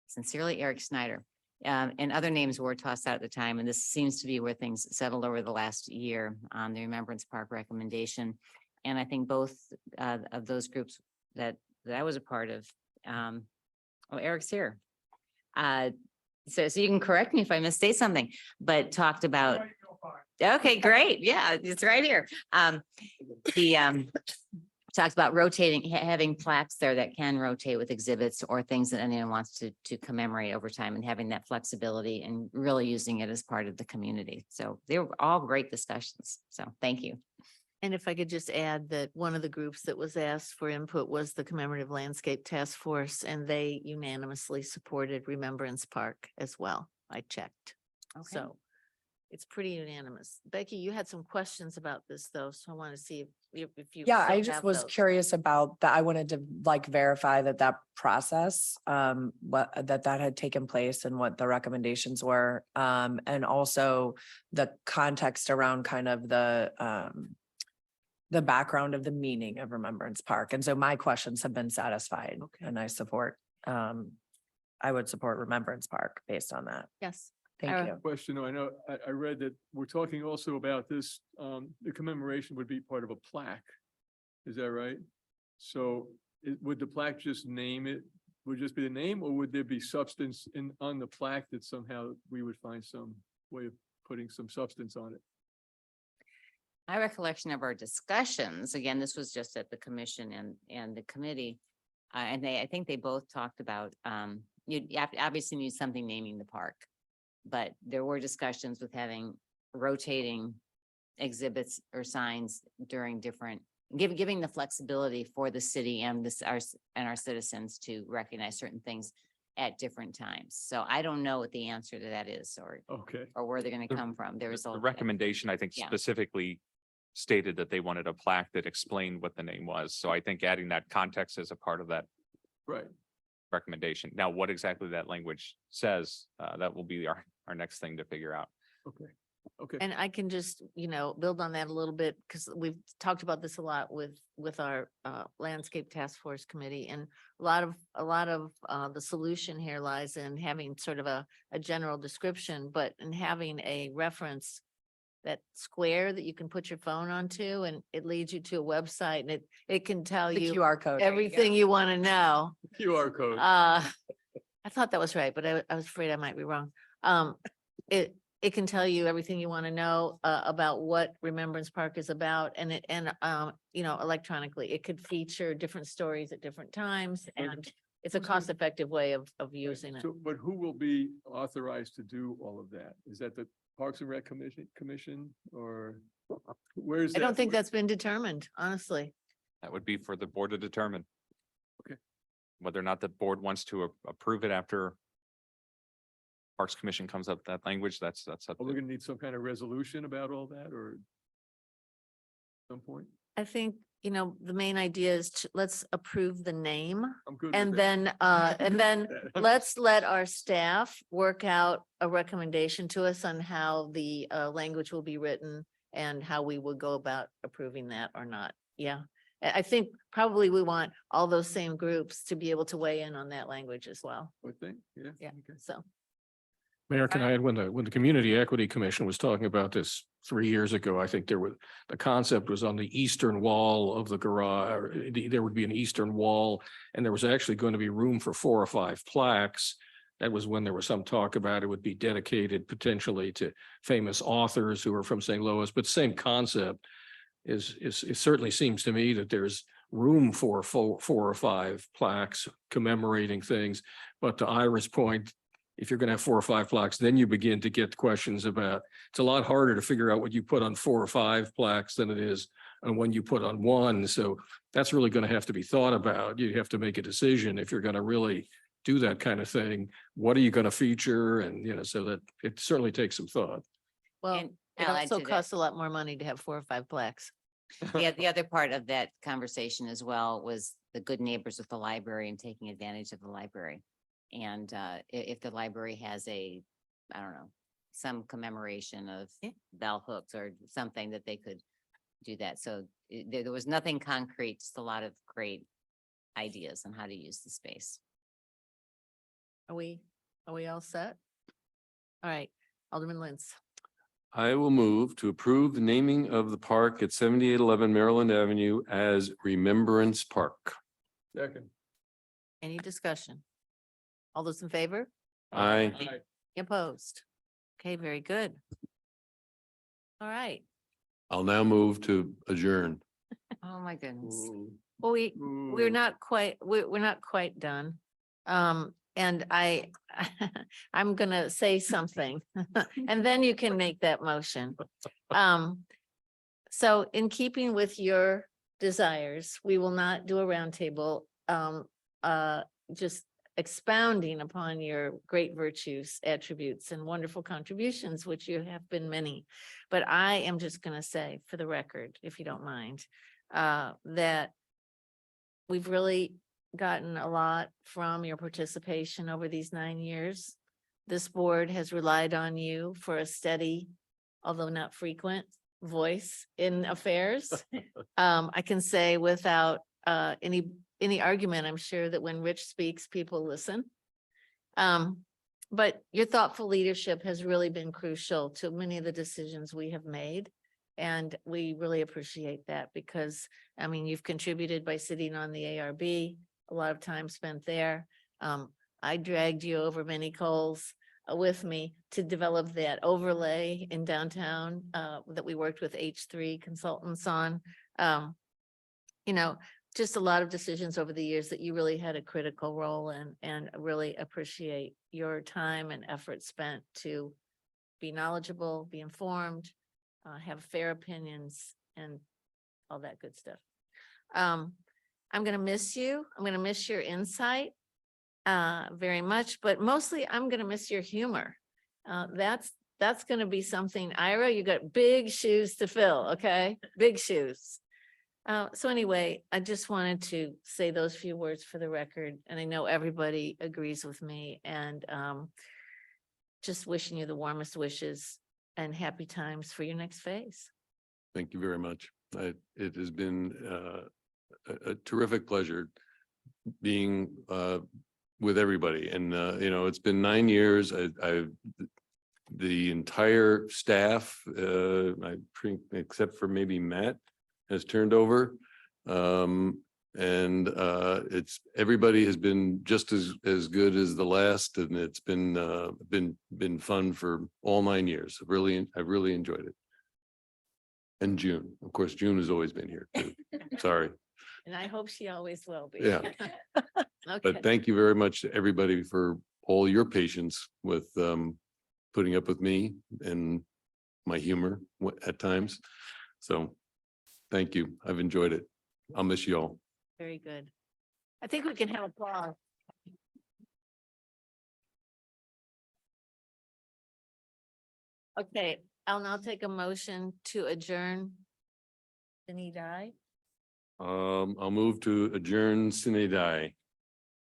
Sincerely, Eric Snyder. And other names were tossed out at the time, and this seems to be where things settled over the last year on the Remembrance Park recommendation. And I think both of those groups that I was a part of, oh, Eric's here. So you can correct me if I misstate something, but talked about. Okay, great. Yeah, it's right here. Talks about rotating, having plaques there that can rotate with exhibits or things that anyone wants to commemorate over time, and having that flexibility and really using it as part of the community. So they were all great discussions. So thank you. And if I could just add that one of the groups that was asked for input was the Commemorative Landscape Task Force, and they unanimously supported Remembrance Park as well. I checked. Okay. So it's pretty unanimous. Becky, you had some questions about this though, so I want to see if you. Yeah, still I just have was those. curious about that. I wanted to like verify that process, that had taken place and what the recommendations were. And also the context around kind of the background of the meaning of Remembrance Park. And so my questions have been satisfied, and I would support Remembrance Park based on that. Yes. Thank Ira. you. Question, I know, I read that we're talking also about this, the commemoration would be part of a plaque. Is that right? So would the plaque just name it, would just be the name, or would there be substance on the plaque that somehow we would find some way of putting some substance on it? My recollection of our discussions, again, this was just at the commission and the committee. And I think they both talked about, you obviously need something naming the park. But there were discussions with having rotating exhibits or signs during different, giving the flexibility for the city and our citizens to recognize certain things at different times. So I don't know what the answer to that is, Okay. or where they're going to The- come from. There was The recommendation, I think, Yeah. specifically stated that they wanted a plaque that explained what the name was. So I think adding that context as a part of that Right. recommendation. Now, what exactly that language says, that will be our next thing to figure out. Okay. Okay. And I can just, build on that a little bit, because we've talked about this a lot with our landscape task force committee. And a lot of the solution here lies in having sort of a general description, but in having a reference, that square that you can put your phone onto, and it leads you to a website, and it can tell The you QR code. everything you want to know. QR code. I thought that was right, but I was afraid I might be wrong. It can tell you everything you want to know about what Remembrance Park is about, and electronically, it could feature different stories at different times, and it's a Who's gonna- cost-effective way of using it. So, but who will be authorized to do all of that? Is that the Parks and Rec Commission, or where's I that? don't think that's been determined, honestly. That would be for the board to determine. Okay. Whether or not the board wants to approve it after Parks Commission comes up with that language, that's up Are we to. gonna need some kind of resolution about all that, or some point? I think, the main idea is let's approve the name. I'm good. with And that. then let's let our staff work out a recommendation to us on how the language will be written and how we will go about approving that or not. Yeah. I think probably we want all those same groups to be able to weigh in on that language as well. I think, yeah. Yeah. Okay. So, Mayor, can I add, when the Community Equity Commission was talking about this 3 years ago, I think the concept was on the eastern wall of the garage, or there would be an eastern wall, and there was actually going to be room for 4 or 5 plaques. That was when there was some talk about it would be dedicated potentially to famous authors who are from St. Louis, but same concept is it certainly seems to me that there's room for 4 or 5 plaques commemorating things. But to Ira's point, if you're going to have 4 or 5 plaques, then you begin to get questions about, it's a lot harder to figure out what you put on 4 or 5 plaques than it is on when you put on 1. So that's really going to have to be thought about. You have to make a decision if you're going to really do that kind of thing. What are you going to feature? And, so that it certainly takes some thought. well, And it I'll add also to that. costs a lot more money to have 4 or 5 plaques. The other part of that conversation as well was the good neighbors with the library and taking advantage of the library. And if the library has a, I don't know, some commemoration of Yeah. bell hooks or something that they could do that. So there was nothing concrete, just a lot of great ideas on how to use the space. Are we all set? All right, Alderman Lentz. I will move to approve the naming of the park at 7811 Maryland Avenue as Remembrance Park. Second. Any discussion? All those in favor? Aye. Opposed? Okay, very good. All right. I'll now move to adjourn. Oh, my goodness. Well, we're not quite, we're not quite done. And I'm gonna say something and then you can make that motion. So in keeping with your desires, we will not do a roundtable. Just expounding upon your great virtues, attributes and wonderful contributions, which you have been many. But I am just gonna say for the record, if you don't mind, that we've really gotten a lot from your participation over these 9 years. This board has relied on you for a steady, although not frequent, voice in affairs. I can say without any argument, I'm sure that when Rich speaks, people listen. But your thoughtful leadership has really been crucial to many of the decisions we have made. And we really appreciate that because, I mean, you've contributed by sitting on the ARB, a lot of time spent there. I dragged you over many coals with me to develop that overlay in downtown that we worked with H3 consultants on. You know, just a lot of decisions over the years that you really had a critical role in, and really appreciate your time and effort spent to be knowledgeable, be informed, have fair opinions and all that good stuff. I'm gonna miss you. I'm gonna miss your insight very much, but mostly I'm gonna miss your humor. That's gonna be something. Ira, you got big shoes to fill, okay? Big shoes. So anyway, I just wanted to say those few words for the record, and I know everybody agrees with me, and just wishing you the warmest wishes and happy times for your next phase. Thank you very much. It has been a terrific pleasure being with everybody. And you know, it's been 9 years. The entire staff, except for maybe Matt, has turned over. And everybody has been just as good as the last, and it's been fun for all 9 years. I've really enjoyed it. And June, of course, June has always been here too. Sorry. And I hope she always will be. Yeah. Okay. But thank you very much to everybody for all your patience with putting up with me and my humor at times. So thank you. I've enjoyed it. I'll miss you all. Very good. I think we can have applause. Okay, I'll now take a motion to adjourn. Any die? I'll move to adjourn sine die.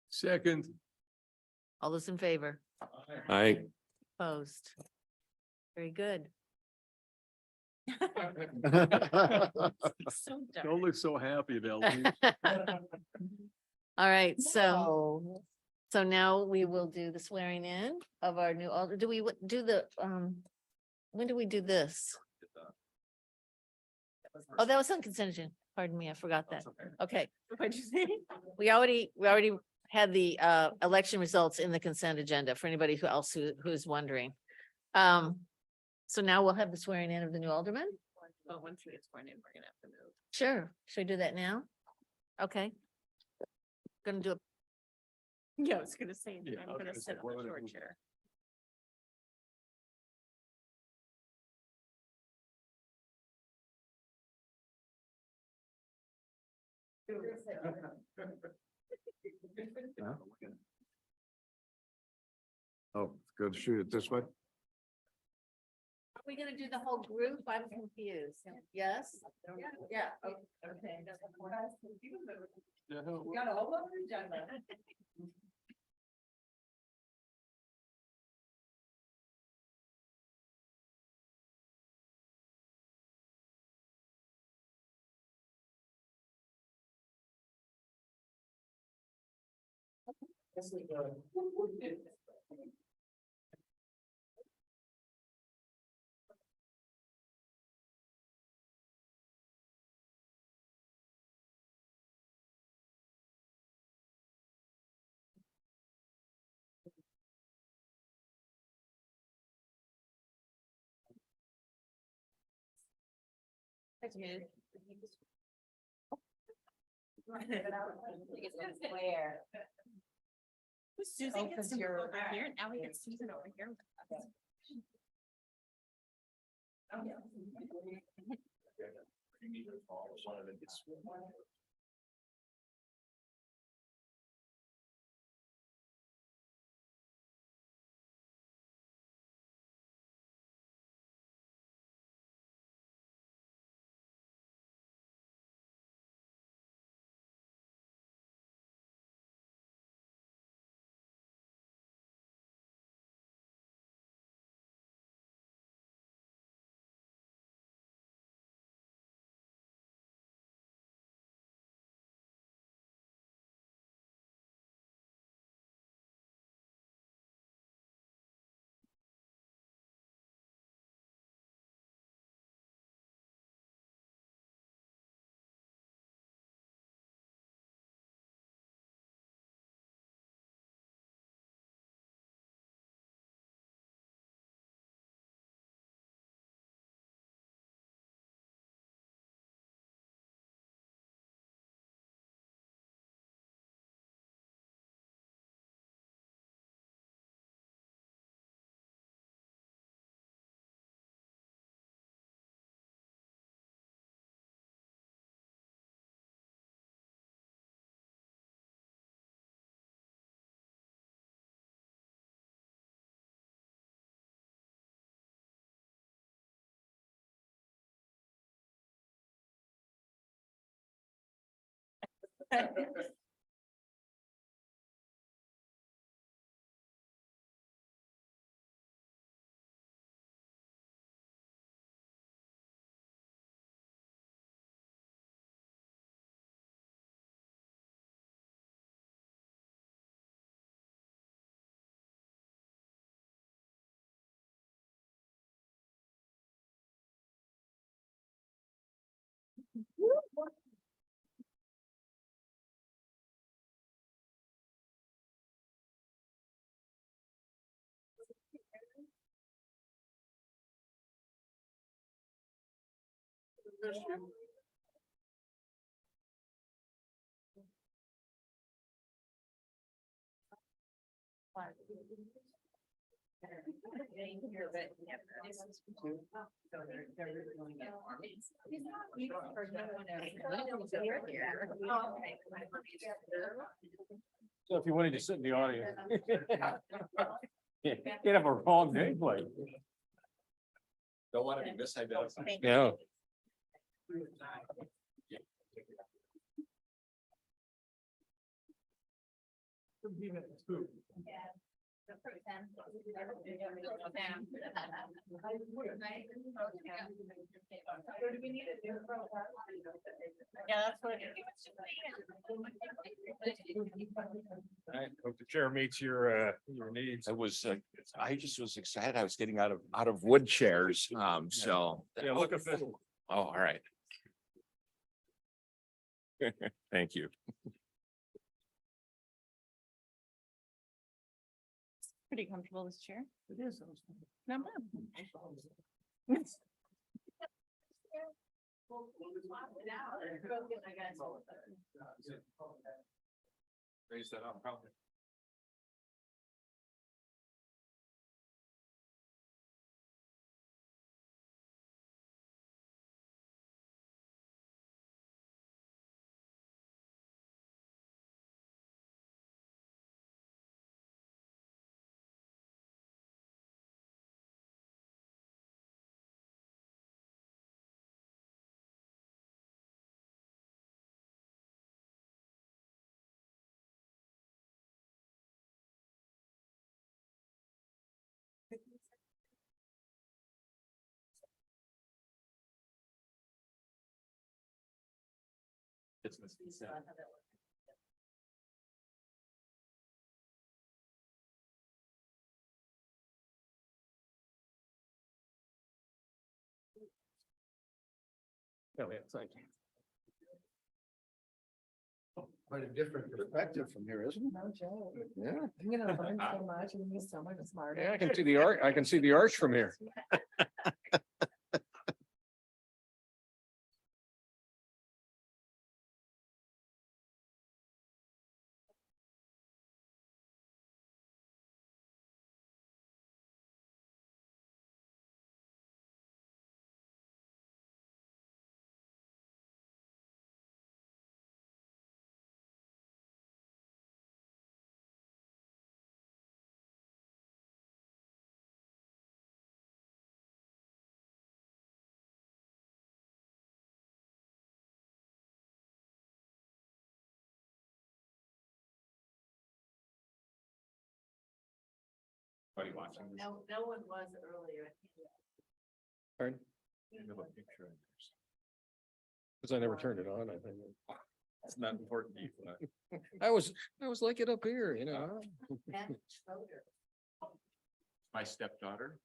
Second. All those in favor? Aye. Opposed? Very good. So dark. Don't look so happy, Val. All right, so now we will do the swearing in of our new alder. Do we do the, when do we do this? Oh, that was on consent agenda. Pardon me, I forgot that. Okay. What'd you say? We already had the election results in the consent agenda for anybody who's wondering. So now we'll have the swearing in of the new alderman. Well, once we get sworn in, we're gonna have to move. Sure. Should we do that now? Okay. Gonna do it. Yeah, I was gonna say, Yeah, I'm I was gonna gonna sit say, on the well, short chair. Oh, good. Shoot it this way. Are we gonna do the whole group? I'm confused. Yes? Yeah. Okay. Yeah, Susan gets to move over here, now we get Susan over here. So if you wanted to sit in the audience. You'd have a wrong name, like. Don't want to be misidentified. No. Yeah, that's what. I hope the chair meets your needs. I just was excited. I was getting out of wood chairs. So. Yeah, look official. Oh, all right. Thank you. Pretty comfortable, this chair. It is. Not bad. Raise that up, probably. It's Oh, yeah, thank you. Quite a different perspective from here, isn't it? No joke. Yeah. I'm gonna learn so much and be so much smarter. Yeah, I can see the arch, I can see the arch from here. No, no one was earlier. Pardon? Because I never turned it on, I think. It's not important. I was like it up here, you know. My stepdaughter.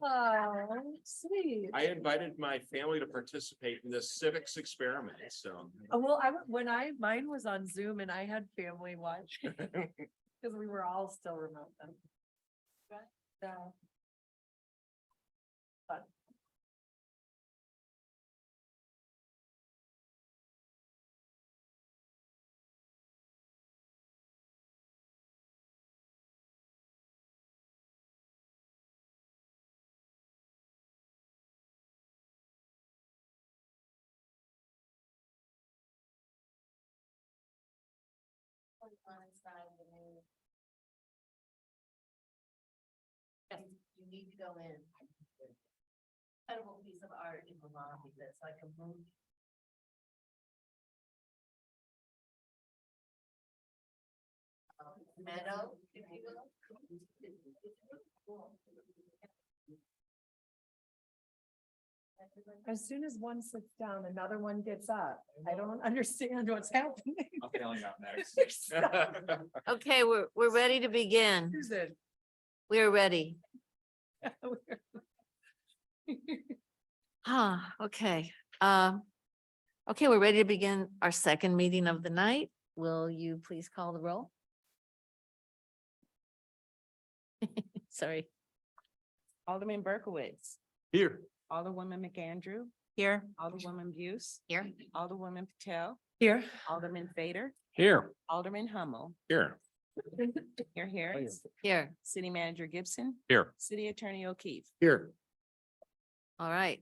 Oh, sweet. I invited my family to participate in this civics experiment, so. Well, mine was on Zoom and I had family watch. Because we were all still remote then. So. But. Yes, you need to go in. Incredible piece of art in the lobby that's like a movie. Meadow, if you will. As soon as one sits down, another one gets up. I don't understand what's happening. I'm feeling up next. Okay, we're ready to begin. Who's it? We are ready. Okay. Okay, we're ready to begin our second meeting of the night. Will you please call the roll? Sorry. Alderman Berkowitz, Here. Alderwoman McAndrew, Here. Alderwoman Buse, Here. Alderwoman Patel, Here. Alderman Fader, Here. Alderman Hummel, Here. Mayor Harris, Here. City Manager Gibson, Here. City Attorney O'Keefe. Here. All right.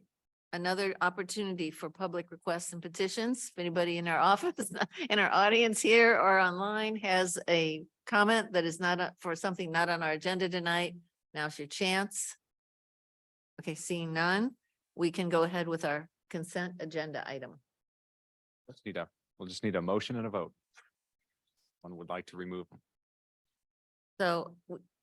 Another opportunity for public requests and petitions. If anybody in our office, in our audience here or online has a comment that is not for something not on our agenda tonight, now's your chance. Okay, seeing none, we can go ahead with our consent agenda item. We'll just need a motion and a vote. One would like to remove. So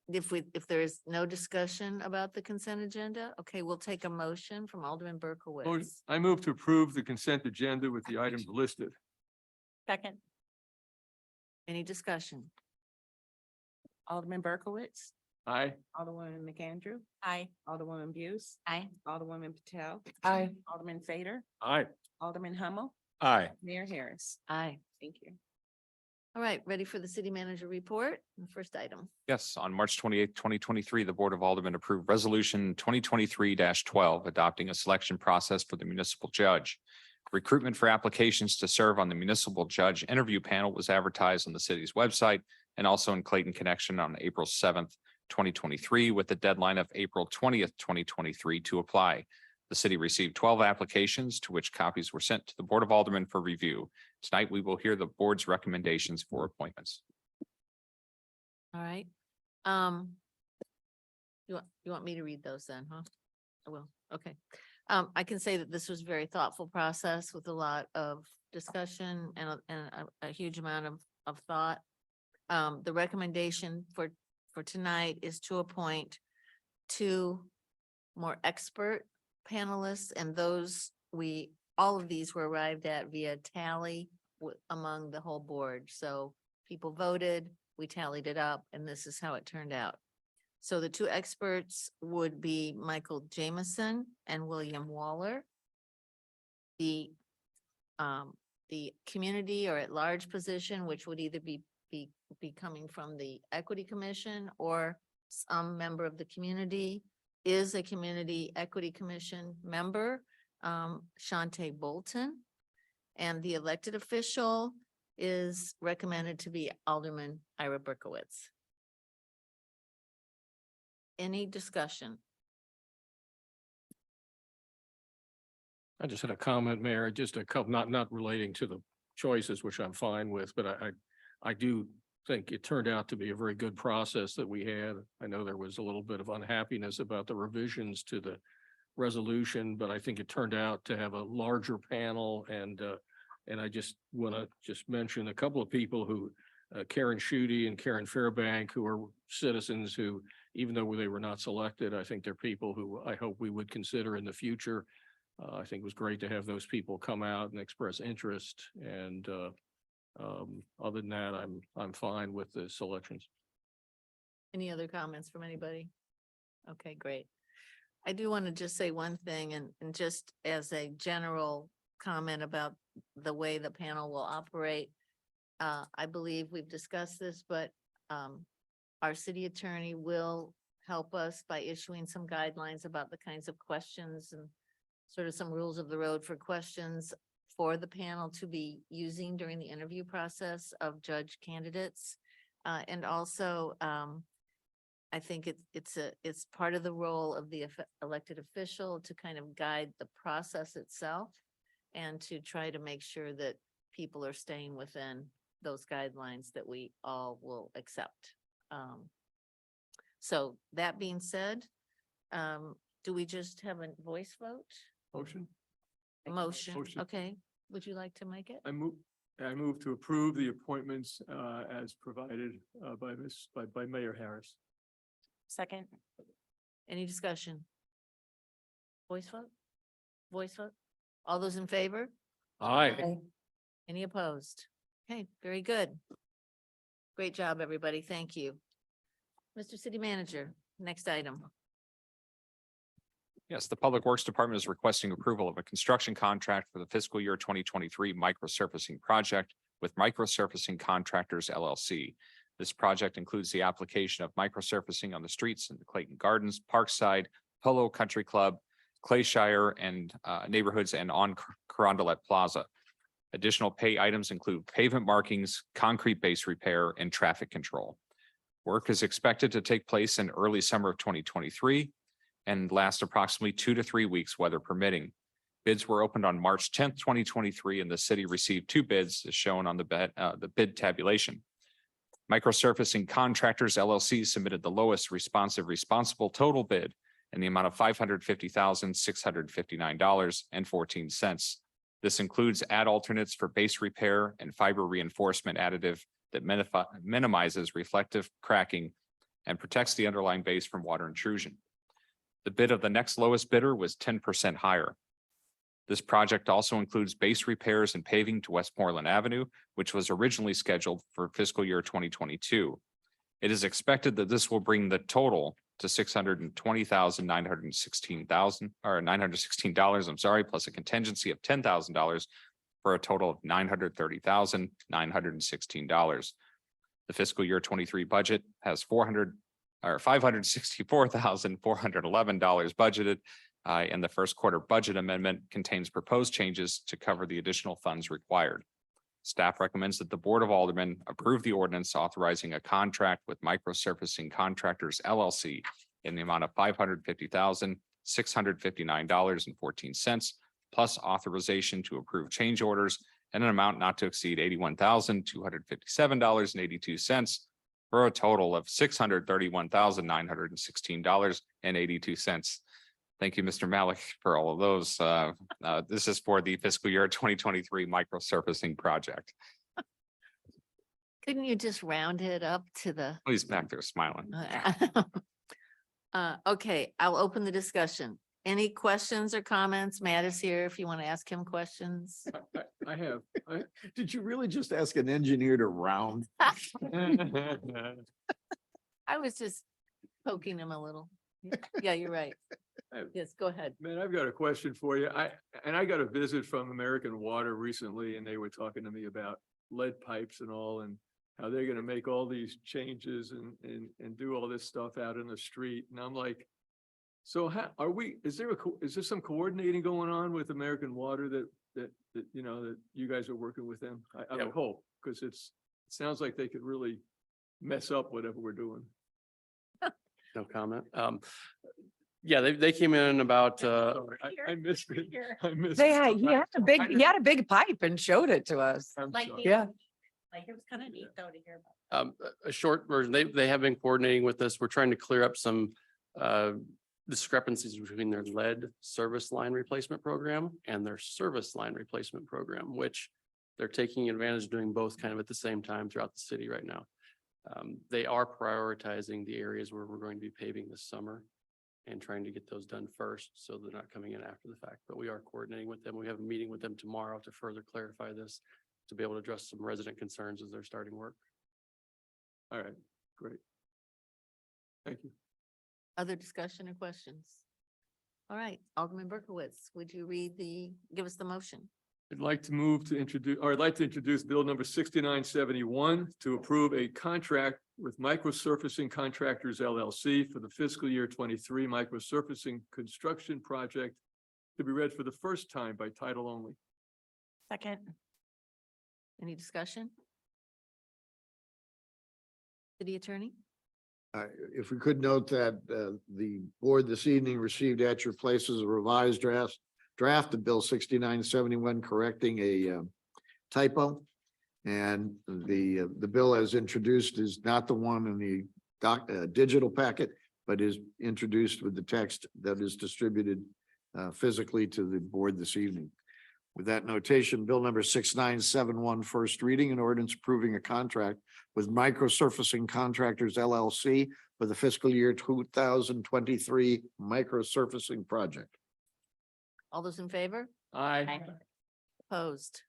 if there is no discussion about the consent agenda, okay, we'll take a motion from Alderman Berkowitz. I move to approve the consent agenda with the items listed. Second. Any discussion? Alderman Berkowitz, Aye. Alderwoman McAndrew, Aye. Alderwoman Buse, Aye. Alderwoman Patel, Aye. Alderman Fader, Aye. Alderman Hummel, Aye. Mayor Harris. Aye. Thank you. All right, ready for the city manager report? The first item. Yes, on March 28th, 2023, the Board of Aldermen approved Resolution 2023-12, adopting a selection process for the municipal judge. Recruitment for applications to serve on the municipal judge interview panel was advertised on the city's website and also in Clayton Connection on April 7th, 2023, with the deadline of April 20th, 2023 to apply. The city received 12 applications, to which copies were sent to the Board of Aldermen for review. Tonight, we will hear the board's recommendations for appointments. All right. You want me to read those then, huh? I will. Okay. I can say that this was a very thoughtful process with a lot of discussion and a huge amount of thought. The recommendation for tonight is to appoint 2 more expert panelists, and all of these were arrived at via tally among the whole board. So people voted, we tallied it up, and this is how it turned out. So the 2 experts would be Michael Jameson and William Waller. the community or at-large position, which would either be coming from the Equity Commission or some member of the community, is a Community Equity Commission member, Shante Bolton. And the elected official is recommended to be Alderman Ira Berkowitz. Any discussion? I just had a comment, Mayor, just a couple, not relating to the choices, which I'm fine with, but I do think it turned out to be a very good process that we had. I know there was a little bit of unhappiness about the revisions to the resolution, but I think it turned out to have a larger panel and I just want to just mention a couple of people who, Karen Schutte and Karen Fairbank, who are citizens who, even though they were not selected, I think they're people who I hope we would consider in the future. I think it was great to have those people come out and express interest. And other than that, I'm fine with the selections. Any other comments from anybody? Okay, great. I do want to just say one thing and just as a general comment about the way the panel will operate. I believe we've discussed this, but our city attorney will help us by issuing some guidelines about the kinds of questions and sort of some rules of the road for questions for the panel to be using during the interview process of judge candidates. And also, I think it's part of the role of the elected official to kind of guide the process itself and to try to make sure that people are staying within those guidelines that we all will accept. So that being said, do we just have a voice vote? Motion? A motion, Motion. okay. Would you like to make it? I move to approve the appointments as provided by Mayor Harris. Second. Any discussion? Voice vote? Voice vote? All those in favor? Aye. Any opposed? Okay, very good. Great job, everybody. Thank you. Mr. City Manager, next item. Yes, the Public Works Department is requesting approval of a construction contract for the fiscal year 2023 microsurfacing project with Microsurfacing Contractors LLC. This project includes the application of microsurfacing on the streets in the Clayton Gardens, Parkside, Polo Country Club, Clayshire, and neighborhoods and on Carondelet Plaza. Additional pay items include pavement markings, concrete base repair, and traffic control. Work is expected to take place in early summer of 2023 and last approximately 2 to 3 weeks, weather permitting. Bids were opened on March 10th, 2023, and the city received 2 bids as shown on the bid tabulation. Microsurfacing Contractors LLC submitted the lowest responsible total bid in the amount of $550,659.14. This includes add alternates for base repair and fiber reinforcement additive that minimizes reflective cracking and protects the underlying base from water intrusion. The bid of the next lowest bidder was 10% higher. This project also includes base repairs and paving to Westmoreland Avenue, which was originally scheduled for fiscal year 2022. It is expected that this will bring the total to $916,000, plus a contingency of $10,000 for a total of $930,916. The fiscal year 23 budget has $564,411 budgeted. And the first quarter budget amendment contains proposed changes to cover the additional funds required. Staff recommends that the Board of Aldermen approve the ordinance authorizing a contract with Microsurfacing Contractors LLC in the amount of $550,659.14, plus authorization to approve change orders in an amount not to exceed $81,257.82 for a total of $631,916.82. Thank you, Mr. Malik, for all of those. This is for the fiscal year 2023 microsurfacing project. Couldn't you just round it up to the? Oh, he's back there smiling. Okay, I'll open the discussion. Any questions or comments? Matt is here if you want to ask him questions. I have. Did you really just ask an engineer to round? I was just poking him a little. Yeah, you're right. Yes, go ahead. Man, I've got a question for you. I got a visit from American Water recently and they were talking to me about lead pipes and all and how they're gonna make all these changes and do all this stuff out in the street. And I'm like, so how, is there some coordinating going on with American Water that, you know, that you guys are working with them? I would hope, because it sounds like they could really mess up whatever we're doing. No comment. Yeah, they came in about, Sorry, I missed it. I missed They it. had, he had a big pipe and showed it to us. I'm Like, sorry. Yeah. like, it was kind of neat though to hear about. a short version. They have been coordinating with us. We're trying to clear up some discrepancies between their lead service line replacement program and their service line replacement program, which they're taking advantage of doing both kind of at the same time throughout the city right now. They are prioritizing the areas where we're going to be paving this summer and trying to get those done first, so they're not coming in after the fact, but we are coordinating with them. We have a meeting with them tomorrow to further clarify this, to be able to address some resident concerns as they're starting work. All right, great. Thank you. Other discussion or questions? All right, Alderman Berkowitz, would you give us the motion? I'd like to introduce Bill number 6971 to approve a contract with Microsurfacing Contractors LLC for the fiscal year 23 microsurfacing construction project to be read for the first time by title only. Second. Any discussion? City Attorney? If we could note that the board this evening received at your places a revised draft of Bill 6971 correcting a typo. And the bill as introduced is not the one in the digital packet, but is introduced with the text that is distributed physically to the board this evening. With that notation, Bill number 6971, first reading, an ordinance approving a contract with Microsurfacing Contractors LLC for the fiscal year 2023 microsurfacing project. All those in favor? Aye. Opposed?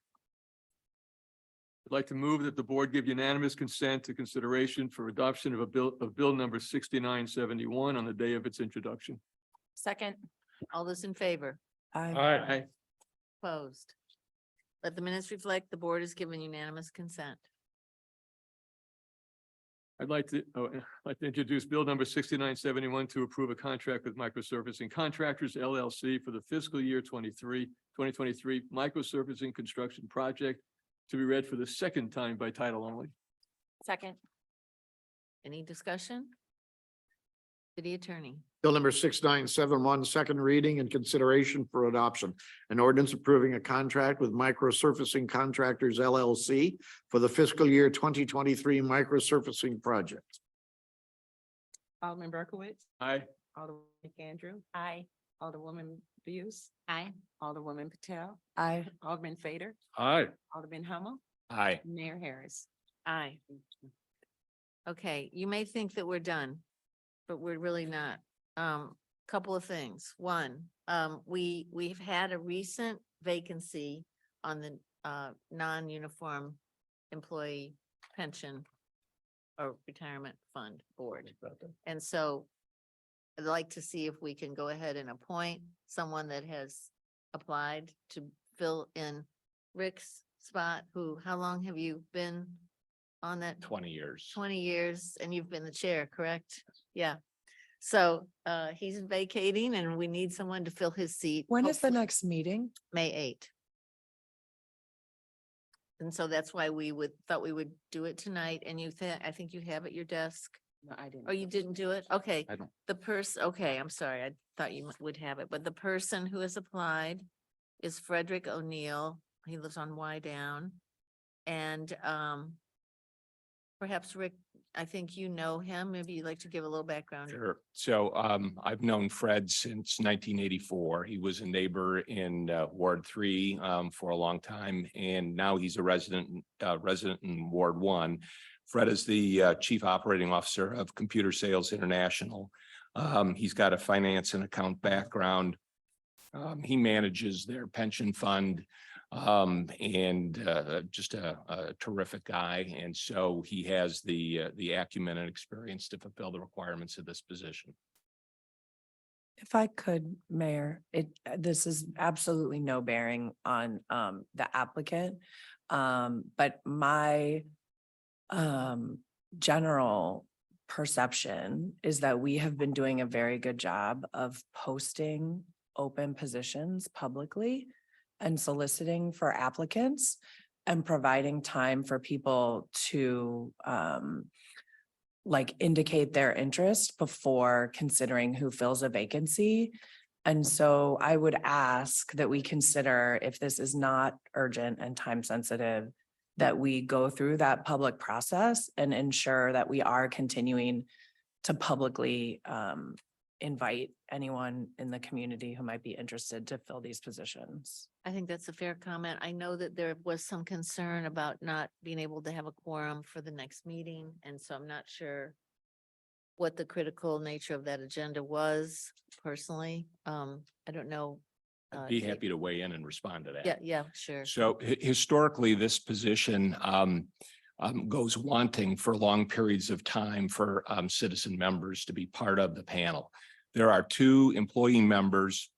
I'd like to move that the board give unanimous consent to consideration for adoption of bill number 6971 on the day of its introduction. Second. All those in favor? Aye. Opposed? Let the minutes reflect the board has given unanimous consent. I'd like to introduce bill number 6971 to approve a contract with Microsurfacing Contractors LLC for the fiscal year 2023 microsurfacing construction project to be read for the second time by title only. Second. Any discussion? City Attorney? Bill number 6971, second reading and consideration for adoption. An ordinance approving a contract with Microsurfacing Contractors LLC for the fiscal year 2023 microsurfacing project. Alderman Berkowitz, Aye. Alderman Andrew, Aye. Alderwoman Buse, Aye. Alderwoman Patel, Aye. Alderman Fader, Aye. Alderman Hummel, Aye. Mayor Harris. Aye. Okay, you may think that we're done, but we're really not. Couple of things. One, we've had a recent vacancy on the non-uniform employee pension or retirement fund board. And so I'd like to see if we can go ahead and appoint someone that has applied to fill in Rick's spot, how long have you been on that? 20 years. 20 years, and you've been the chair, correct? Yeah. So he's vacating and we need someone to fill his seat. When is the hopefully next meeting? May 8th. And so that's why thought we would do it tonight, and I think you have at your desk. No, I didn't. Oh, you didn't do it? Okay. I don't. The person, okay, I'm sorry. I thought you would have it, but the person who has applied is Frederick O'Neill. He lives on Y Down. And perhaps Rick, I think you know him. Maybe you'd like to give a little background. Sure. So I've known Fred since 1984. He was a neighbor in Ward 3 for a long time, and now he's a resident in Ward 1. Fred is the Chief Operating Officer of Computer Sales International. He's got a finance and account background. He manages their pension fund. Just a terrific guy. And so he has the acumen and experience to fulfill the requirements of this position. If I could, Mayor, this is absolutely no bearing on the applicant. But my general perception is that we have been doing a very good job of posting open positions publicly and soliciting for applicants and providing time for people to like indicate their interest before considering who fills a vacancy. And so I would ask that we consider, if this is not urgent and time sensitive, that we go through that public process and ensure that we are continuing to publicly invite anyone in the community who might be interested to fill these positions. I think that's a fair comment. I know that there was some concern about not being able to have a quorum for the next meeting, and so I'm not sure what the critical nature of that agenda was personally. I don't know. I'd be Dave. happy to weigh in and respond to that. Yeah, sure. So historically, this position goes wanting for long periods of time for citizen members to be part of the panel. There are 2 employee members,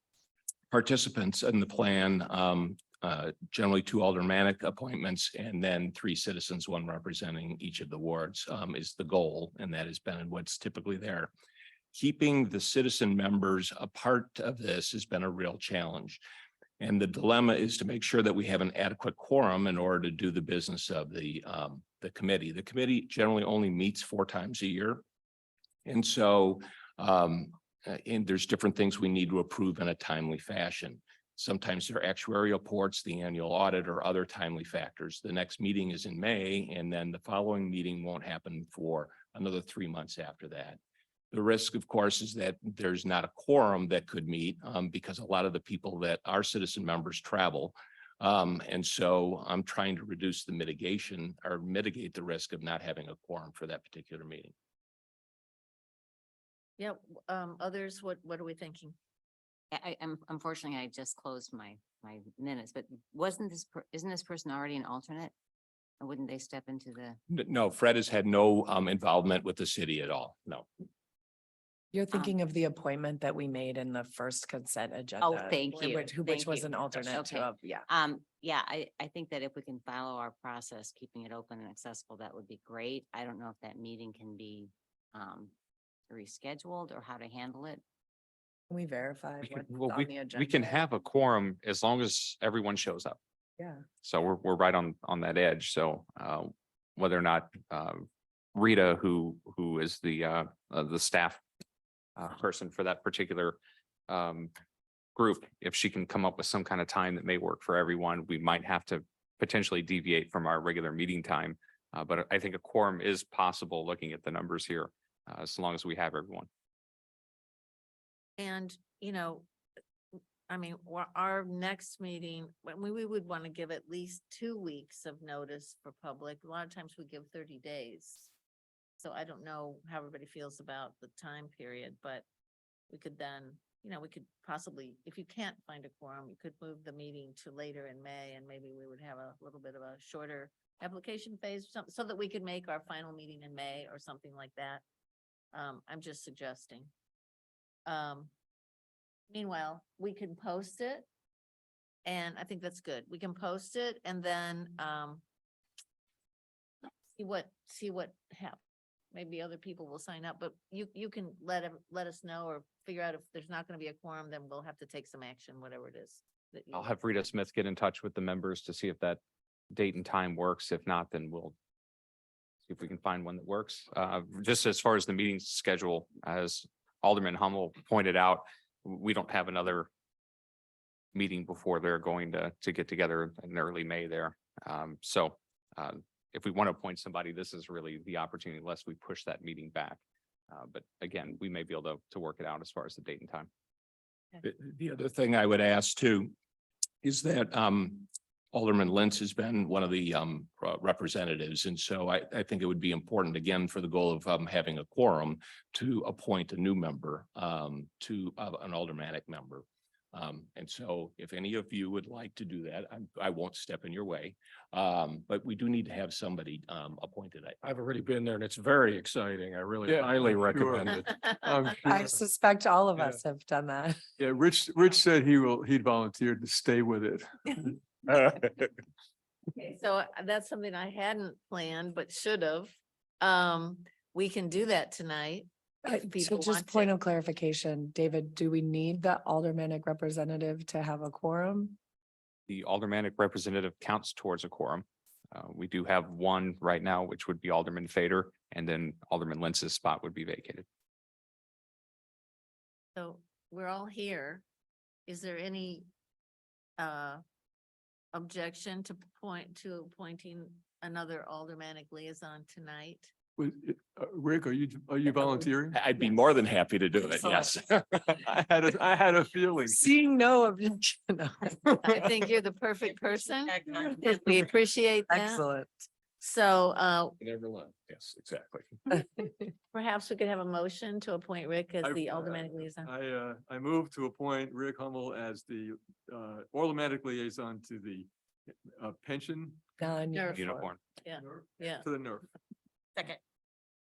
participants in the plan, generally 2 aldermanic appointments, and then 3 citizens, 1 representing each of the wards is the goal, and that has been what's typically there. Keeping the citizen members a part of this has been a real challenge. And the dilemma is to make sure that we have an adequate quorum in order to do the business of the committee. The committee generally only meets 4 times a year. And so and there's different things we need to approve in a timely fashion. Sometimes there are actuarial reports, the annual audit, or other timely factors. The next meeting is in May, and then the following meeting won't happen for another 3 months after that. The risk, of course, is that there's not a quorum that could meet because a lot of the people that are citizen members travel. And so I'm trying to reduce the mitigation or mitigate the risk of not having a quorum for that particular meeting. Yeah, others, what are we thinking? I'm unfortunately, I just closed my minutes, but isn't this person already an alternate? Or wouldn't they step into the? No, Fred has had no involvement with the city at all. No. You're thinking of the appointment that we made in the first consent agenda. Thank you. Which Thank was you. an alternate to, Okay. yeah. Yeah, I think that if we can follow our process, keeping it open and accessible, that would be great. I don't know if that meeting can be rescheduled or how to handle it. Can we verify We can, what's well, on the agenda? we can have a quorum as long as everyone shows up. Yeah. So we're right on that edge. So whether or not Rita, who is the staff person for that particular group, if she can come up with some kind of time that may work for everyone, we might have to potentially deviate from our regular meeting time. But I think a quorum is possible looking at the numbers here, as long as we have everyone. And, I mean, our next meeting, we would want to give at least 2 weeks of notice for public. A lot of times we give 30 days. So I don't know how everybody feels about the time period, but we could then, we could possibly, if you can't find a quorum, you could move the meeting to later in May, and maybe we would have a little bit of a shorter application phase, so that we could make our final meeting in May or something like that. I'm just suggesting. Meanwhile, we can post it. And I think that's good. We can post it and then see what happens. Maybe other people will sign up, but you can let us know or figure out if there's not going to be a quorum, then we'll have to take some action, whatever it is. I'll have Rita Smith get in touch with the members to see if that date and time works. If not, then we'll see if we can find one that works. Just as far as the meeting schedule, as Alderman Hummel pointed out, we don't have another meeting before they're going to get together in early May there. So if we want to appoint somebody, this is really the opportunity unless we push that meeting back. But again, we may be able to work it out as far as the date and time. The other thing I would ask too is that Alderman Lentz has been one of the representatives. And so I think it would be important, again, for the goal of having a quorum, to appoint a new member to an aldermanic member. And so if any of you would like to do that, I won't step in your way. But we do need to have somebody appointed. I've already been there and it's very exciting. I really Yeah, highly I'm sure. recommend it. I'm I sure. suspect all of Yeah. us have done that. Yeah, Rich said he'd volunteered to stay with it. Okay, so that's something I hadn't planned, but should have. We can do that tonight. if So people just want point to. of clarification, David, do we need the aldermanic representative to have a quorum? The aldermanic representative counts towards a quorum. We do have one right now, which would be Alderman Fader, and then Alderman Lentz's spot would be vacated. So we're all here. Is there any objection to appointing another aldermanic liaison tonight? Rick, are you volunteering? I'd be more than happy to do it, yes. I had a feeling. Seeing no objection. I think you're the perfect person. We appreciate that. Excellent. So Never learn. Yes, exactly. perhaps we could have a motion to appoint Rick as the aldermanic liaison. I move to appoint Rick Hummel as the aldermanic liaison to the pension. Nerf. Unicorn. Yeah, yeah. To the NERF. Second.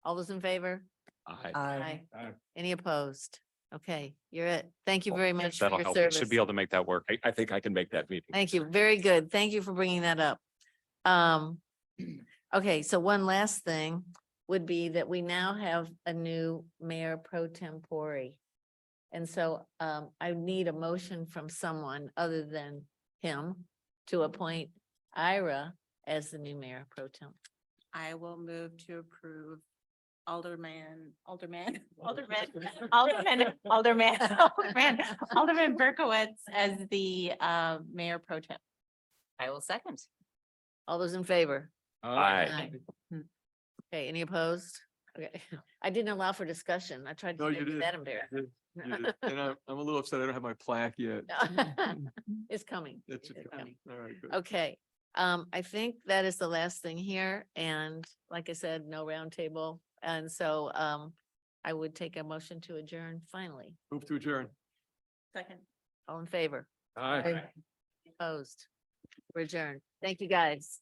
All those in favor? Aye. Any opposed? Okay, you're it. Thank you very much for That'll your help. service. Should be able to make that work. I think I can make that meeting. Thank you. Very good. Thank you for bringing that up. Okay, so one last thing would be that we now have a new mayor pro tempore. And so I need a motion from someone other than him to appoint Ira as the new mayor pro temp. I will move to approve Alderman Berkowitz as the mayor pro temp. I will second. All those in favor? Aye. Okay, any opposed? Okay, I didn't allow for discussion. I tried No, to you make did. that embarrassing. You did. And I'm a little upset. I don't have my plaque yet. It's coming. It's It's coming. All right, good. Okay, I think that is the last thing here, and like I said, no roundtable, and so I would take a motion to adjourn finally. Move to adjourn. Second. All in favor? Aye. Opposed? We're adjourned. Thank you, guys.